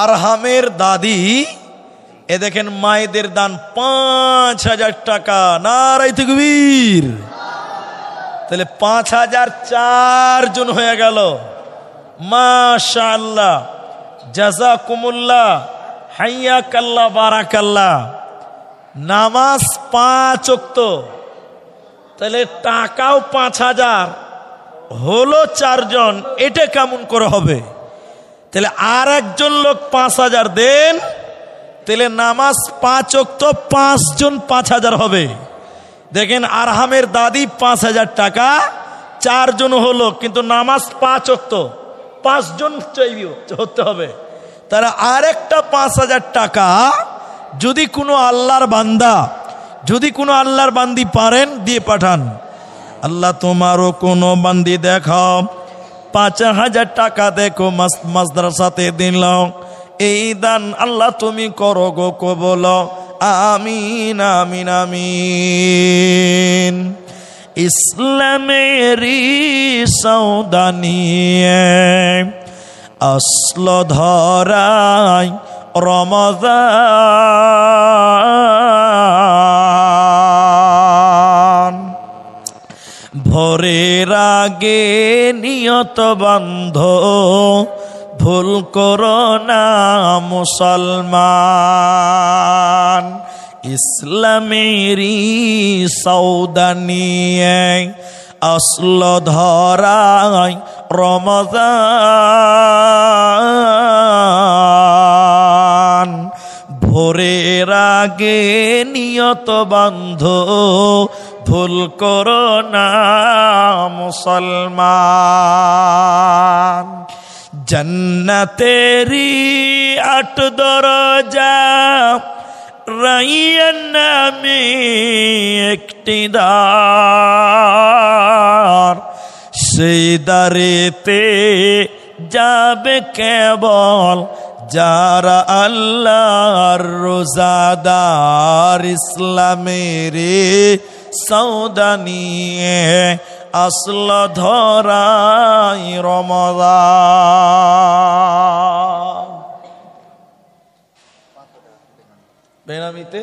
আরহামের দাদি। এ দেখেন মায়েদের দান 5000 টাকা। নারায়ে তাকবীর। তাহলে 5000 4 জন হয়ে গেল। মাশাআল্লাহ, জাযাকুমুল্লাহ, হাইয়াকাল্লাহ, বারাকাল্লাহ। নামাজ 5 ওয়াক্ত, তাহলে টাকাও 5000 হলো 4 জন। এটা কেমন করে হবে? তাহলে আর একজন লোক 5000 দেন, তাহলে নামাজ 5 ওয়াক্ত 5 জন 5000 হবে। দেখেন আরহামের দাদি 5000 টাকা, 4 জন হলো, কিন্তু নামাজ 5 ওয়াক্ত 5 জন চাইবে হতে হবে। তারা আরেকটা 5000 টাকা যদি কোনো আল্লাহর বান্দা, যদি কোনো আল্লাহর বান্দি পারেন দিয়ে পাঠান। আল্লাহ তোমারও কোনো বান্দি দেখাও 5000 টাকা দেখো মাদ্রাসাতে দিল, এই দান আল্লাহ তুমি করো গো কবুল। আমিন আমিন আমিন। ইসলামেরই সৌদানিয়ে আসল ধরাই রমজান। ভোরের আগে নিয়ত বান্ধ, ভুল করো না মুসলমান। ইসলামেরই সৌদা নিয়ে আসল ধরায় রমজান। ভোরের আগে নিয়ত বান্ধ, ভুল করো না মুসলমান। জান্নাতেরি 8 দরজা, রাইয়ান নামে একটি দ্বার। সেই দ্বারেতে যাবে কেবল যারা আল্লাহর রোজাদার। ইসলামের সৌদা নিয়ে আসল ধরাই রমজান। বেনামিতে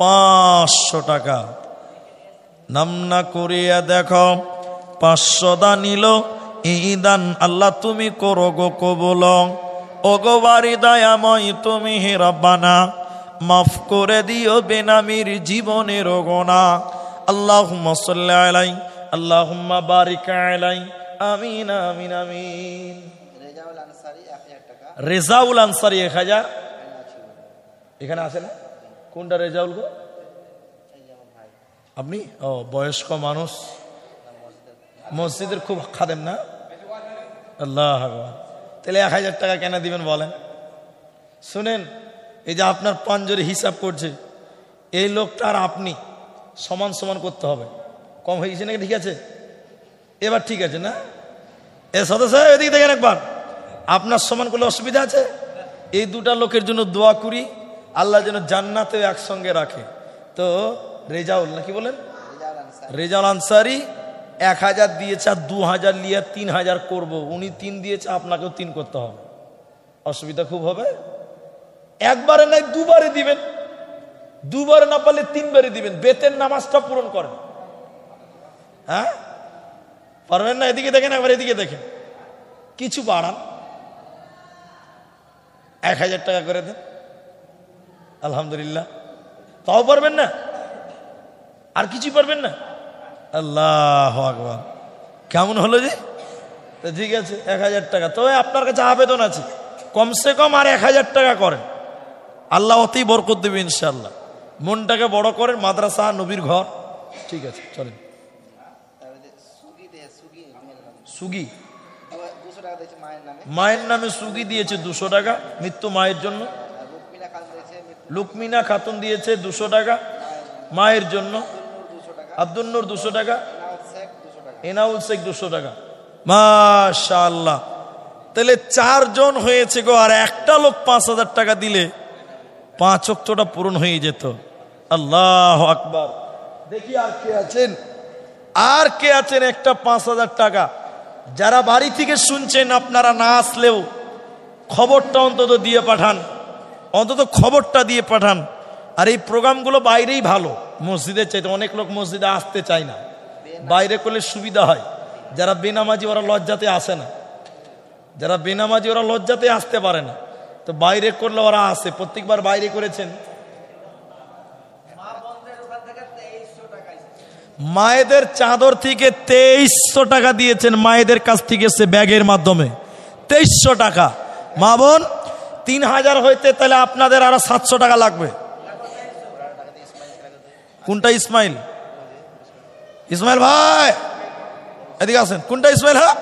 500 টাকা নাম না করিয়া দেখো, 500 দান নিল এই দান আল্লাহ তুমি করো গো কবুল। ওগো বাড়ি দয়াময় তুমি হে রব্বানা, মাফ করে দিও বেনামির জীবনের গোনা। আল্লাহুম্মা সাল্লি আলাই, আল্লাহুম্মা বারিক আলাই, আমিন আমিন আমিন। রেজাউল আনসারী 1000 টাকা। রেজাউল আনসারী 1000 এখানে আছে না? কোনটা রেজাউল গো? আপনি? ও বয়স্ক মানুষ, মসজিদের খুব খাদেম না? আল্লাহ আকবার। তাহলে 1000 টাকা কেন দিবেন বলেন? শুনেন, এই যে আপনার পাঞ্জরে হিসাব করছে, এই লোকটা আর আপনি সমান সমান করতে হবে। কম হয়ে গেছে নাকি? ঠিক আছে, এবার ঠিক আছে না? এ সদস্য এদিকে দেখেন একবার, আপনার সমান করলে অসুবিধা আছে? এই দুটা লোকের জন্য দোয়া করি, আল্লাহ যেন জান্নাতে একসঙ্গে রাখে। তো রেজাউল নাকি বলেন? রেজাউল আনসারী 1000 দিয়েছে, আর 2000 নিয়ে 3000 করব। উনি 3 দিয়েছে, আপনাকেও 3 করতে হবে। অসুবিধা খুব হবে। একবারে নাই দুবারে দিবেন, দুবারে না পারলে 3 বারে দিবেন। বেতের নামাজটা পূরণ করেন। হ্যাঁ পারবেন না? এদিকে দেখেন একবার, এদিকে দেখেন, কিছু বাড়ান, 1000 টাকা করে দেন। আলহামদুলিল্লাহ। তাও পারবেন না? আর কিছু পারবেন না? আল্লাহ আকবার। কেমন হলো যে? তো ঠিক আছে, 1000 টাকা। তবে আপনার কাছে আবেদন আছে, কমসে কম আর 1000 টাকা করেন, আল্লাহ অতি বরকত দেবে ইনশাআল্লাহ। মনটাকে বড় করেন, মাদ্রাসা নবীর ঘর। ঠিক আছে চলেন। সুগি 200 টাকা দিয়েছে মায়ের নামে। মায়ের নামে সুগি দিয়েছে 200 টাকা, মৃত্যু মায়ের জন্য। লুকমিনা খাতুন দিয়েছে 200 টাকা মায়ের জন্য। আব্দুল নূর 200 টাকা, এনাউল শেখ 200 টাকা। মাশাআল্লাহ। তাহলে 4 জন হয়েছে গো, আর একটা লোক 5000 টাকা দিলে 5 ওয়াক্তটা পূরণ হয়ে যেত। আল্লাহু আকবার। দেখি আর কে আছেন, আর কে আছেন? একটা 5000 টাকা। যারা বাড়ি থেকে শুনছেন, আপনারা না আসলেও খবরটা অন্তত দিয়ে পাঠান, অন্তত খবরটা দিয়ে পাঠান। আর এই প্রোগ্রামগুলো বাইরেই ভালো, মসজিদের চাইতে। অনেক লোক মসজিদে আসতে চায় না, বাইরে করলে সুবিধা হয়। যারা বেনামাজি ওরা লজ্জাতে আসে না, যারা বেনামাজি ওরা লজ্জাতে আসতে পারে না, তো বাইরে করলে ওরা আসে। প্রত্যেকবার বাইরে করেছেন। মায়েদের চাদর থেকে 2300 টাকা দিয়েছেন, মায়েদের কাছ থেকে সে ব্যাগের মাধ্যমে 2300 টাকা। মা বোন 3000 হইতে তাহলে আপনাদের আরো 700 টাকা লাগবে। কোনটা ইসমাইল? ইসমাইল ভাই এদিকে আসেন। কোনটা ইসমাইল? হ্যাঁ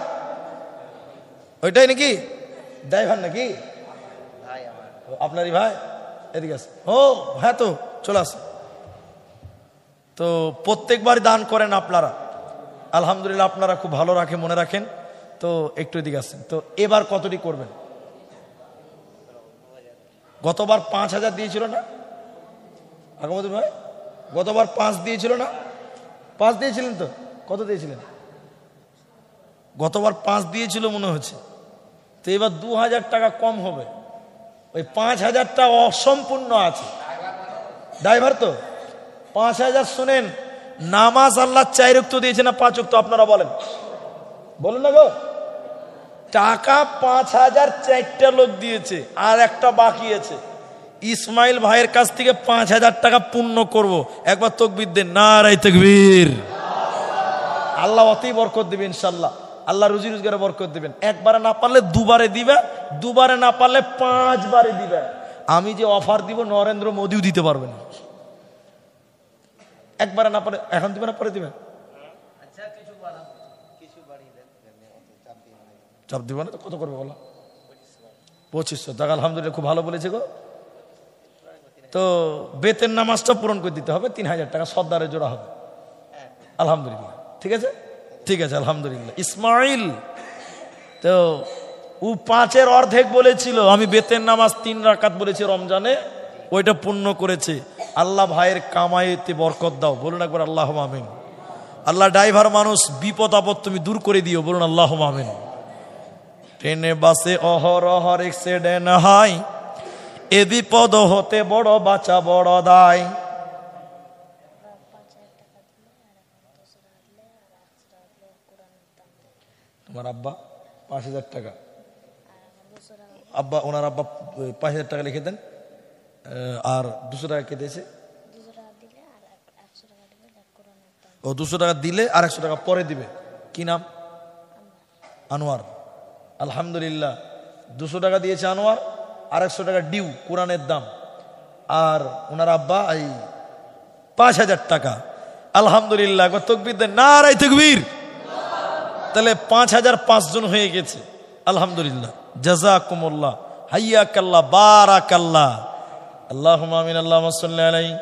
ওইটাই নাকি ড্রাইভার নাকি? আপনারই ভাই? এদিকে আসেন। ও হ্যাঁ, তো চলে আসেন। তো প্রত্যেকবার দান করেন আপনারা, আলহামদুলিল্লাহ। আপনারা খুব ভালো রাখে, মনে রাখেন। তো একটু এদিকে আসেন। তো এবার কতটি করবেন? গতবার 5000 দিয়েছিল না আগমদুল ভাই? গতবার 5 দিয়েছিল না? 5 দিয়েছিলেন তো? কত দিয়েছিলেন? গতবার 5 দিয়েছিল মনে হচ্ছে। তো এবার 2000 টাকা কম হবে। ওই 5,000টা অসম্পূর্ণ আছে। ড্রাইভার তো 5,000 শুনেন, নামাজ আল্লাহ 4 ওয়াক্ত দিয়েছে না 5 ওয়াক্ত? আপনারা বলেন, বলুন না গো। টাকা 5,000 4টা লোক দিয়েছে, আর একটা বাকি আছে। ইসমাইল ভাইয়ের কাছ থেকে 5,000 টাকা পূর্ণ করব। একবার তাকবীর দেন, নারায়ে তাকবীর। আল্লাহ অতই বরকত দিবেন ইনশাআল্লাহ। আল্লাহ রুজি রোজগারে বরকত দিবেন। একবারে না পারলে দুবারে দিবে, দুবারে না পারলে 5 বারে দিবে। আমি যে অফার দিব নরেন্দ্র মোদিও দিতে পারবে না। একবারে না পারে এখন দিবে না পরে দিবে? চাপ দিবে না তো কত করবে বলো? 2500 টাকা। আলহামদুলিল্লাহ, খুব ভালো বলেছে গো। তো বেতের নামাজটা পূরণ করে দিতে হবে, 3,000 টাকা সর্দারে জোড়া হবে। আলহামদুলিল্লাহ, ঠিক আছে, ঠিক আছে, আলহামদুলিল্লাহ। ইসমাইল তো ও 5-এর অর্ধেক বলেছিল, আমি বেতের নামাজ 3 রাকাত বলেছি রমজানে, ওইটা পূর্ণ করেছে। আল্লাহ ভাইয়ের কামাইতে বরকত দাও, বলুন একবার আল্লাহুম্মা আমিন। আল্লাহ ড্রাইভার মানুষ, বিপদ আপদ তুমি দূর করে দিও, বলুন আল্লাহুম্মা আমিন। ট্রেনে বাসে অহরহর অ্যাক্সিডেন্ট হয়, এ বিপদ হতে বড় বাঁচা বড় দায়। তোমার আব্বা 5,000 টাকা, আব্বা ওনার আব্বা 5,000 টাকা লিখে দেন, আর 200 টাকা কে দিয়েছে? ও 200 টাকা দিলে আর 100 টাকা পরে দিবে। কি নাম? আনোয়ার। আলহামদুলিল্লাহ, 200 টাকা দিয়েছে আনোয়ার, আর 100 টাকা ডিউ কোরআনের দাম, আর ওনার আব্বা এই 5,000 টাকা। আলহামদুলিল্লাহ, তাকবীর দেন, নারায়ে তাকবীর। তাহলে 5,005 জন হয়ে গেছে। আলহামদুলিল্লাহ, জাযাকুমুল্লাহ, হাইয়াকাল্লাহ, বারাকাল্লাহ। আল্লাহুম্মা আমিন, আল্লাহুম্মা সাল্লি আলাইহি,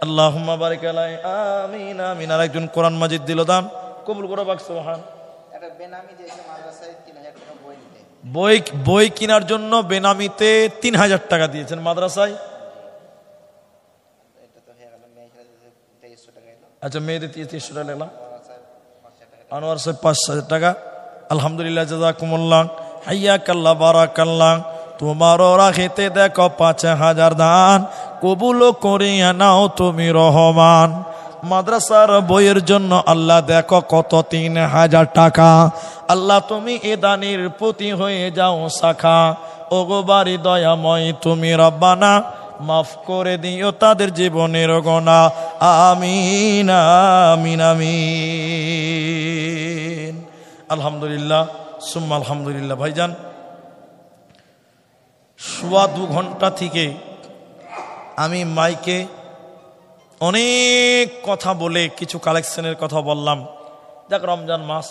আল্লাহুম্মা বারিক আলাইহি, আমিন আমিন। আর একজন কোরআন মাজিদ দিল দান, কবুল করো বাক সুবহান। একটা বেনামি দিয়েছে মাদ্রাসায় 3,000 টাকা বই নিতে। বই কেনার জন্য বেনামিতে 3,000 টাকা দিয়েছেন মাদ্রাসায়। এটা তো হয়ে গেল, মেয়েরা 2300 টাকা এলো। আচ্ছা, মেয়েদের 2300 টাকা নিলাম। আনোয়ার সাহেব 5,000 টাকা। আলহামদুলিল্লাহ, জাযাকুমুল্লাহ, হাইয়াকাল্লাহ, বারাকাল্লাহ। তোমারও রাখিতে দেখো 5,000 দান, কবুল করিয়া নাও তুমি রহমান। মাদ্রাসার বইয়ের জন্য আল্লাহ দেখো কত 3,000 টাকা। আল্লাহ তুমি এ দানের প্রতি হয়ে যাও শাখা। ওগো বাড়ি দয়াময় তুমি রব্বানা, মাফ করে দিও তাদের জীবনের গোনা। আমিন আমিন আমিন। আলহামদুলিল্লাহ, সুম্মা আলহামদুলিল্লাহ। ভাইজান, 2.25 ঘন্টা থেকে আমি মাইকে অনেক কথা বলে কিছু কালেকশনের কথা বললাম। দেখ, রমজান মাস,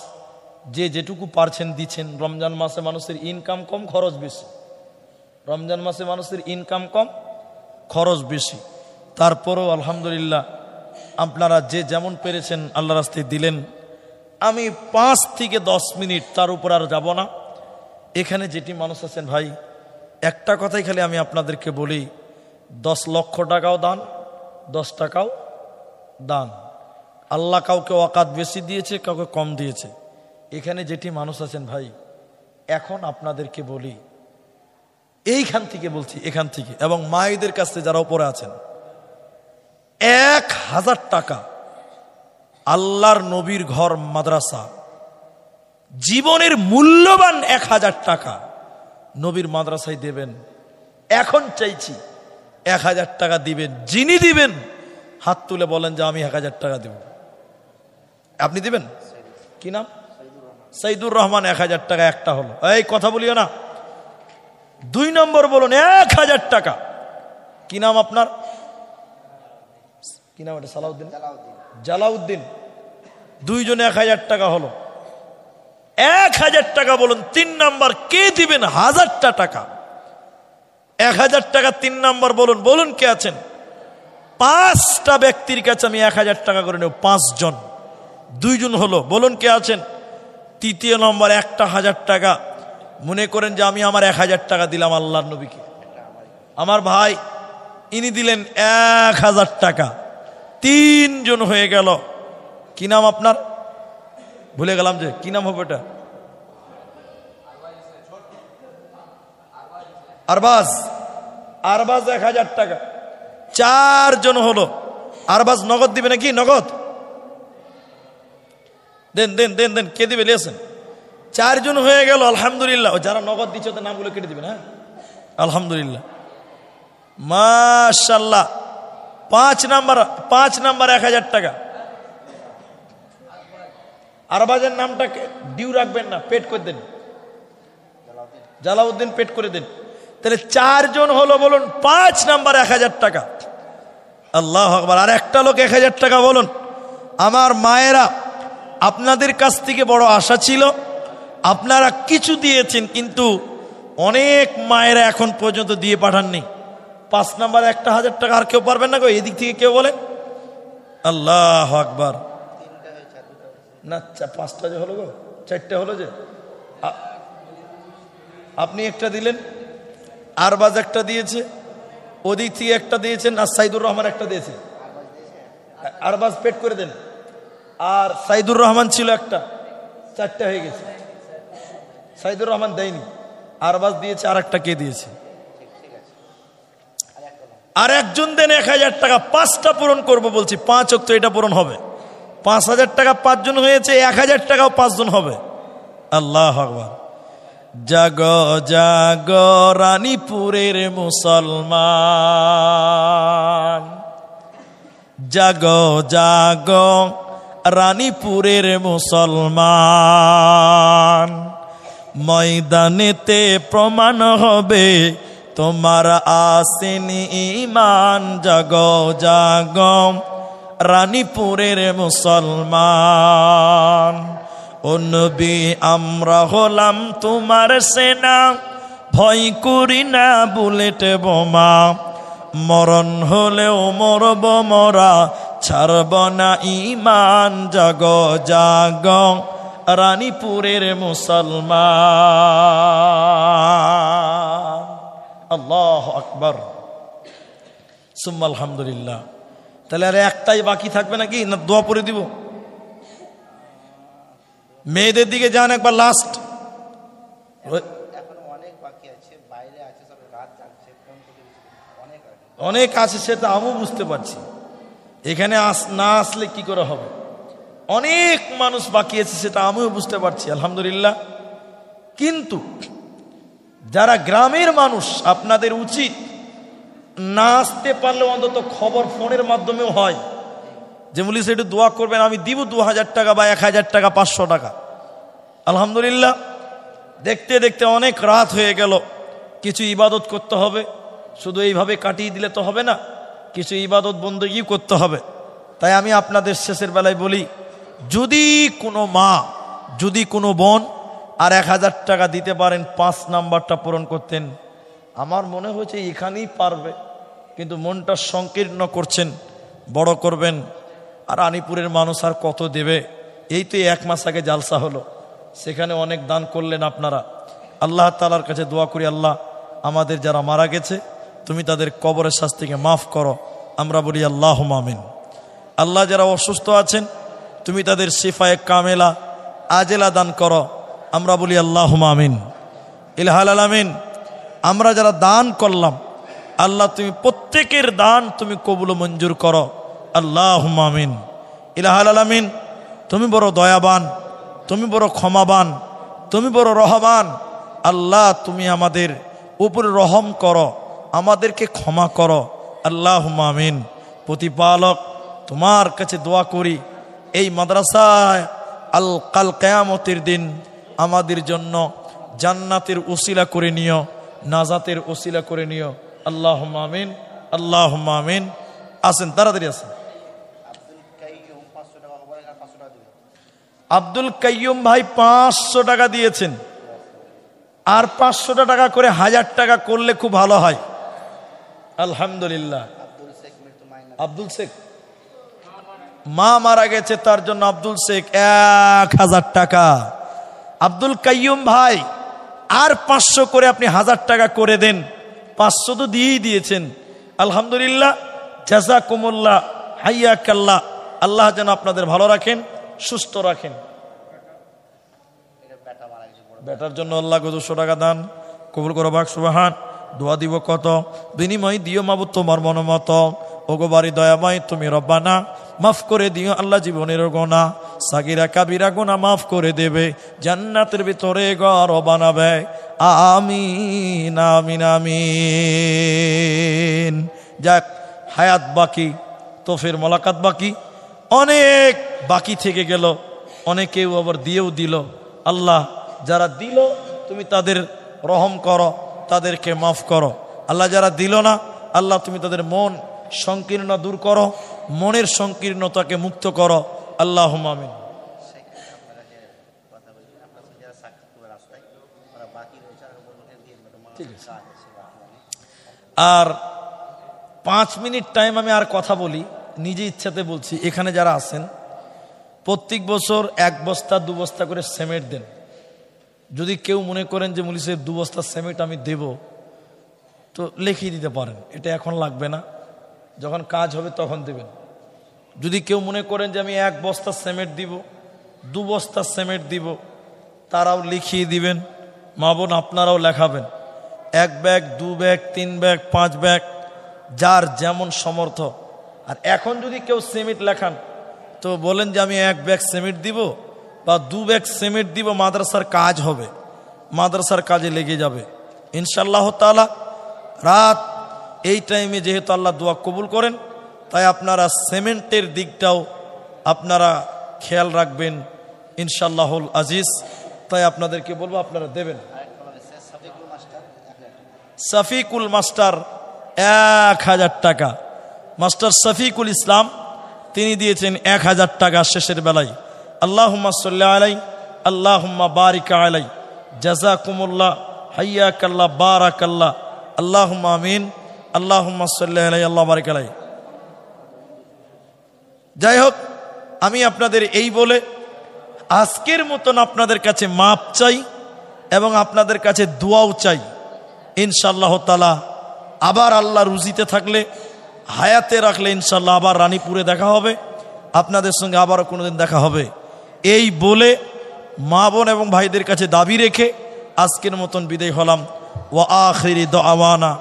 যে যেটুকু পারছেন দিচ্ছেন। রমজান মাসে মানুষের ইনকাম কম, খরচ বেশি। রমজান মাসে মানুষের ইনকাম কম, খরচ বেশি। তারপরেও আলহামদুলিল্লাহ আপনারা যে যেমন পেরেছেন আল্লাহ রাস্তায় দিলেন। আমি 5 থেকে 10 মিনিট, তার উপর আর যাব না। এখানে যেটি মানুষ আছেন ভাই, একটা কথাই খালি আমি আপনাদেরকে বলি, 10 লক্ষ টাকাও দান, 10 টাকাও দান। আল্লাহ কাউকে ওয়াকাত বেশি দিয়েছে, কাউকে কম দিয়েছে। এখানে যেটি মানুষ আছেন ভাই, এখন আপনাদেরকে বলি, এইখান থেকে বলছি, এখান থেকে, এবং মায়েদের কাছে যারা উপরে আছেন, 1,000 টাকা আল্লাহর নবীর ঘর মাদ্রাসা, জীবনের মূল্যবান 1,000 টাকা নবীর মাদ্রাসায় দেবেন। এখন চাইছি 1,000 টাকা দিবেন। যিনি দিবেন হাত তুলে বলেন যে আমি 1,000 টাকা দেব। আপনি দিবেন? কি নাম? সাইদুর রহমান। 1,000 টাকা একটা হলো। এই কথা বলিও না। 2 নম্বর বলুন 1,000 টাকা। কি নাম আপনার? কি নাম এটা? সালাউদ্দিন? জালাউদ্দিন। 2 জনে 1,000 টাকা হলো। 1,000 টাকা বলুন। 3 নম্বর কে দিবেন? 1,000টা টাকা। 1,000 টাকা 3 নম্বর বলুন। বলুন কে আছেন? 5টা ব্যক্তির কাছে আমি 1,000 টাকা করে নেব। 5 জন, 2 জন হলো। বলুন কে আছেন? 3 নম্বর 1,000 টাকা। মনে করেন যে আমি আমার 1,000 টাকা দিলাম আল্লাহর নবীকে। আমার ভাই ইনি দিলেন 1,000 টাকা। 3 জন হয়ে গেল। কি নাম আপনার? ভুলে গেলাম যে, কি নাম হবে এটা? আরবাজ। আরবাজ 1000 টাকা। 4 জন হলো। আরবাজ নগদ দিবে নাকি? নগদ দেন দেন দেন দেন। কে দিবে? লেসেন। 4 জন হয়ে গেল। আলহামদুলিল্লাহ। যারা নগদ দিচ্ছে ওদের নামগুলো কেটে দিবেন। হ্যাঁ, আলহামদুলিল্লাহ, মাশাআল্লাহ। 5 নাম্বার 1000 টাকা। আরবাজের নামটা ডিউ রাখবেন না, পেড করে দেন। জালাউদ্দিন পেড করে দেন। তাহলে 4 জন হলো। বলুন 5 নাম্বার 1000 টাকা। আল্লাহু আকবার। আর একটা লোক 1000 টাকা। বলুন। আমার মায়েরা, আপনাদের কাছ থেকে বড় আশা ছিল, আপনারা কিছু দিয়েছেন, কিন্তু অনেক মায়েরা এখন পর্যন্ত দিয়ে পাঠাননি। 5 নাম্বার 1000 টাকা। আর কেউ পারবেন না গো? এদিক থেকে কেউ বলেন? আল্লাহু আকবার। না, 5টা যে হলো গো, 4টে হলো যে। আপনি একটা দিলেন, আরবাজ একটা দিয়েছে, ওদিক থেকে একটা দিয়েছেন, আর সাইদুর রহমান একটা দিয়েছে। আরবাজ পেট করে দেন। আর সাইদুর রহমান ছিল একটা, 4টে হয়ে গেছে। সাইদুর রহমান দেয়নি, আরবাজ দিয়েছে। আর একটা কে দিয়েছে? আর একজন দেন 1000 টাকা। 5টা পূরণ করব বলছি। 5 ওয়াক্ত এটা পূরণ হবে। 5000 টাকা 5 জন হয়েছে, 1000 টাকাও 5 জন হবে। আল্লাহু আকবার। জাগো জাগো রানীপুরের মুসলমান, জাগো জাগো রানীপুরের মুসলমান, ময়দানেতে প্রমাণ হবে তোমার আসেনি ঈমান। জাগো জাগো রানীপুরের মুসলমান, ও নবী আমরা হলাম তোমার সেনা, ভয় করি না বুলেট বোমা, মরণ হলেও মরব মরা, ছাড়ব না ঈমান। জাগো জাগো রানীপুরের মুসলমান। আল্লাহু আকবার, সুম্মা আলহামদুলিল্লাহ। তাহলে আর একটাই বাকি থাকবে নাকি? না দোয়া পড়ে দিব? মেয়েদের দিকে যান একবার। লাস্ট এখন অনেক বাকি আছে, বাইরে আছে, সব রাত জাগছে, অনেক আছে, সেটা আমিও বুঝতে পারছি। এখানে না আসলে কি করে হবে? অনেক মানুষ বাকি আছে, সেটা আমিও বুঝতে পারছি, আলহামদুলিল্লাহ। কিন্তু যারা গ্রামের মানুষ, আপনাদের উচিত না আসতে পারলে অন্তত খবর ফোনের মাধ্যমেও হয় যে মুলিশ একটু দোয়া করবেন, আমি দিব 2000 টাকা বা 1000 টাকা, 500 টাকা। আলহামদুলিল্লাহ। দেখতে দেখতে অনেক রাত হয়ে গেল। কিছু ইবাদত করতে হবে, শুধু এইভাবে কাটিয়ে দিলে তো হবে না, কিছু ইবাদত বন্দেগী করতে হবে। তাই আমি আপনাদের শেষের বেলায় বলি, যদি কোনো মা, যদি কোনো বোন আর 1000 টাকা দিতে পারেন 5 নাম্বারটা পূরণ করতেন, আমার মনে হয়েছে এখানেই পারবে। কিন্তু মনটা সংকীর্ণ করছেন, বড় করবেন। আর রানীপুরের মানুষ আর কত দেবে? এই তো 1 মাস আগে জালসা হলো, সেখানে অনেক দান করলেন আপনারা। আল্লাহ তাআলার কাছে দোয়া করি, আল্লাহ আমাদের যারা মারা গেছে তুমি তাদের কবরের শাস্তিকে মাফ করো। আমরা বলি আল্লাহুম্মা আমিন। আল্লাহ যারা অসুস্থ আছেন তুমি তাদের শিফায়ে কামেলা আজেলা দান করো। আমরা বলি আল্লাহুম্মা আমিন। ইলাহাল আলামিন। আমরা যারা দান করলাম আল্লাহ তুমি প্রত্যেকের দান তুমি কবুল ও মঞ্জুর করো। আল্লাহুম্মা আমিন। ইলাহাল আলামিন। তুমি বড় দয়াবান, তুমি বড় ক্ষমাবান, তুমি বড় রহমান। আল্লাহ তুমি আমাদের উপরে রহম করো, আমাদেরকে ক্ষমা করো। আল্লাহুম্মা আমিন। প্রতিপালক তোমার কাছে দোয়া করি, এই মাদ্রাসায় কাল কিয়ামতের দিন আমাদের জন্য জান্নাতের ওসিলা করে নিও, নাজাতের ওসিলা করে নিও। আল্লাহুম্মা আমিন, আল্লাহুম্মা আমিন। আসেন, তাড়াতাড়ি আসেন। আব্দুল কাইয়ুম ভাই 500 টাকা দিয়েছেন। আর 500 টাকা করে 1000 টাকা করলে খুব ভালো হয়। আলহামদুলিল্লাহ। আব্দুল শেখ মা মারা গেছে, তার জন্য আব্দুল শেখ 1000 টাকা। আব্দুল কাইয়ুম ভাই আর 500 করে আপনি 1000 টাকা করে দেন। 500 তো দিয়েই দিয়েছেন, আলহামদুলিল্লাহ। জাযাকুমুল্লাহ, হাইয়াকাল্লাহ। আল্লাহ যেন আপনাদের ভালো রাখেন, সুস্থ রাখেন। বেটার জন্য আল্লাহ 200 টাকা দান কবুল করো, বাক সুবহান। দোয়া দিব কত, বিনিময় দিও মাবুদ তোমার মনোমত। ওগো বাড়ি দয়াময় তুমি রব্বানা, মাফ করে দিও আল্লাহ জীবনের গোনা, সাগিরা কাবিরা গোনা মাফ করে দেবে, জান্নাতের ভিতরে ঘর বানাবে। আমিন আমিন আমিন। যাক, হায়াত বাকি তো ফের মোলাকাত বাকি, অনেক বাকি থেকে গেল, অনেকেও আবার দিয়েও দিল। আল্লাহ যারা দিল তুমি তাদের রহম করো, তাদেরকে মাফ করো। আল্লাহ যারা দিল না, আল্লাহ তুমি তাদের মন সংকীর্ণ দূর করো, মনের সংকীর্ণতাকে মুক্ত করো। আল্লাহুম্মা আমিন। আর 5 মিনিট টাইম আমি আর কথা বলি, নিজে ইচ্ছাতে বলছি। এখানে যারা আছেন প্রত্যেক বছর 1 বস্তা 2 বস্তা করে সিমেন্ট দেন। যদি কেউ মনে করেন যে মুলি সাহেব 2 বস্তা সিমেন্ট আমি দেব, তো লিখিয়ে দিতে পারেন, এটা এখন লাগবে না, যখন কাজ হবে তখন দেবেন। যদি কেউ মনে করেন যে আমি 1 বস্তা সিমেন্ট দিব, 2 বস্তা সিমেন্ট দিব, তারাও লিখিয়ে দিবেন। মা বোন আপনারাও লেখাবেন, 1 ব্যাগ 2 ব্যাগ 3 ব্যাগ 5 ব্যাগ, যার যেমন সমর্থ। আর এখন যদি কেউ সিমেন্ট লেখান তো বলেন যে আমি 1 ব্যাগ সিমেন্ট দিব বা 2 ব্যাগ সিমেন্ট দিব, মাদ্রাসার কাজ হবে, মাদ্রাসার কাজে লেগে যাবে ইনশাআল্লাহ তাআলা। রাত এই টাইমে যেহেতু আল্লাহ দোয়া কবুল করেন, তাই আপনারা সিমেন্টের দিকটাও আপনারা খেয়াল রাখবেন ইনশাআল্লাহুল আজিজ। তাই আপনাদেরকে বলবো আপনারা দেবেন। শফিকুল মাস্টার 1000 টাকা, মাস্টার শফিকুল ইসলাম তিনি দিয়েছেন 1000 টাকা শেষের বেলায়। আল্লাহুম্মা সাল্লি আলাইহি আল্লাহুম্মা বারিক আলাইহি, জাযাকুমুল্লাহ, হাইয়াকাল্লাহ, বারাকাল্লাহ, আল্লাহুম্মা আমিন। আল্লাহুম্মা সাল্লি আলাইহি আল্লাহ বারিক আলাইহি। যাই হোক, আমি আপনাদের এই বলে আজকের মতন আপনাদের কাছে মাপ চাই এবং আপনাদের কাছে দোয়াও চাই। ইনশাআল্লাহ তাআলা আবার আল্লাহ রুজিতে থাকলে, হায়াতে রাখলে ইনশাআল্লাহ আবার রানীপুরে দেখা হবে, আপনাদের সঙ্গে আবারও কোনোদিন দেখা হবে। এই বলে মা বোন এবং ভাইদের কাছে দাবি রেখে আজকের মতন বিদায় হলাম। ওয়া আখিরি দাওয়ানা,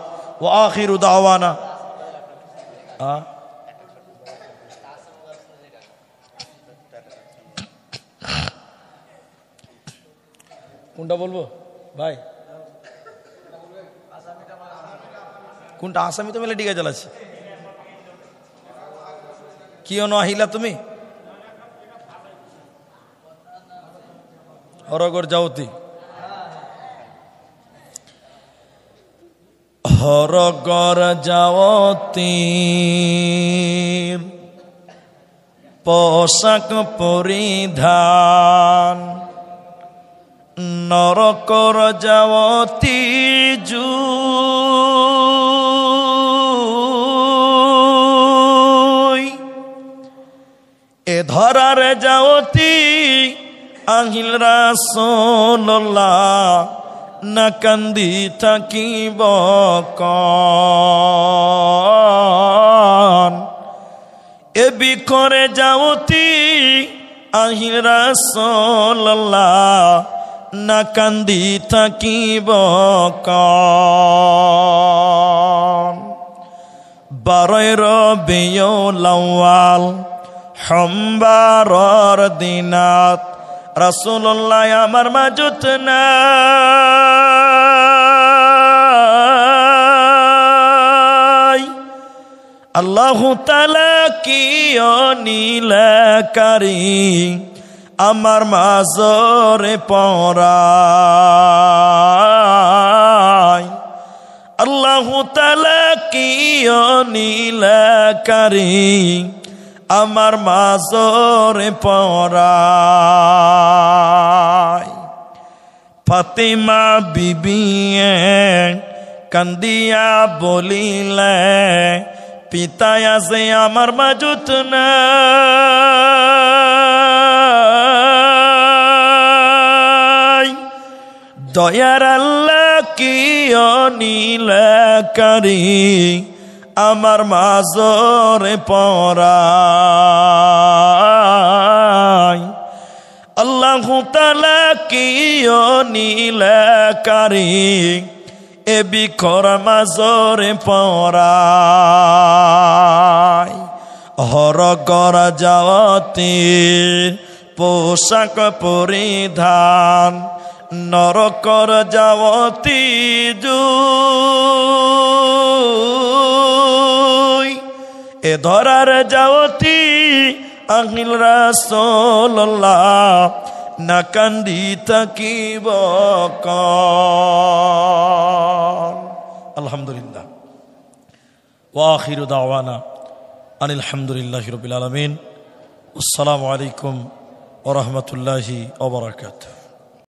ওয়া আখিরু দাওয়ানা। কোনটা বলবো ভাই? কোনটা? আসামি তো মেলে ডিগা জ্বালাচ্ছে। কি আহিলা তুমি হরগর যাওতি, হরগর যাওতি পোশাক পরিধান, নরকর যাওতি জু এ ধরার যাওতি আহিল রাসূলুল্লাহ, না কান্দি থাকিব কন। এ বিকরে যাওতি আহিল রাসূলুল্লাহ, না কান্দি থাকিব কন। 12 রবিউল আউয়াল সোমবারর দিনাত রাসূলুল্লাহ আমার মাঝত নাই। আল্লাহু তাআলা কি অনিলকারী আমার মাঝরে পরায়। আল্লাহু তাআলা কি অনিলকারী আমার মাঝরে পরায়। ফাতিমা বিবিয়ে কান্দিয়া বলিলে, পিতায় আছে আমার মাঝত নাই। দয়ার আল্লাহ কি অনিলকারী আমার মাঝরে পরায়। আল্লাহু তাআলা কি অনিলকারী এ এ বিখর মাজরে পরায় হর কর যাওয়াতি পোশাক পরিধান নরকর যাওয়াতি জুই এ ধরার যাওয়াতি আহিল রাসূলুল্লাহ না কান্দি থাকিব কাল। আলহামদুলিল্লাহ ওয়া আখিরু দাওয়ানা আনিল হামদুলিল্লাহি রাব্বিল আলামিন। আসসালামু আলাইকুম ওয়া রাহমাতুল্লাহি ওয়া বারাকাতুহু।